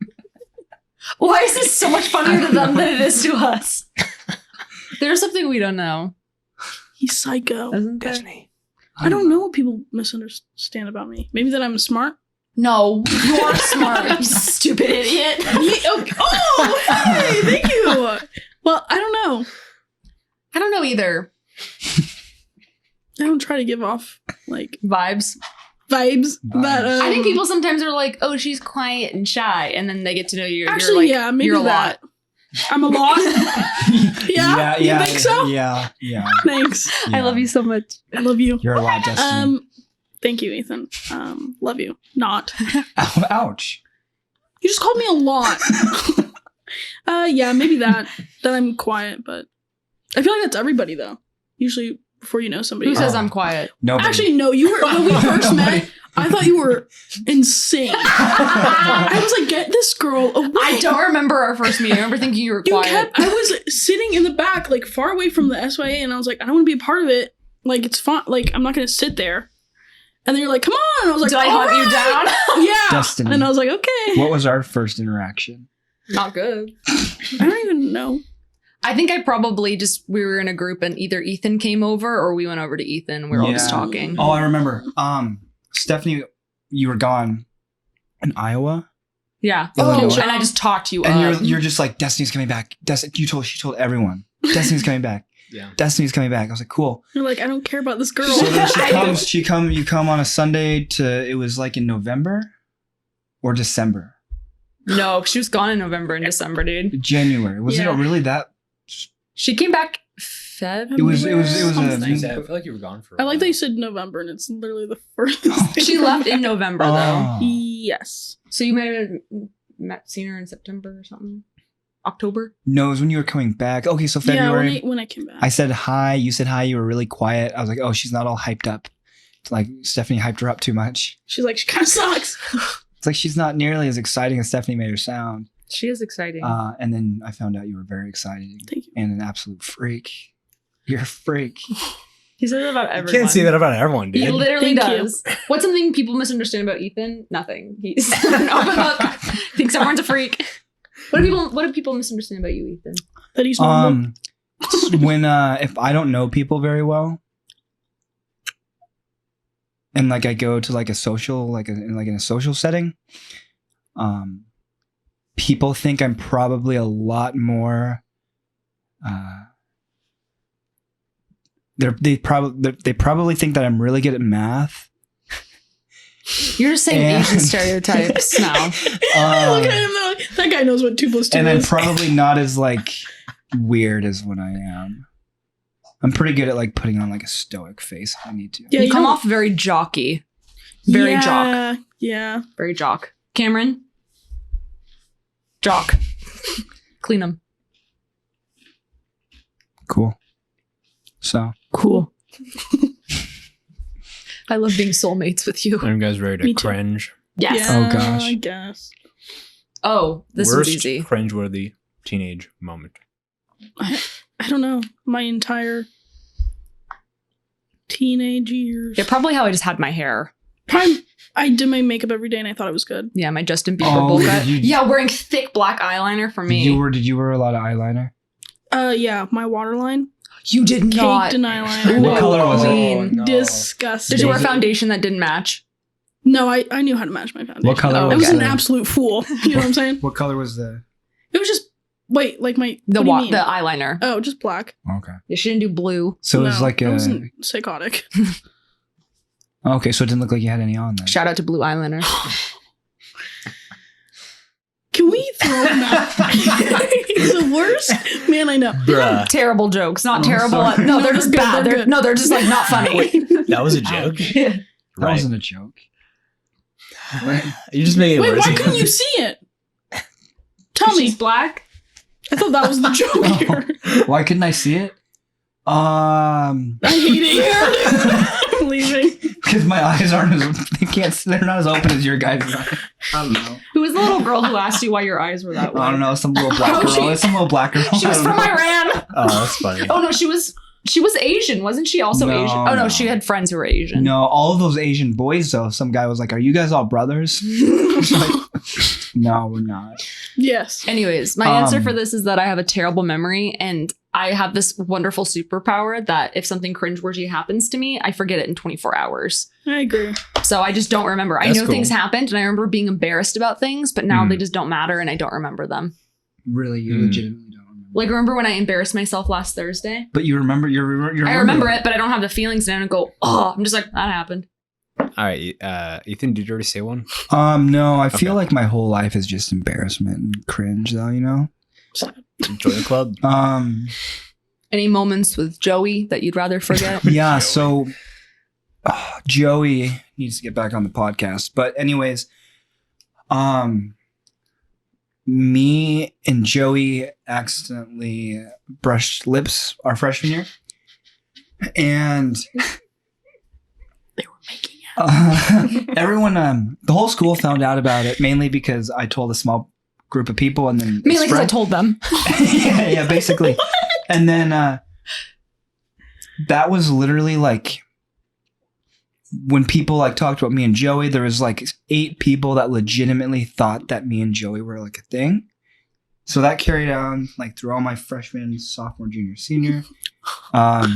Why is this so much funnier to them than it is to us? There's something we don't know, He's psycho. isn't there? Disney. I don't know what people misunderstand about me. Maybe that I'm smart. No, you are smart, you stupid idiot. Oh, hey, thank you. Well, I don't know. I don't know either. I don't try to give off like Vibes. vibes that I think people sometimes are like, oh, she's quiet and shy. And then they get to know you. actually, you're like, yeah, maybe you're a that. lot. I'm a lot. Yeah, you think so? Yeah. Thanks. I love you so much. I love you. You're a lot, Destiny. Thank you, Ethan. Love you. Not. Ouch. You just called me a lot. Yeah, maybe that I'm quiet, but I feel like that's everybody though. Usually before you know somebody. Who says I'm quiet? Nobody. Actually, no, you were when we first met, I thought you were insane. I was like, get this girl away. I don't remember our first meeting. I remember thinking you were quiet. I was sitting in the back, like far away from the SYA, and I was like, I don't want to be a part of it. Like, it's fun. Like, I'm not gonna sit there. And then you're like, come on. And I was like, did I hunt you down? Yeah. Destiny. And I was like, okay. What was our first interaction? Not good. I don't even know. I think I probably we were in a group and either Ethan came over or we went over to Ethan and we were all just Yeah. talking. Oh, I remember. Stephanie, you were gone in Iowa. Yeah. Illinois. And I just talked you And up. you're just like, Destiny's coming back. She told everyone. Destiny's coming back. Yeah. Destiny's coming back. I was like, cool. You're like, I don't care about this girl. So then you come on a Sunday it was like in November or December? No, she was gone in November and December, dude. January. Was it Yeah. really that? She came back February. It was Something. I feel like you were gone for. I like that you said November, and it's literally the first. She left in November though. Oh. Yes. So you might have seen her in September or something. October? No, it was when you were coming back. Okay, so February. Yeah, when I came back. I said hi. You said hi. You were really quiet. I was like, oh, she's not all hyped up. It's like Stephanie hyped her up too much. She's like, she kind of sucks. It's like she's not nearly as exciting as Stephanie made her sound. She is exciting. And then I found out you were very exciting Thank you. and an absolute freak. You're a freak. He says it about You everyone. can't say that about everyone, dude. He literally Thank you. does. What's something people misunderstand about Ethan? Nothing. He's an open book. Thinks everyone's a freak. What do people misunderstand about you, Ethan? That he's normal. When if I don't know people very well, and like I go to like a social, in a social setting, people think I'm probably a lot more. They probably think that I'm really good at math. You're just saying And- Asian stereotypes now. Look at him though. That guy knows what 2 + 2 And I'm is. probably not as like weird as when I am. I'm pretty good at like putting on like a stoic face if I need to. Yeah, You come don't- off very jockey. Very jock. Yeah, yeah. Very jock. Cameron? Jock. Clean them. Cool. So Cool. I love being soulmates with you. Are you guys ready Me to too. cringe? Yes. Oh, gosh. I guess. Oh, this Worst is easy. cringeworthy teenage moment. I don't know. My entire teenage years. Yeah, probably how I just had my hair. I did my makeup every day and I thought it was good. Yeah, my Justin Bieber Oh, bowl did cut. you- Yeah, wearing thick black eyeliner for me. did you wear a lot of eyeliner? Yeah, my waterline. You did not. Caked in eyeliner. What color was it? Queen. Disgusting. Did you wear Was it- foundation that didn't match? No, I knew how to match my foundation. What color Oh, I was was okay. an absolute fool. You know what I'm saying? What color was the? It was just like my The what do you mean? the eyeliner. Oh, just black. Okay. You shouldn't do blue. So it was like I a. wasn't psychotic. Okay, so it didn't look like you had any on then. Shout out to blue eyeliner. Can we throw him out? He's the worst man I know. Bruh. Terrible jokes. Not Oh, terrible. sorry. No, No, they're just they're good, bad. they're They're, good. no, they're just like not funny. That was a joke. That Right. wasn't a joke. You just making it Wait, worse. why couldn't you see it? Tell me. She's black. I thought that was the joke here. Why couldn't I see it? I hate it here. I'm leaving. Because my eyes aren't as they're not as open as your guys' eyes. I don't know. Who was the little girl who asked you why your eyes were that way? I don't know. Some little black Oh, girl. she- It's some little black girl. She was I don't from know. Iran. Oh, that's funny. Oh no, she was Asian, wasn't she? Also No, Asian. Oh no, no. she had friends who were Asian. No, all of those Asian boys though. Some guy was like, "Are you guys all brothers?" It's like, no, we're not. Yes. Anyways, my answer for this is that I have a terrible memory, and I have this wonderful superpower that if something cringeworthy happens to me, I forget it in 24 hours. I agree. So I just don't remember. I That's know cool. things happened and I remember being embarrassed about things, but now Mm. they just don't matter and I don't remember them. Really, you Mm. legitimately don't remember. Like, remember when I embarrassed myself last Thursday? But you remember, I remember it, but I don't have the feelings and I don't go, oh, I'm just like, that happened. All right, Ethan, did you already say one? No, I feel Okay. like my whole life is just embarrassment and cringe, though. You know. Join the club. Any moments with Joey that you'd rather forget? Yeah. So Joey needs to get back on the podcast. But anyways, me and Joey accidentally brushed lips our freshman year, and They were making out. everyone, the whole school found out about it mainly because I told a small group of people, and then it Mainly because I spread. told them. yeah, basically. And then that was literally like when people like talked about me and Joey, there was like 8 people that legitimately thought that me and Joey were like a thing. So that carried on like through all my freshman, sophomore, junior, senior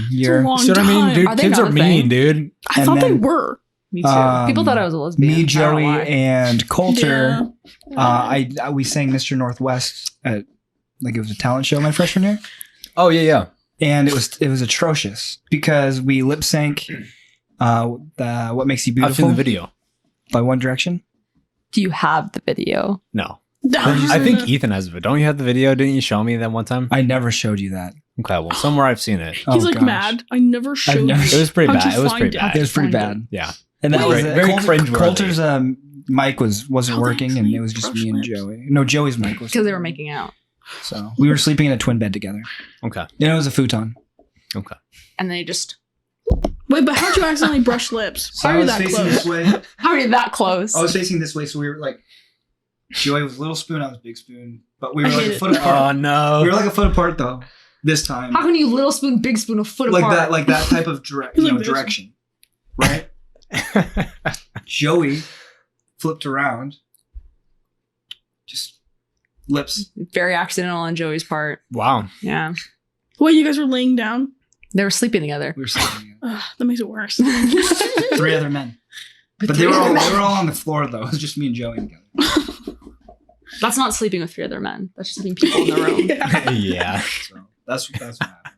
year. long See what I mean, time. dude? Are they Kids not are a mean, thing? dude. I And thought they then- were. Me too. People thought I was a lesbian. Me, I don't know Joey, why. and Coulter. Yeah. We sang Mr. Northwest at like it was a talent show my freshman year. Oh yeah. And it was atrocious because we lip sync "What Makes You I've Beautiful" seen the video. by One Direction. Do you have the video? No, I think Ethan has it. Don't you have the video? Didn't you show me that one time? I never showed you that. Okay, well, somewhere I've seen it. He's Oh, like gosh. mad. I never showed never- you. It was pretty How'd bad. you It was find pretty it? bad. It was pretty Find bad. Yeah. And then Very- very cringeworthy. Coulter's mic wasn't How they working, and actually it was just brush me and lips? Joey. No, Joey's mic was Because they were making out. So we were sleeping in a twin bed together. Okay. And it was a futon. Okay. And they just, Wait, but how'd you accidentally brush lips? How are you that close? way. how are you that close? I was facing this way, so we were like, Joey was little spoon, I was big spoon, but we I were like hate a it. foot apart. Oh no. We were like a foot apart though. This time, How can you little spoon, big spoon, a foot like apart? that type of Like this. direction, right? Joey flipped around, just lips. Very accidental on Joey's part. Wow. Yeah. Wait, you guys were laying down? They were sleeping together. We were sleeping. Ugh, that makes it worse. 3 other men, but they were all on the floor though. It was just me and Joey together. That's not sleeping with 3 other men. That's just leaving people in their room. Yeah. Yeah. So that's what happened.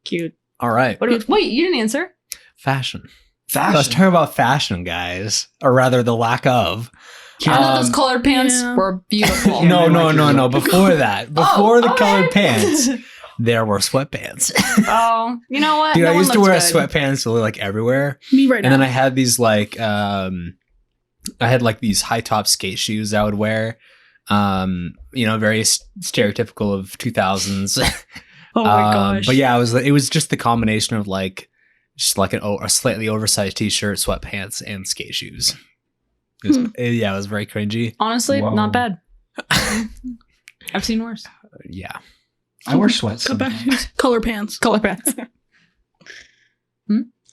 Cute. All right. Wait, you didn't answer? Fashion. Fashion. Let's talk about fashion, guys, or rather, the lack of. I thought those colored pants yeah. were beautiful. Yeah. No. Before that, before the okay. colored pants, there were sweatpants. Oh, you know what? Dude, No I one used to looks wear good. sweatpants like everywhere. Me right And then now. I had these like I had like these high top skate shoes I would wear. Very stereotypical of 2000s. Oh my gosh. But yeah, it was just the combination of like just like a slightly oversized t-shirt, sweatpants, and skate shoes. It was very cringy. Honestly, Whoa. not bad. I've seen worse. Yeah. I wear sweats. Cut back sometimes. color pants. Color pants.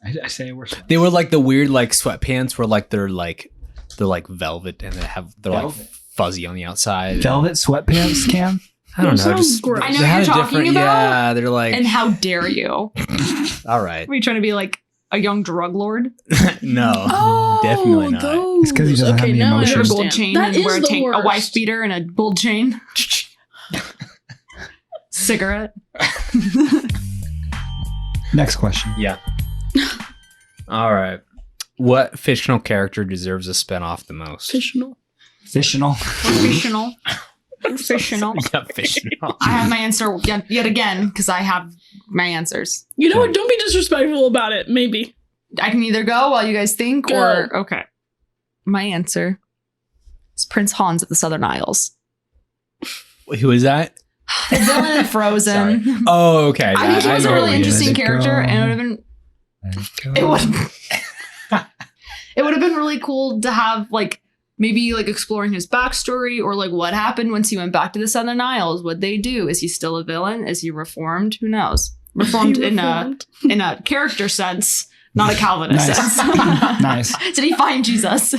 I say I wear sweats. They were like the weird like sweatpants where like they're like velvet and they're like Velvet? fuzzy on the outside. Velvet sweatpants, Cam? I don't Those know. sound Just gross. I know they what had you're a talking different- about. Yeah, they're like And how dare you? all right. Are you trying to be like a young drug lord? No, Oh, definitely not. those. It's 'cause he doesn't have any now I emotions. Wear a Understand. gold chain That and is wear the a worst. wife beater and a gold chain. Cigarette. Next question. Yeah. All right. What fictional character deserves a spinoff the most? Fictional. Fictional. Fictional. Fictional. Yeah, fictional. I have my answer yet again because I have my answers. You know what? Don't be disrespectful about it. Maybe. I can either go while you guys think Go. or okay. My answer is Prince Hans of the Southern Isles. Who is that? The villain in Frozen. Oh, okay. I think he was a know really who he is. interesting character, and it would have been really cool to have like maybe like exploring his backstory or like what happened once he went back to the Southern Isles. What'd they do? Is he still a villain? Is he reformed? Who knows? Reformed He in reformed. a character sense, not a Calvinist Nice. sense. Nice. Did he find Jesus?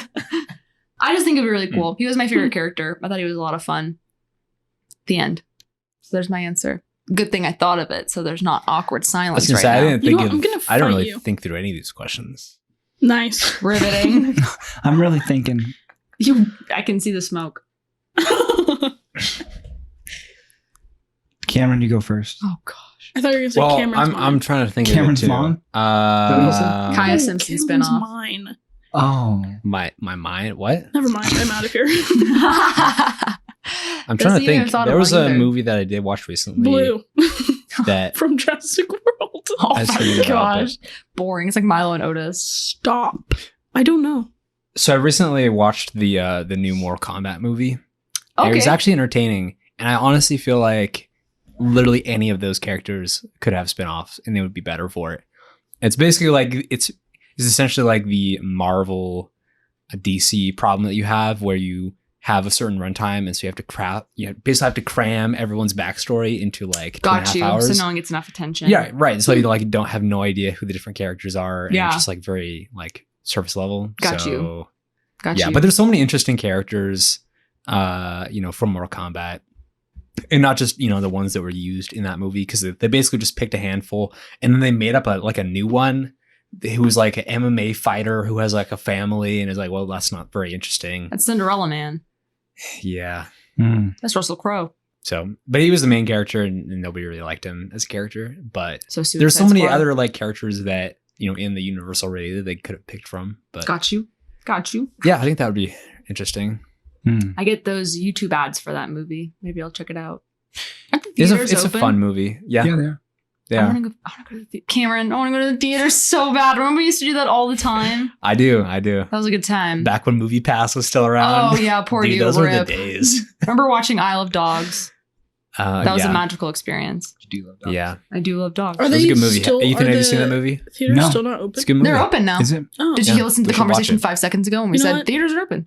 I just think it'd be really cool. He was my favorite character. I thought he was a lot of fun. The end. So there's my answer. Good thing I thought of it, so there's not awkward I was silence gonna right say I now. didn't You think know what? I'm gonna I don't fight really you. think through any of these questions. Nice. Riveting. I'm really thinking. I can see the smoke. Cameron, you go first. Oh gosh. I thought you were gonna say Well, Cameron's I'm mine. trying to think Cameron's of it too. mom? Kaya Kaya Oh, Simpson Cameron's spinoff. mine. Oh. my mind. What? Never mind. I'm out of here. I'm trying to Doesn't even think. thought There of was one a either. movie that I did watch recently Blue that from Jurassic World. Oh I was my thinking about, gosh. Boring. It's like Milo and Otis. Stop. I don't know. So I recently watched the new Mortal Kombat movie. And it was actually entertaining, and I honestly feel like literally any of those characters could have spin-offs and they would be better for it. It's basically like it's essentially like the Marvel DC problem that you have where you have a certain runtime and so you basically have to cram everyone's backstory into like 2.5 Got you. hours. So no one gets enough attention. Yeah, right. So you like don't have no idea who the different characters are, and Yeah. it's just like very like surface level. Got so, you. Got yeah, you. but there's so many interesting characters, from Mortal Kombat, and not just the ones that were used in that movie because they basically just picked a handful and then they made up a new one who was like an MMA fighter who has like a family and is like, well, that's not very interesting. That's Cinderella Man. Yeah. That's Russell Crowe. So, but he was the main character and nobody really liked him as a character. But So there's so Suicide many Squad. other like characters that in the universe already that they could have picked from. But Got you. yeah, I think that would be interesting. I get those YouTube ads for that movie. Maybe I'll check it out. Aren't the It's theaters a open? fun movie. Yeah, they are. they I are. want to go to the Cameron. I want to go to the theater so bad. Remember we used to do that all the time? I do. That was a good time. Back when Movie Pass was still around. Oh yeah, poor Dude, you. those were the Rip. days. Remember watching Isle of Dogs? That was yeah. a magical experience. You do love dogs. Yeah, I do love dogs. Are it was they a good movie. still- Ethan, are have you seen the that movie? Theater's No. still not open. It's a good movie. They're open now. Is it? Oh, Did Yeah, you listen to we the should watch conversation it. 5 seconds ago when we You know said what? theaters are open?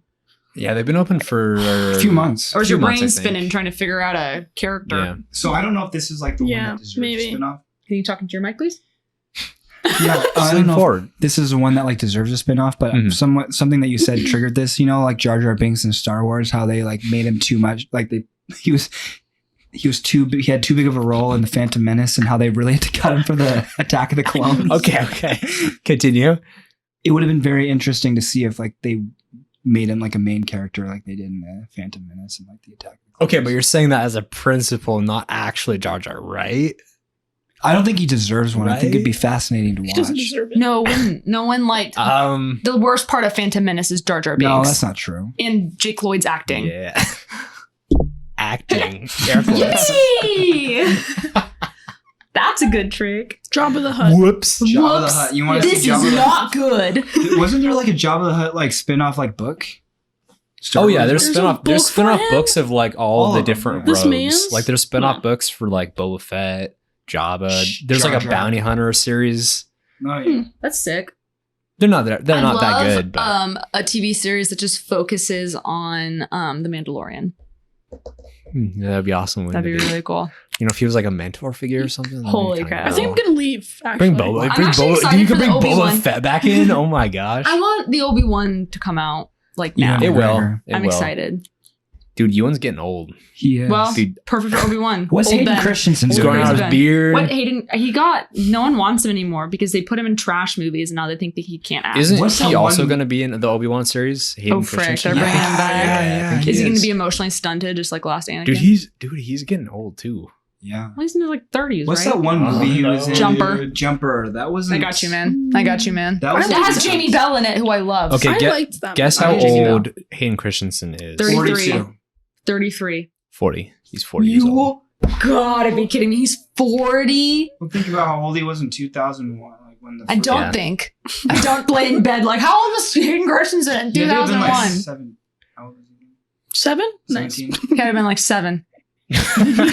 Yeah, they've been open for A few months. Or is Few your months, brain I think. spinning trying to figure out a character? Yeah. So I don't know if this is like the Yeah, one that deserves maybe. a spin-off. Can you talk into your mic, please? Yeah, I Lean don't know if forward. this is the one that like deserves a spin-off, but Mhm. something that you said triggered this, like Jar Jar Binks in Star Wars, how they like made him too much, like he was too big, he had too big of a role in the Phantom Menace, and how they really had to cut him for the Attack of the Clones. Okay. Continue. It would have been very interesting to see if like they made him like a main character like they did in the Phantom Menace and like the Attack of the Clones. Okay, but you're saying that as a principle, not actually Jar Jar, right? I don't think he deserves one. I think Right? it'd be fascinating to he doesn't watch. deserve it. No one liked. The worst part of Phantom Menace is Jar Jar Binks. No, that's not true. And Jake Lloyd's acting. Yeah. Acting. Air quotes. Yay! That's a good trick. Jabba the Hutt. Whoops. Jabba the Whoops. Hutt. You want to This see is Jabba the not good. Wasn't there like a Jabba the Hutt like spin-off like book? Star Oh yeah, Wars there's There's a spin-off. There's book for spin-off him? books of like all All the of them, different yeah. This rogues. man's? Like there's spin-off No. books for like Boba Fett, Jabba. There's Jar like a Jar. bounty hunter series. No, yeah. That's sick. They're not that good, but a TV series that just focuses on the Mandalorian. yeah, that'd be awesome. That'd be wouldn't it really cool. if he was like a mentor figure or something. that'd be Holy kinda crap. I think I'm cool. gonna leave. Actually. Bring Boba. I'm Bring actually Boba. excited Dude, you for could the bring Obi-Wan. Boba Fett back in. Oh my gosh, I want the Obi-Wan to come out like now. Yeah. it will. McGregor. It I'm will. excited. Dude, Ewan's getting old. He is. Well, Dude. perfect for Obi-Wan. What's Old Hayden Ben. Christensen He's Old growing doing? out his Ben. beard. What Hayden? No one wants him anymore because they put him in trash movies and now they think that he can't act. Isn't What's he that also one- going to be in the Obi-Wan series? Hayden Oh, frick, Christensen? they're bringing him back. Yeah, I think Is he going is. to be emotionally stunted just like Last Anakin? Dude, he's getting old too. Yeah. Well, he's in his like 30s, What's right? that one movie he was in? Jumper. Jumper. That wasn't. I got you, man. I got you, man. That was That has Jamie Bell in it, who I love. Okay, I get- liked that. Guess movie. how Jamie Bell. old Hayden Christensen is. 33. 42. 33. 40. He's 40 years old. God, are you kidding me? He's 40. Well, think about how old he was in 2001. Like when the I don't Yeah. think. I don't lay in bed like, how old was Hayden Christensen in Yeah, they've been, 2001? like, 7. How old is he? 7? Nice. 17. He had been like 7. You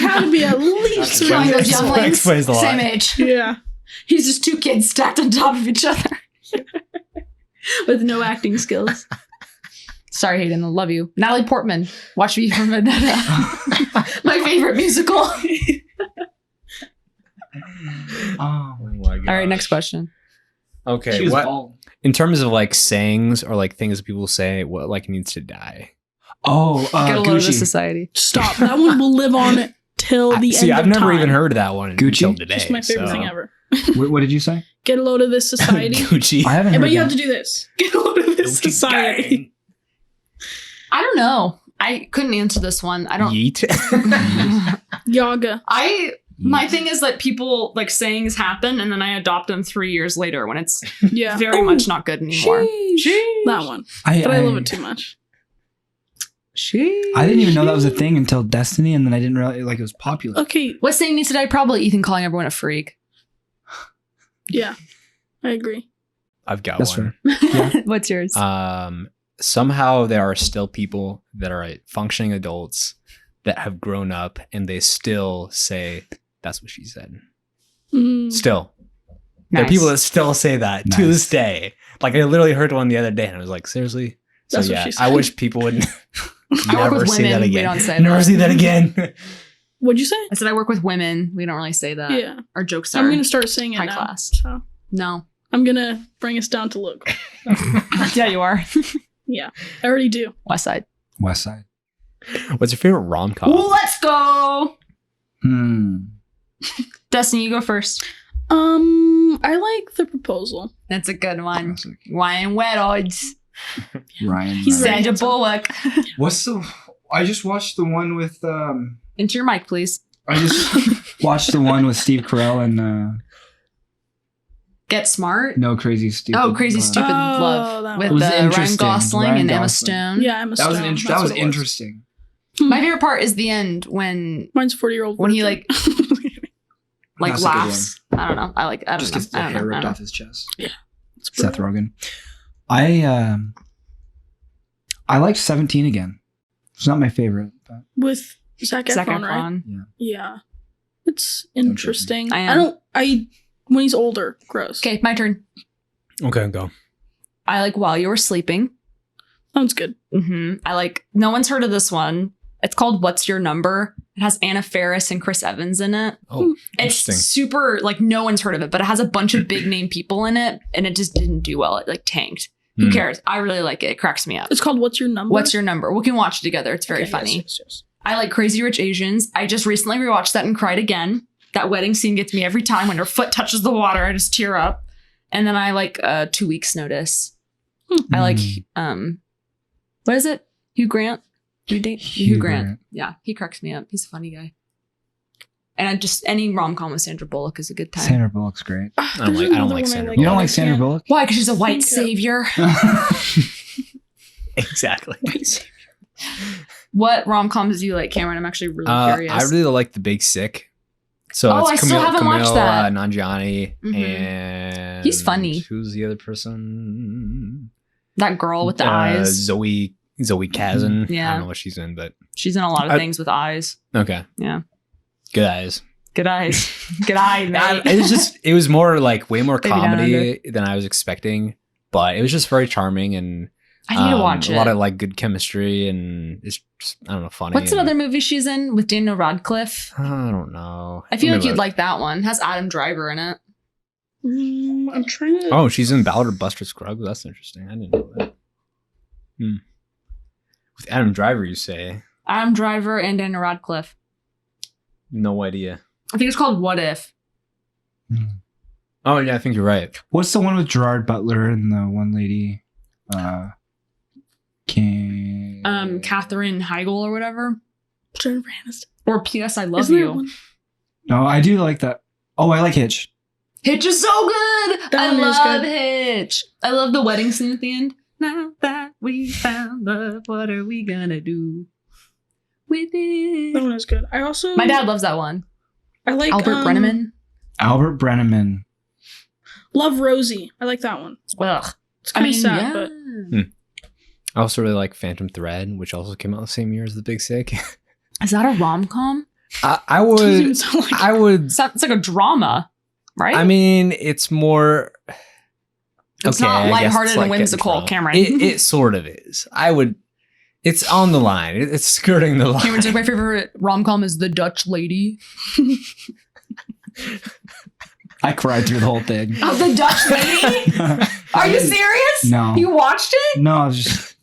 gotta be at least That's three. Playing Explains- those younglings, explains a lot. same age. Yeah. He's just two kids stacked on top of each other with no acting skills. Sorry, Hayden. I love you. Natalie Portman. Watch Me from Vendetta. My favorite musical. All Oh. my god. right, next question. Okay, She was what bald. in terms of like sayings or like things that people say, what like needs to die? Oh, Get a load of the Gucci. society. Stop. That one will live on till the end See, I've of never time. even heard of that one Gucci? until today. It's my favorite so. thing ever. What did you say? Get a load of this society. Gucci. I haven't heard But you that. have to do this. Get a load of this Gucci society. gang. I don't know. I couldn't answer this one. I don't. Yeet. Yaga. My thing is that people like sayings happen and then I adopt them 3 years later when it's Yeah. very much not good anymore. That one. I But I love it too much. I didn't even know that was a thing until Destiny, and then I didn't realize like it was popular. Okay. What saying needs today? Probably Ethan calling everyone a freak. Yeah. I agree. I've got That's one. fair. What's yours? Somehow there are still people that are functioning adults that have grown up and they still say, that's what she said. Mm. Still. There are people that still say that to Nice. this day. Like I literally heard one the other day and I was like, seriously? So That's what yeah, she said. I wish people would I work never with say women. that We again. don't say Never that. say that again. What'd you say? I said I work with women. We don't really say that. Yeah. Our jokes are I'm going to start saying it high now. class. So No. I'm going to bring us down to local. Yeah, you are. Yeah. I already do. West Side. West Side. What's your favorite rom-com? Let's go. Destiny, you go first. I like The Proposal. That's a good one. Classic. Ryan Reynolds. Ryan. He's Reynolds. Sandra Bullock. What's the? I just watched the one with. Into your mic, please. I just watched the one with Steve Carell and Get Smart. No Crazy Stupid. Oh, Crazy Stupid Oh, Love that with one. It was Ryan interesting. Gosling Ryan and Emma Gosling. Stone. Yeah, Emma That was Stone. that That's was what it interesting. My favorite part is the end when Mine's 40-year-old. When he, virgin. like That's a good laughs. I don't know. I don't Just know. gets the I don't hair know. I ripped don't off his chest. It's Seth brutal. Rogen. I liked 17 again. It's not my favorite, but With Zac know. Efron, Zac right? Efron. Yeah. It's interesting. I When he's older, gross. Okay, my turn. Okay, go. I like While You Were Sleeping. Sounds good. I like, no one's heard of this one. It's called What's Your Number? It has Anna Faris and Chris Evans in it. Oh, It's interesting. super, like, no one's heard of it, but it has a bunch of big name people in it, and it just didn't do well. It, like, tanked. Who Hmm. cares? I really like it. It cracks me up. It's called What's Your Number? What's Your Number? We can watch it together. It's very Okay, funny. yes. I like Crazy Rich Asians. I just recently rewatched that and cried again. That wedding scene gets me every time. When her foot touches the water, I just tear up. And then I like 2 Weeks Notice. I like, what is it? Hugh Grant? Hugh Grant. Yeah, he cracks me up. He's a funny guy. And I just, any rom-com with Sandra Bullock is a good time. Sandra Bullock's great. I don't like Sandra You don't Bullock. like Sandra Bullock? Why? Because she's a white Think of- savior. Exactly. What rom-coms do you like, Cameron? I'm actually really curious. I really like The Big Sick. So Oh, it's I still haven't watched that. Nanjiani Mhm. and He's funny. Who's the other person? That girl with the eyes. Zoe Kazan. I Yeah. don't know what she's in, but She's in a lot of I- things with eyes. okay. Yeah. Good eyes. Good eyes. Good eye, mate. It was more like way more Baby down comedy than I was expecting, but it was just very charming and I need to watch it. a lot of like good chemistry and it's just, I don't know, funny. What's and- another movie she's in with Daniel Radcliffe? I don't know. I feel like Remember- you'd like that one. It has Adam Driver in it. I'm trying to. Oh, she's in Ballad of Buster Scruggs. That's interesting. I didn't know that. With Adam Driver, you say? Adam Driver and Daniel Radcliffe. No idea. I think it's called What If. Oh yeah, I think you're right. What's the one with Gerard Butler and the one lady? Katherine Heigl or whatever. Jennifer Aniston. Or P.S. I Love Isn't there You. one? No, I do like that. Oh, I like Hitch. Hitch is so good. That I one is love good. Hitch. I love the wedding scene at the end. Now that we found love, what are we gonna do with That it? one is good. I also. My dad loves that one. I like Albert Brenneman. Albert Brenneman. Love Rosie. I like that one. Ugh. It's kind of sad, but I also really like Phantom Thread, which also came out the same year as The Big Sick. Is that a rom-com? I it doesn't even would. sound like I would. It's like a drama, right? I mean, it's more. It's okay, not I guess lighthearted it's and like getting whimsical, drunk. Cameron. It sort of is. I would. It's on the line. It's skirting the line. Cameron's like, my favorite rom-com is The Dutch Lady. I cried through the whole thing. Oh, The Dutch Lady? Are you serious? No. You watched it? No, I was just.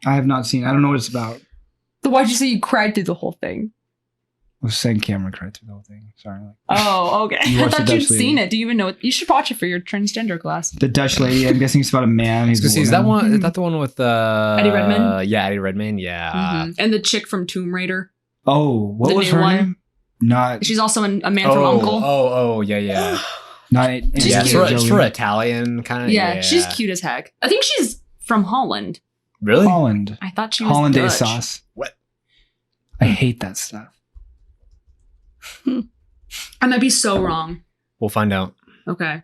I have not seen. I don't know what it's about. Then why'd you say you cried through the whole thing? was saying Cameron cried through the whole thing. Sorry. Oh, okay. You I watched thought The you'd Dutch Lady. seen it. Do you even know it? You should watch it for your transgender class. The Dutch Lady. I'm guessing it's about a man. He's a Is that woman. one? Is that the one with Eddie Redmayne? Yeah, Eddie Redmayne. Yeah. Mhm. And the chick from Tomb Raider. Oh, what The was new her one? name? Not She's also a man from Uncle. Oh, yeah. not. She's yeah, cute. it's for Italian kind of. Yeah, she's cute as heck. I think she's from Holland. Really? Holland. I thought she was Hollandaise Dutch. sauce. What? I hate that stuff. I might be so wrong. We'll find out. Okay,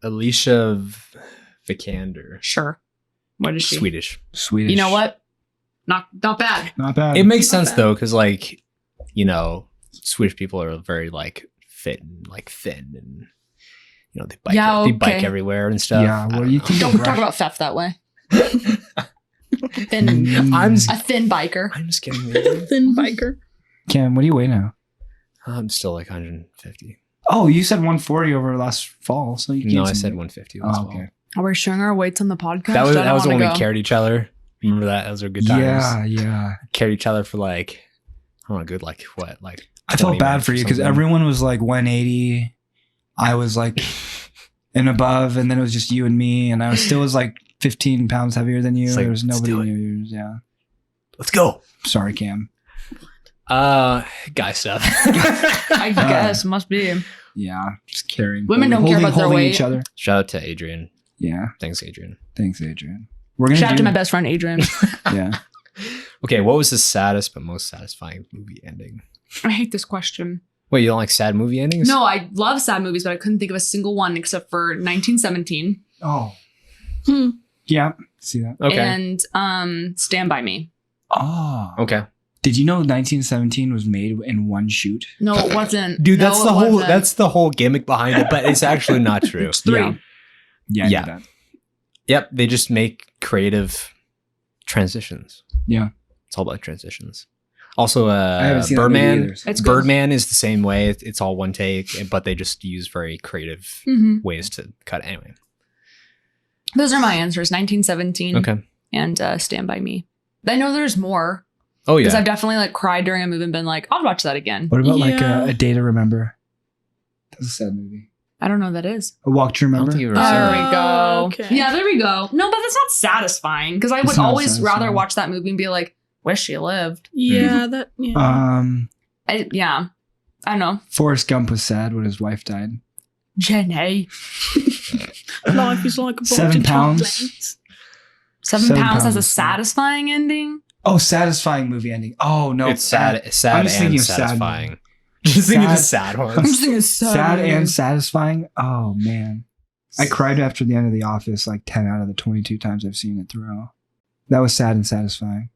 Alicia Vikander. sure. What is she? Swedish. Swedish. You know what? Not bad. Not bad. It makes Not sense bad. though, because like, you know, Swedish people are very like fit and like thin, and you know they bike. Yeah, They bike okay. everywhere and stuff. Yeah, what do you think? Don't talk about theft that way. Thin, I'm a thin biker. I'm just kidding. Thin biker. Cam, what do you weigh now? I'm still like 150. Oh, you said 140 over last fall, so you No, gained I some said weight. 150. Oh, okay. Are we showing our weights on the podcast? That was I don't when wanna we go. carried each other. Remember that? Those were good times. Yeah. Carried each other for like, I don't know, good like what, like. I felt 20 bad minutes for or you because something. everyone was like 180. I was like and above, and then it was just you and me, and I was still was like 15 pounds heavier than you. It's like, there was let's nobody do it. near you. Yeah. Let's go. Sorry, Cam. Guy stuff. I guess must be. Yeah, just carrying. Women don't care about their holding weight. each other. Shout out to Adrian. Yeah. Thanks, Adrian. Thanks, Adrian. We're gonna Shout out do, to my best friend Adrian. Yeah. Okay, what was the saddest but most satisfying movie ending? I hate this question. Wait, you don't like sad movie endings? No, I love sad movies, but I couldn't think of a single one except for 1917 Oh. Hmm. Yeah. See that? Okay. and Stand By Me. Oh. Okay. Did you know 1917 was made in one shoot? No, it wasn't. Dude, No, that's it the whole wasn't. that's the whole gimmick behind it, but it's actually not true. It's 3. Yeah. Yeah. I Yeah. knew that. Yep, they just make creative transitions. Yeah. It's all about transitions. Also, I haven't seen that movie Birdman. either, so- It's good. Birdman is the same way. It's all one take, but they just use very creative Mhm. ways to cut. Anyway, Those are my answers. 1917 okay. and Stand By Me. I know there's more Oh because yeah. I've definitely like cried during a movie and been like, I'll watch that again. What about like Yeah. a Day to Remember? That's a sad movie. I don't know what that is. A Walk to I don't Remember? think you've There ever seen it. we go. Okay. Yeah, there we go. No, but that's not satisfying because I would It's not always rather satisfying. watch that movie and be like, wish she lived. Yeah, that. Yeah. Yeah. I don't know. Forrest Gump was sad when his wife died. Jenny. Life is like a 7 pounds. Planes. 7 7 pounds has a pounds. satisfying ending. Oh, satisfying movie ending. Oh no, It's sad. I'm Sad just thinking and of sad satisfying. Just thinking of the Sad- sad I'm ones. just thinking Sad and satisfying. Oh man, I cried after the end of The Office like 10 out of the 22 times I've seen it through. That was sad and satisfying.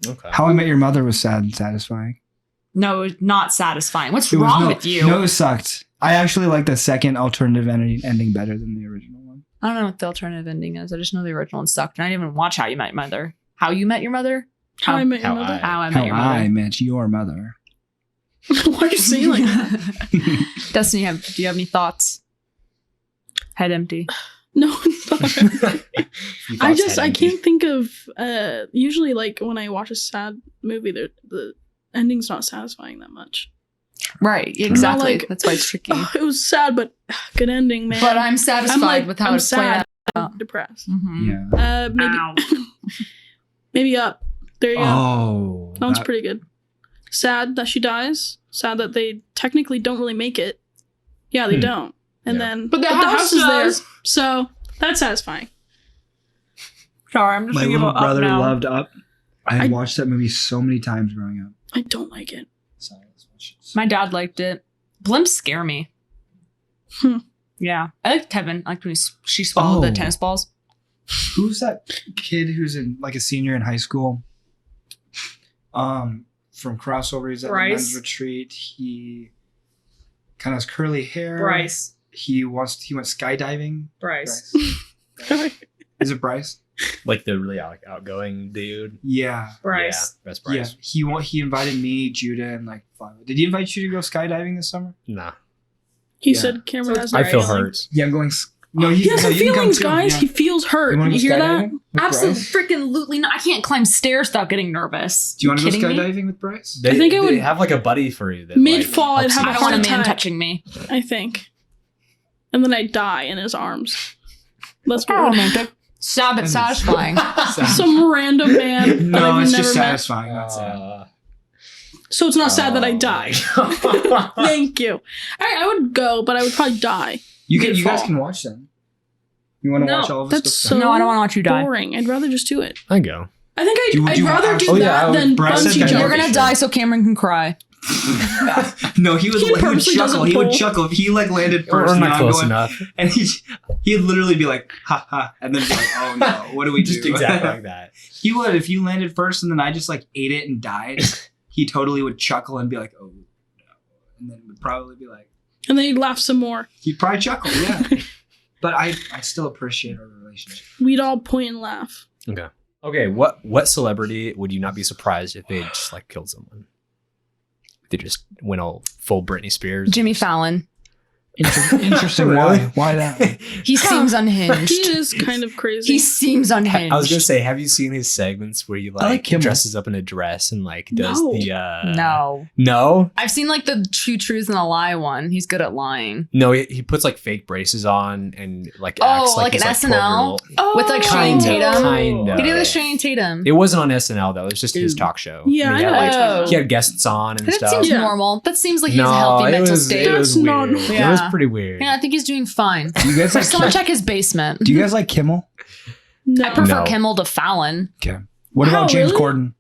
Okay. How I Met Your Mother was sad and satisfying. No, not satisfying. What's It was wrong no- with you? No, it sucked. I actually like the second alternative ending better than the original one. I don't know what the alternative ending is. I just know the original one sucked. And I didn't even watch How You Met Your Mother. How You Met Your Mother? How I Met Your How Mother. How I Met How Your I Mother. Met Your Mother. Why are you saying like that? Destiny, do you have any thoughts? Head empty. No, You I thought just sad I ending. can't think of. Usually, like when I watch a sad movie, the ending's not satisfying that much. Right, exactly. like- That's why it's tricky. Oh, it was sad, but good ending, man. But I'm satisfied like, with how I'm it's played sad, out. I'm depressed. Mhm. Yeah. Maybe Ow. maybe Up. There you go. Oh, That one's pretty good. Sad that she dies. Sad that they technically don't really make it. Yeah, they Hmm. don't. And Yeah. then But the house is does. there. So that's satisfying. Sorry, I'm just My thinking little about Up brother now. loved Up. I I- watched that movie so many times growing up. I don't like it. Sorry, let's watch it. My dad liked it. Blimps scare me. Hmm. Yeah, I like Kevin. I like when she swallowed the Oh. tennis balls. Who's that kid who's in like a senior in high school? From Crossover, he's at the Bryce. men's retreat. He kind of has curly hair. Bryce. He went skydiving. Bryce. Is it Bryce? Like the really outgoing dude. Yeah. Bryce. Yeah, that's Bryce. Yeah. He invited me, Judah, and like 5. Did he invite you to go skydiving this summer? Nah. He Yeah. said Cameron So has I no feel feelings. hurt. Yeah, I'm going No, He has some you can come feelings, too, guys. yeah. He feels hurt. You wanna You go hear that? skydiving with Absolutely Bryce? freaking not. I can't climb stairs without getting nervous. Do you want to go kidding me? skydiving with Bryce? They, I think I they would- have like a buddy for you. That, Mid-fall, like, I'd helps have you. I a don't want a heart man attack. touching me. I think. And then I die in his arms. That's Oh, what would romantic. Sad but satisfying. some random man that No, I've it's never just met. satisfying. That's it. So it's not sad that I die. die. Thank you. I would go, but I would probably die. You guys Mid-fall. can watch them. You want to No, watch all of us? That's go so No, I don't want to watch you die. boring. I'd rather just do it. I go. I think Do I'd you rather actually- do Oh, yeah, that I would- than Bryce said bungee that. You're jumping. gonna die so Cameron can cry. No, he would purposely chuckle. doesn't He would pull. chuckle. If he like landed first, We're and not I'm close going, enough. and he'd literally be like, ha ha, and then be like, oh no, what do we Just do? exactly like that. He would, if you landed first and then I just like ate it and died, he totally would chuckle and be like, oh no. And then would probably be like, And then he'd laugh some more. he'd probably chuckle, yeah. But I still appreciate our relationship. We'd all point and laugh. Okay. Okay. What celebrity would you not be surprised if they just like killed someone? They just went all full Britney Spears. Jimmy Fallon. Interesting. Really? Why that? He seems He unhinged. is kind of crazy. He seems unhinged. I was gonna say, have you seen his segments where he I like like Kimmel. dresses up in a dress and like does No. No. no I've seen like the Two Truths and a Lie one. He's good at lying. no he puts like fake braces on and like Oh, acts like he's, an SNL? 12-year-old. With, like, Channing Tatum? Kinda. He did it with Channing Tatum. It wasn't on SNL though. It was just his Ooh. talk show. Yeah, And I he know had, what like, you're talking about. he had guests on and That stuff. seems Yeah. normal. That seems like he has a healthy it mental was, state. it was That's not weird. normal. It was Yeah. pretty weird. Yeah, I think he's doing fine. Do you guys like Someone check his basement. Do you guys like Kimmel? No. I prefer No. Kimmel to Fallon. Okay. What Wow, about James really? Corden?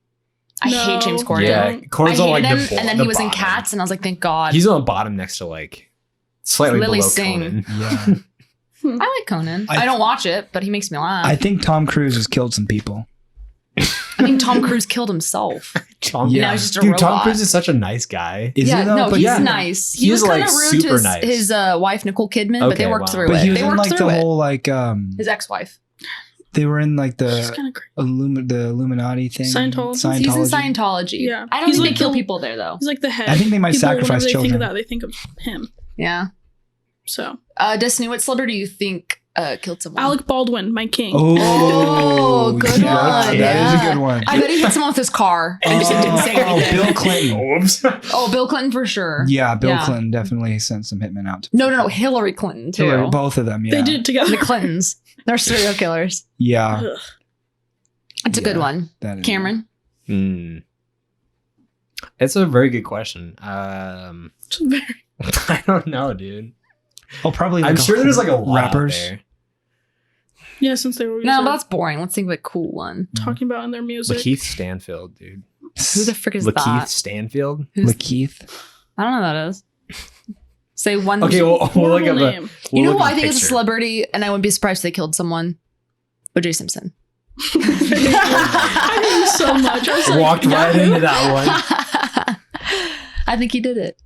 I No. hate James Corden. Yeah, I Cord's I on hated like him, the and then the he was in bottom. Cats, and I was like, thank God. He's on the bottom next to like slightly Lily below Singh. Conan. Yeah. I like Conan. I- I don't watch it, but he makes me laugh. I think Tom Cruise has killed some people. I think Tom Cruise killed himself. Tom, Yeah. Now he's just a Dude, robot. Tom Cruise is such a nice guy. Is yeah, he though? no, But he's yeah. nice. He He's, was kind like, of rude to super nice. his wife Nicole Kidman, but they Okay, worked wow. through But it. he was They in worked like through the it. whole like His ex-wife. they were in like It's the kind of crazy. the Illuminati thing. Scientology. He's in Scientology. Yeah. I don't He's think like they kill the- people there though. He's like the head. I think they might People, sacrifice whenever they think children. of that, they think of him. Yeah. So Destiny, what celebrity do you think killed someone? Alec Baldwin, my king. Oh, good yeah, one. That is Yeah. a good one. I bet he hit someone with his car and just didn't say anything. Bill Clinton. Oops. Oh, Bill Clinton for sure. Yeah, Bill Yeah. Clinton definitely sent some hitmen out. To No, Hillary Clinton too. Hillary, both of them. Yeah, They did it together. The Clintons. They're serial killers. Yeah, Ugh. It's a good Yeah. one. that is. Cameron. It's a very good question. It's very- I don't know, dude. Oh, probably. Like I'm sure there's like a lot rappers. out there. Yeah, since they were No, but that's boring. Let's think of a cool one. talking about in their music. Lakeith Stanfield, dude. Who the frick is Lakeith that? Stanfield. Lakeith. I don't know who that is. Say one. Okay, we'll look Horrible up name. you know look who up I think is a picture. celebrity, and I wouldn't be surprised if they killed someone? O.J. Simpson. I hate him so much. I was like, Walked right Yahoo? into that one. I think he did it.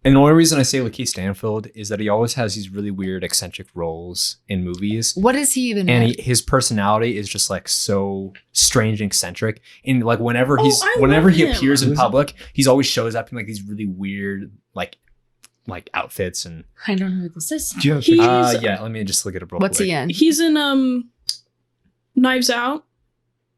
And the only reason I say Lakeith Stanfield is that he always has these really weird, eccentric roles in movies. What is he even? And in? his personality is just like so strange and eccentric. And like whenever Oh, he's I whenever love he him. appears in Who's it? public, he's always shows up in like these really weird like outfits and I don't know who this is. Do you have a He- picture? He's- yeah, let me just look it up real What's quick. he in? He's in Knives Out.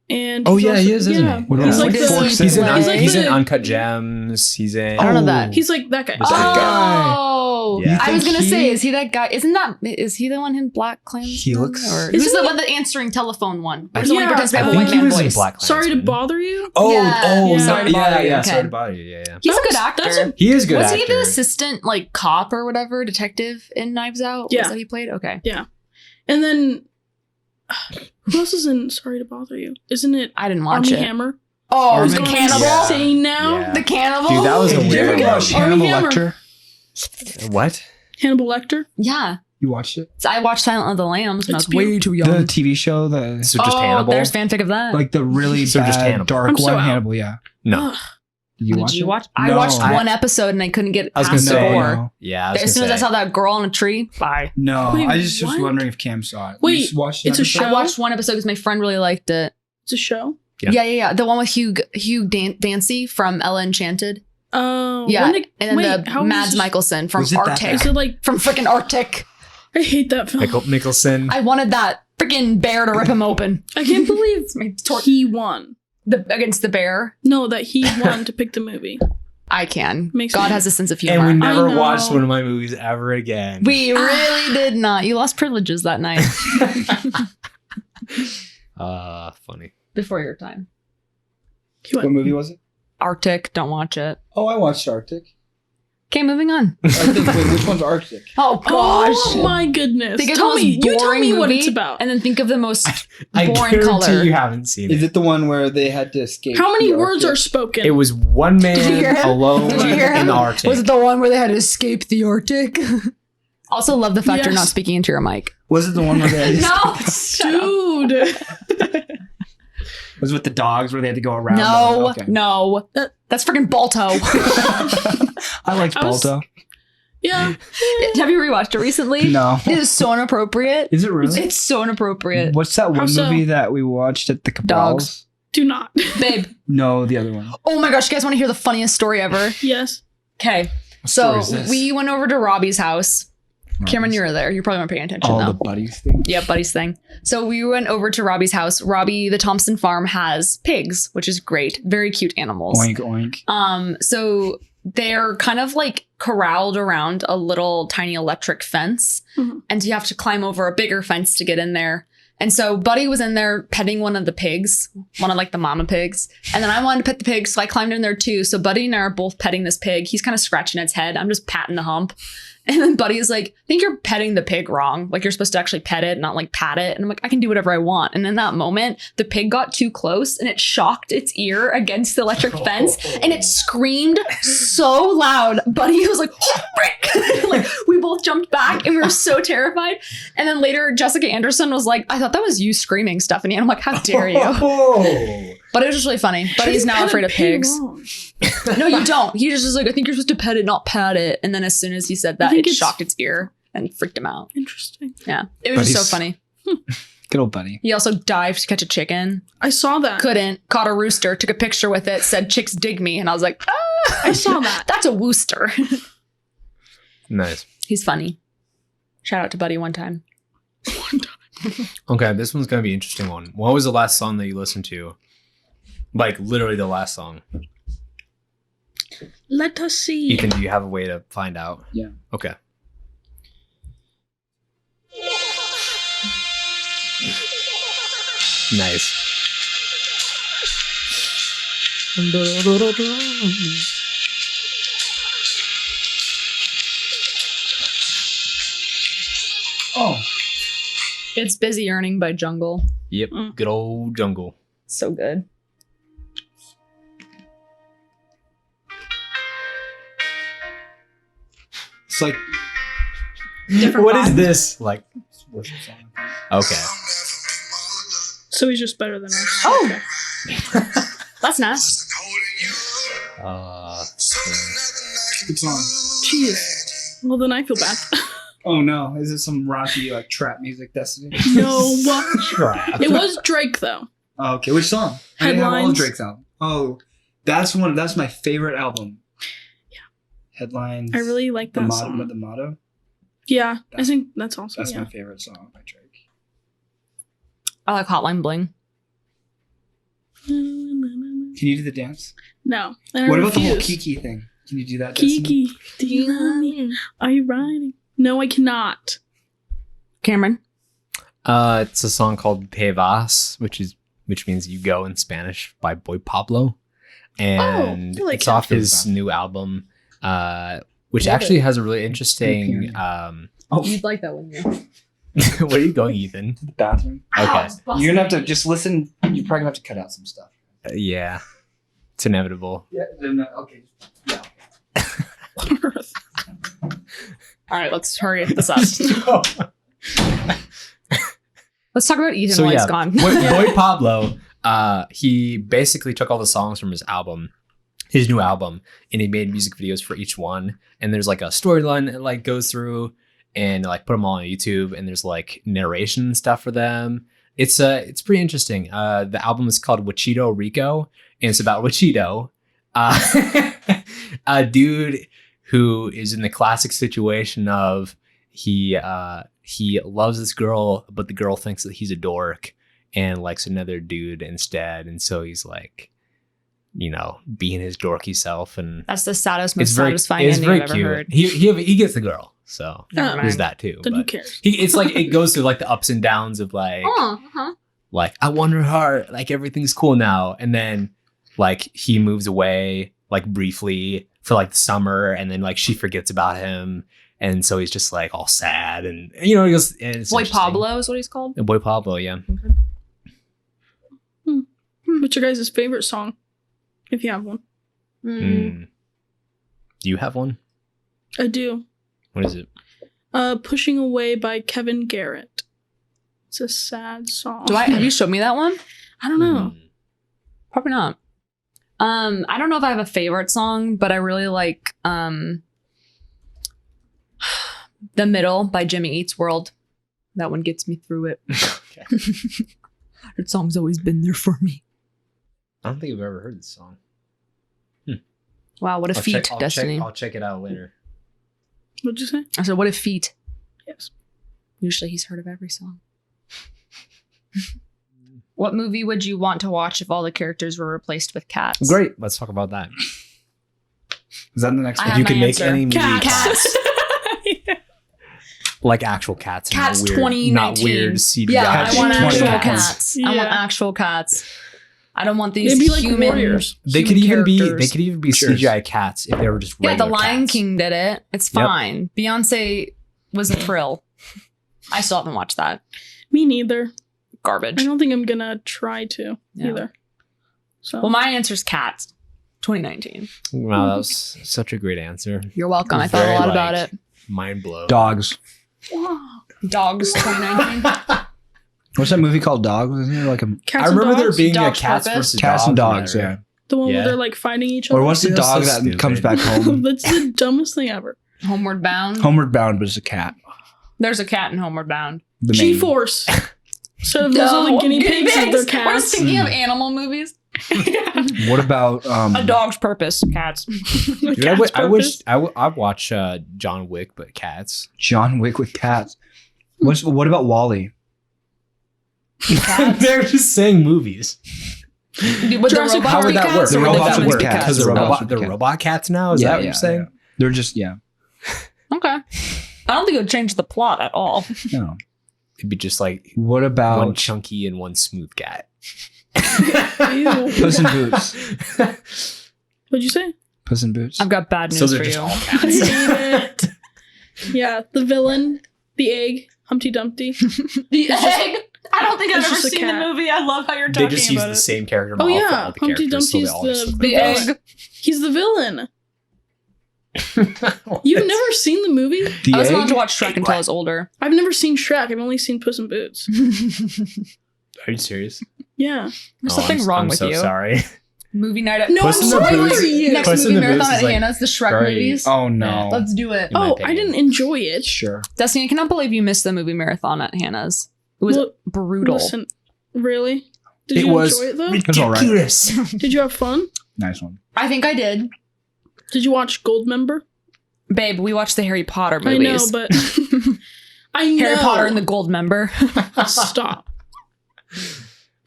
And Oh he's yeah, also- he is, isn't yeah. he? What Yeah. He's about like What the, does He's in He's like he's in the- Uncut Gems. He's in I don't know that. He's like that guy. Just that guy. Oh, Yeah. I was You think gonna say, he- is he that guy? Is he the one in Black Klansman? He looks- Or Isn't who's the he- one, the answering telephone one? I Who's the one who think- participated I with think White he Man was in Boys? Black Sorry to Klansman. bother you. Oh, Yeah. oh, Yeah. Sorry to bother you. yeah. Sorry Okay. to bother you. Yeah. He's a good That's- actor. that's a- He is a good. Was he actor. the assistant, like cop or whatever, detective in Knives Out? Yeah. Was that he played? Okay. And then who else is in Sorry to Bother You? Isn't it I didn't watch Armie it. Hammer? Oh, Armie the Going cannibal. Yeah. insane now. Yeah. The cannibal. Dude, that was Hey, a did you ever weird watch one. Armie Hannibal Hammer. Lecter? What? Hannibal Lecter. Yeah. You watched it? So I watched Silent of the Lambs when I It's was way too young. The TV show, the So just Hannibal? There's fanfic of that. like the really So bad just Hannibal. dark I'm so one. out. Hannibal, yeah. No. Ugh. Did you Did watch you it? watch? I No. watched one episode and I couldn't get I was past gonna say, four. no. Yeah. I was As soon as gonna I say. saw that girl on a tree, bye. No, Wait, I just was what? wondering if Cam saw it. Wait, You watched it's a an show? episode? I watched one episode because my friend really liked it. It's a show. Yeah. Yeah. The one with Hugh Dancy from Ella Enchanted. Oh, Yeah, when did- and then wait, the how Mads was this- Mikkelsen from Was it that Arctic. Is it like From freaking Arctic. I hate that film. Nicholson. I wanted that freaking bear to rip him open. I can't believe he won. Against the bear. No, that he won to pick the movie. I can. Makes God sense. has a sense of humor. And we never I know. watched one of my movies ever again. We really did not. You lost privileges that night. Funny. Before your time. He What won. movie was it? Arctic. Don't watch it. Oh, I watched Arctic. Okay, moving on. Arctic. Wait, which one's Arctic? Oh gosh. Oh my goodness. Think of Tell the most me. You tell boring me what movie, it's about. and then think of the most I boring guarantee color. you haven't seen Is it. it the one where they had to escape? How many the words are Arctic? spoken? It was one Did you hear man him? alone Did you hear in him? the Arctic. Was it the one where they had to escape the Arctic? Also, love the fact you're Yes. not speaking into your mic. Was it the one where they had to No, Dude. Was it with the dogs where they had to go around? no, Okay. no. That's freaking Balto. I liked I was- Balto. Yeah. Have you rewatched it recently? No. It is so inappropriate. Is it really? It's so inappropriate. What's that How one so? movie that we watched at the Cabrals? Dogs. Do not. Babe. No, the other one. Oh my gosh, you guys want to hear the funniest story ever? Yes. Okay. What So story is this? we went over to Robbie's house. Cameron, you were there. You probably weren't paying attention Oh, though. the buddies thing. Yeah, buddy's thing. So we went over to Robbie's house. Robbie, the Thompson farm, has pigs, which is great. Very cute animals. Oink oink. So they're kind of like corralled around a little tiny electric fence. Mhm. And you have to climb over a bigger fence to get in there. And so Buddy was in there petting one of the pigs, one of like the mama pigs. And then I wanted to pet the pig, so I climbed in there too. So Buddy and I are both petting this pig. He's kind of scratching its head. I'm just patting the hump. And then Buddy is like, I think you're petting the pig wrong. Like you're supposed to actually pet it, not like pat it. And I'm like, I can do whatever I want. And in that moment, the pig got too close and it shocked its ear against the electric fence and it screamed so loud. Buddy was like, oh, frick. Like we both jumped back and we were so terrified. And then later, Jessica Anderson was like, I thought that was you screaming, Stephanie. And I'm like, how dare you? Oh. But it was just really funny. Buddy's now Pet a afraid of pig pigs. wrong. No, you don't. He just was like, I think you're supposed to pet it, not pat it. And then as soon as he said that, think it it's- shocked its ear and freaked him out. Interesting. Yeah. It was just so Buddy's- funny. Good old buddy. He also dived to catch a chicken. I saw that. Couldn't. Caught a rooster. Took a picture with it. Said, chicks dig me. And I was like, ah! I saw that. That's a wooster. Nice. He's funny. Shout out to Buddy one time. Okay, this one's gonna be an interesting one. What was the last song that you listened to? Like literally the last song. Let us see. Ethan, do you have a way to find out? Yeah. Okay. Nice. Oh. It's Busy Earning by Jungle. Yep. Mm. Good old jungle. So good. It's like Different What is vibe. this? Like, worship song. okay. So he's just better than us. Oh. Okay. That's nice. Good song. Jeez. Well, then I feel bad. Oh no, is it some raunchy like trap music, Destiny? No. Crap. It was Drake, though. Oh, okay, which song? I didn't have all of Headlines. Drake's album. Oh, that's my favorite album. Yeah. Headlines. I really like the that motto. song. The motto. Yeah, I think that's also. That's Yeah. my favorite song by Drake. I like Hotline Bling. Can you do the dance? No. I What about the whole refuse. Kiki thing? Can you do that? Destiny? Kiki, do you love me? Are you riding? No, I cannot. Cameron. It's a song called Te Vas, which means you go in Spanish by Boy Pablo. And I like it's it. off his new album, which actually has a really interesting Oh, You'd like that one, yeah. where are you going, Ethan? the bathroom. Okay. You're gonna have to just listen. You're probably gonna have to cut out some stuff. Yeah. It's inevitable. Yeah. Then, okay. Yeah. All right, let's hurry this up. Let's talk about Ethan So while yeah, he's gone. Boy Pablo, he basically took all the songs from his new album, and he made music videos for each one. And there's like a storyline that like goes through, and like put them all on YouTube. And there's like narration and stuff for them. It's pretty interesting. The album is called Wichito Rico, and it's about Wichito, a dude who is in the classic situation of he he loves this girl, but the girl thinks that he's a dork and likes another dude instead. And so he's like, you know, being his dorky self. And That's the saddest, most it's very, satisfying it's ending very I've ever cute. heard. He gets the girl. So Never there's mind. that too. Then who But cares? it's like, it goes through like the ups and downs of like, like, I won her heart, like everything's cool now. And then like he moves away like briefly for like the summer, and then like she forgets about him. And so he's just like all sad, and you know, he goes, and it's Boy interesting. Pablo is what he's called. Boy Pablo, yeah. What's your guys' favorite song? If you have one. Mm. Do you have one? I do. What is it? Pushing Away by Kevin Garrett. It's a sad song. Have you showed me that one? I don't know. Mm. Probably not. I don't know if I have a favorite song, but I really like The Middle by Jimmy Eats World. That one gets me through it. Okay. That song's always been there for me. I don't think I've ever heard this song. Wow, what a feat, Destiny. I'll check it out later. What'd you say? I said, what a feat. Yes. Usually he's heard of every song. What movie would you want to watch if all the characters were replaced with cats? Great. Let's talk about that. Is that the next I one? have You my can make answer. any movie Cats. like actual cats. and Cats not weird, 2019. not weird CGI. Yeah, Cats I want 20 actual cats. cats. I want Yeah. actual cats. I don't want these They'd be like human. warriors. They human could even be. They characters. could even be Cheers. CGI cats if they were just Yeah, the regular Lion cats. King did it. It's Yep. fine. Beyonce was a thrill. I still haven't watched that. Me neither. Garbage. I don't think I'm gonna try to Yeah. either. So Well, my answer's cats. 2019. Wow, that was such a great answer. You're welcome. I It's thought a very, lot about like, it. Mind blow. Dogs. wow. Dogs 2019. What's that movie called? Dogs? Isn't there like a Cats I remember and there dogs? being Dog's a cats Purpose? versus Cats and dogs. Dogs? Yeah. The one Yeah. where they're like fighting each other. Or what's the That's dog so that comes stupid. back home? That's the dumbest thing ever. Homeward Bound. Homeward Bound, but it's a cat. There's a cat in Homeward Bound. The main- G-Force. So those are the guinea pigs and their I was cats. thinking of animal movies. What about A Dog's Purpose. Cats. The Dude, cat's I wish purpose. I'd watch John Wick, but cats. John Wick with cats? What about Wall-E? They're just saying movies. With Jurassic How would that work? cats The or with robots humans would be work. cats? Because The they're robots robot, would they're cat. robot cats now. Is that what you're saying? They're just Okay. I don't think it would change the plot at all. no. It'd be just like What one about chunky and one smooth cat. Ew. Puss in Boots? What'd you say? Puss in Boots. I've got bad So news they're for just you. all I cats. hate it. Yeah, the villain, the egg, Humpty Dumpty. The egg. I don't think I've It's ever just a seen the cat. movie. I love how you're They talking just use about the it. same character Oh, model for yeah. all the Humpty characters. So they Dumpty's all just look The like egg. He's the villain. What? You've never seen the movie? The I was egg? allowed to watch Shrek until I was older. I've never seen Shrek. I've only seen Puss in Boots. Are you serious? Yeah. There's Oh, something wrong I'm with so you. sorry. Movie night at No, Puss I'm in the sorry Boots. for you. Next Puss in movie the Boots marathon is at like Hannah's, the Shrek very- movies. Oh no. Let's do it. In my Oh, I opinion. didn't enjoy it. Sure. Destiny, I cannot believe you missed the movie marathon at Hannah's. It was Well, brutal. Listen, really? Did It you was enjoy it though? was all right. ridiculous. Did you have fun? Nice one. I think I did. Did you watch Goldmember? Babe, we watched the Harry Potter I know, movies. but I know. Harry Potter and the Gold Member. Stop.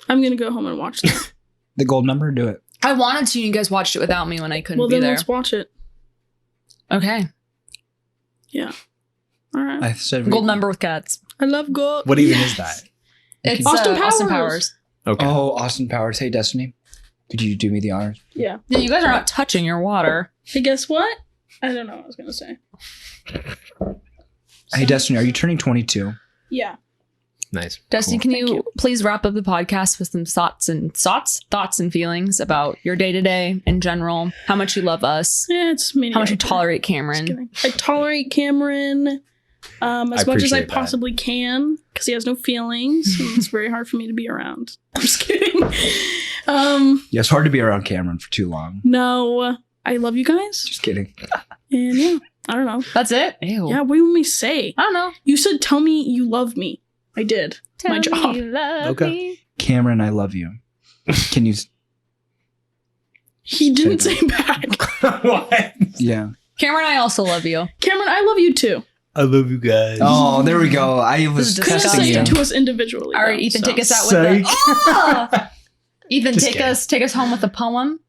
I'm gonna go home and watch that. The gold number, do it. I wanted to. You guys watched it without me when I couldn't Well, be then there. let's watch it. Okay. All right. I said Gold Member with cats. I love gold. What even is that? It's Austin Austin Powers. Powers. Okay. Oh, Austin Powers. Hey, Destiny. Could you do me the honors? Yeah. Yeah, you guys are not touching your water. Hey, guess what? I don't know what I was gonna say. Hey, Destiny, are you turning 22? Yeah. Nice. Destiny, Cool. can Thank you, you. please wrap up the podcast with some thoughts and feelings about your day to day in general? How much you love us? Yeah, it's mediocre. How much you tolerate Just Cameron? kidding. I tolerate Cameron as much as I appreciate that. possibly can because he has no feelings. And it's very hard for me to be around. I'm just kidding. Yeah, it's hard to be around Cameron for too long. No, I love you guys. Just kidding. And yeah, I don't know. That's it. Ew. Yeah, what do you want me to say? I don't know. You said tell me you love me. I did. My Tell job. me you love Okay. me. Cameron, I love you. Can you? He didn't say back. What? Yeah. Cameron, I also love you. Cameron, I love you too. I love you guys. Oh, there we go. I was This is Couldn't testing say you. it to us individually. All right, though, Ethan, so. take us out with the. Psych. Oh! Ethan, Just take us home with a poem.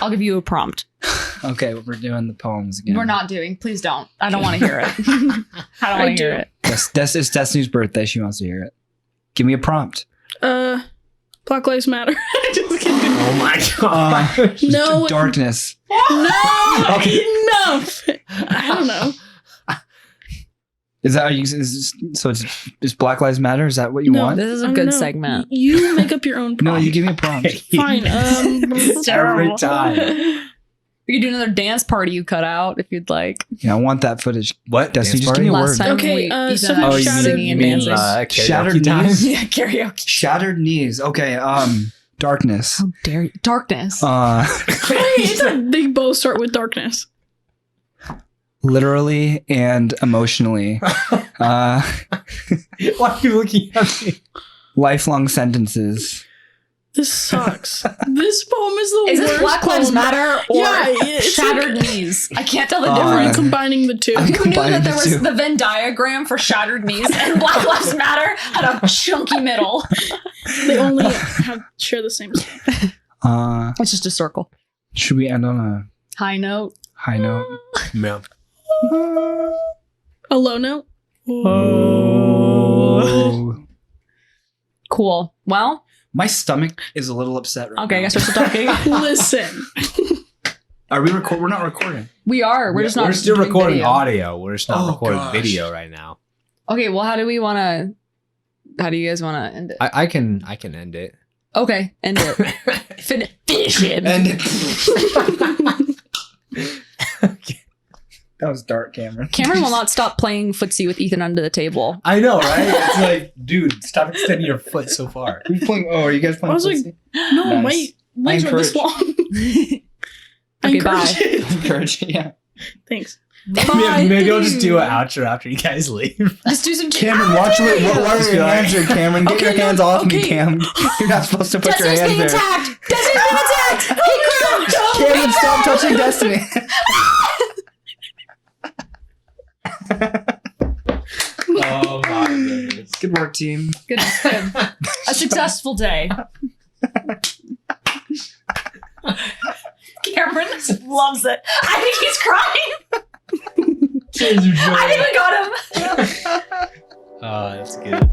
I'll give you a prompt. Okay, we're doing the poems again. We're not doing. Please don't. I don't want to hear it. I don't want to hear it. It's Destiny's birthday. She wants to hear it. Give me a prompt. Black Lives Matter. Just kidding. Oh my god. No. Darkness. No. Okay. No. I don't know. Is that it's Black Lives Matter? Is that what you No. want? This is I a don't good know. segment. You make up your own No, prompt. you give me a prompt. Fine. Every time. We could do another dance party you cut out if you'd like. Yeah, I want that footage. What? Destiny, Dance just give me a party? Last word. time Okay, we Ethan someone and I were shouted- singing You and mean dancing. Shattered karaoke time? knees? Yeah, karaoke. Shattered knees. Okay. Darkness. How dare you? Darkness. They both start with darkness. Literally and emotionally. Why are you looking at me? Lifelong sentences. This sucks. This poem is the Is worst. this Black Lives poem. Matter or Yeah, it's Shattered Knees? I can't tell the Uh, I'm difference. combining the two. I'm Who knew combining that there the was two. the Venn diagram for Shattered Knees and Black Lives Matter had a chunky middle? They only share the same stuff. It's just a circle. Should we end on a High note. high note? No. A low note. Oh. Cool. Well, My stomach is a little upset right okay, I now. guess we're still talking. Listen. Are we record? We're not recording. We are. We're just not. We're still doing recording video. audio. We're just not Oh, recording gosh. video right now. Okay. Well, how do you guys want to end it? I can end it. Okay, end it. Finish it. And that was dark, Cameron. Cameron will not stop playing footsie with Ethan under the table. I know, right? It's like, dude, stop extending your foot so far. Who's playing? Oh, are you guys playing? I was like, footsie? no, Nice. my legs I are this long. I Okay, encourage bye. it. Encourage. Yeah. Thanks. Maybe I'll just do an outro after you guys leave. Just do some. Cameron, watch what are your hands there, Cameron? Get Okay, your hands no, off me, okay. Cam. You're not supposed to put your Destiny's hands being there. attacked. Destiny's being attacked. Hey, Crow, don't Cameron, stop touching Destiny. Oh my goodness. Good work, team. Good. A successful day. Cameron loves it. I think he's crying. I think we got him. Oh, that's good.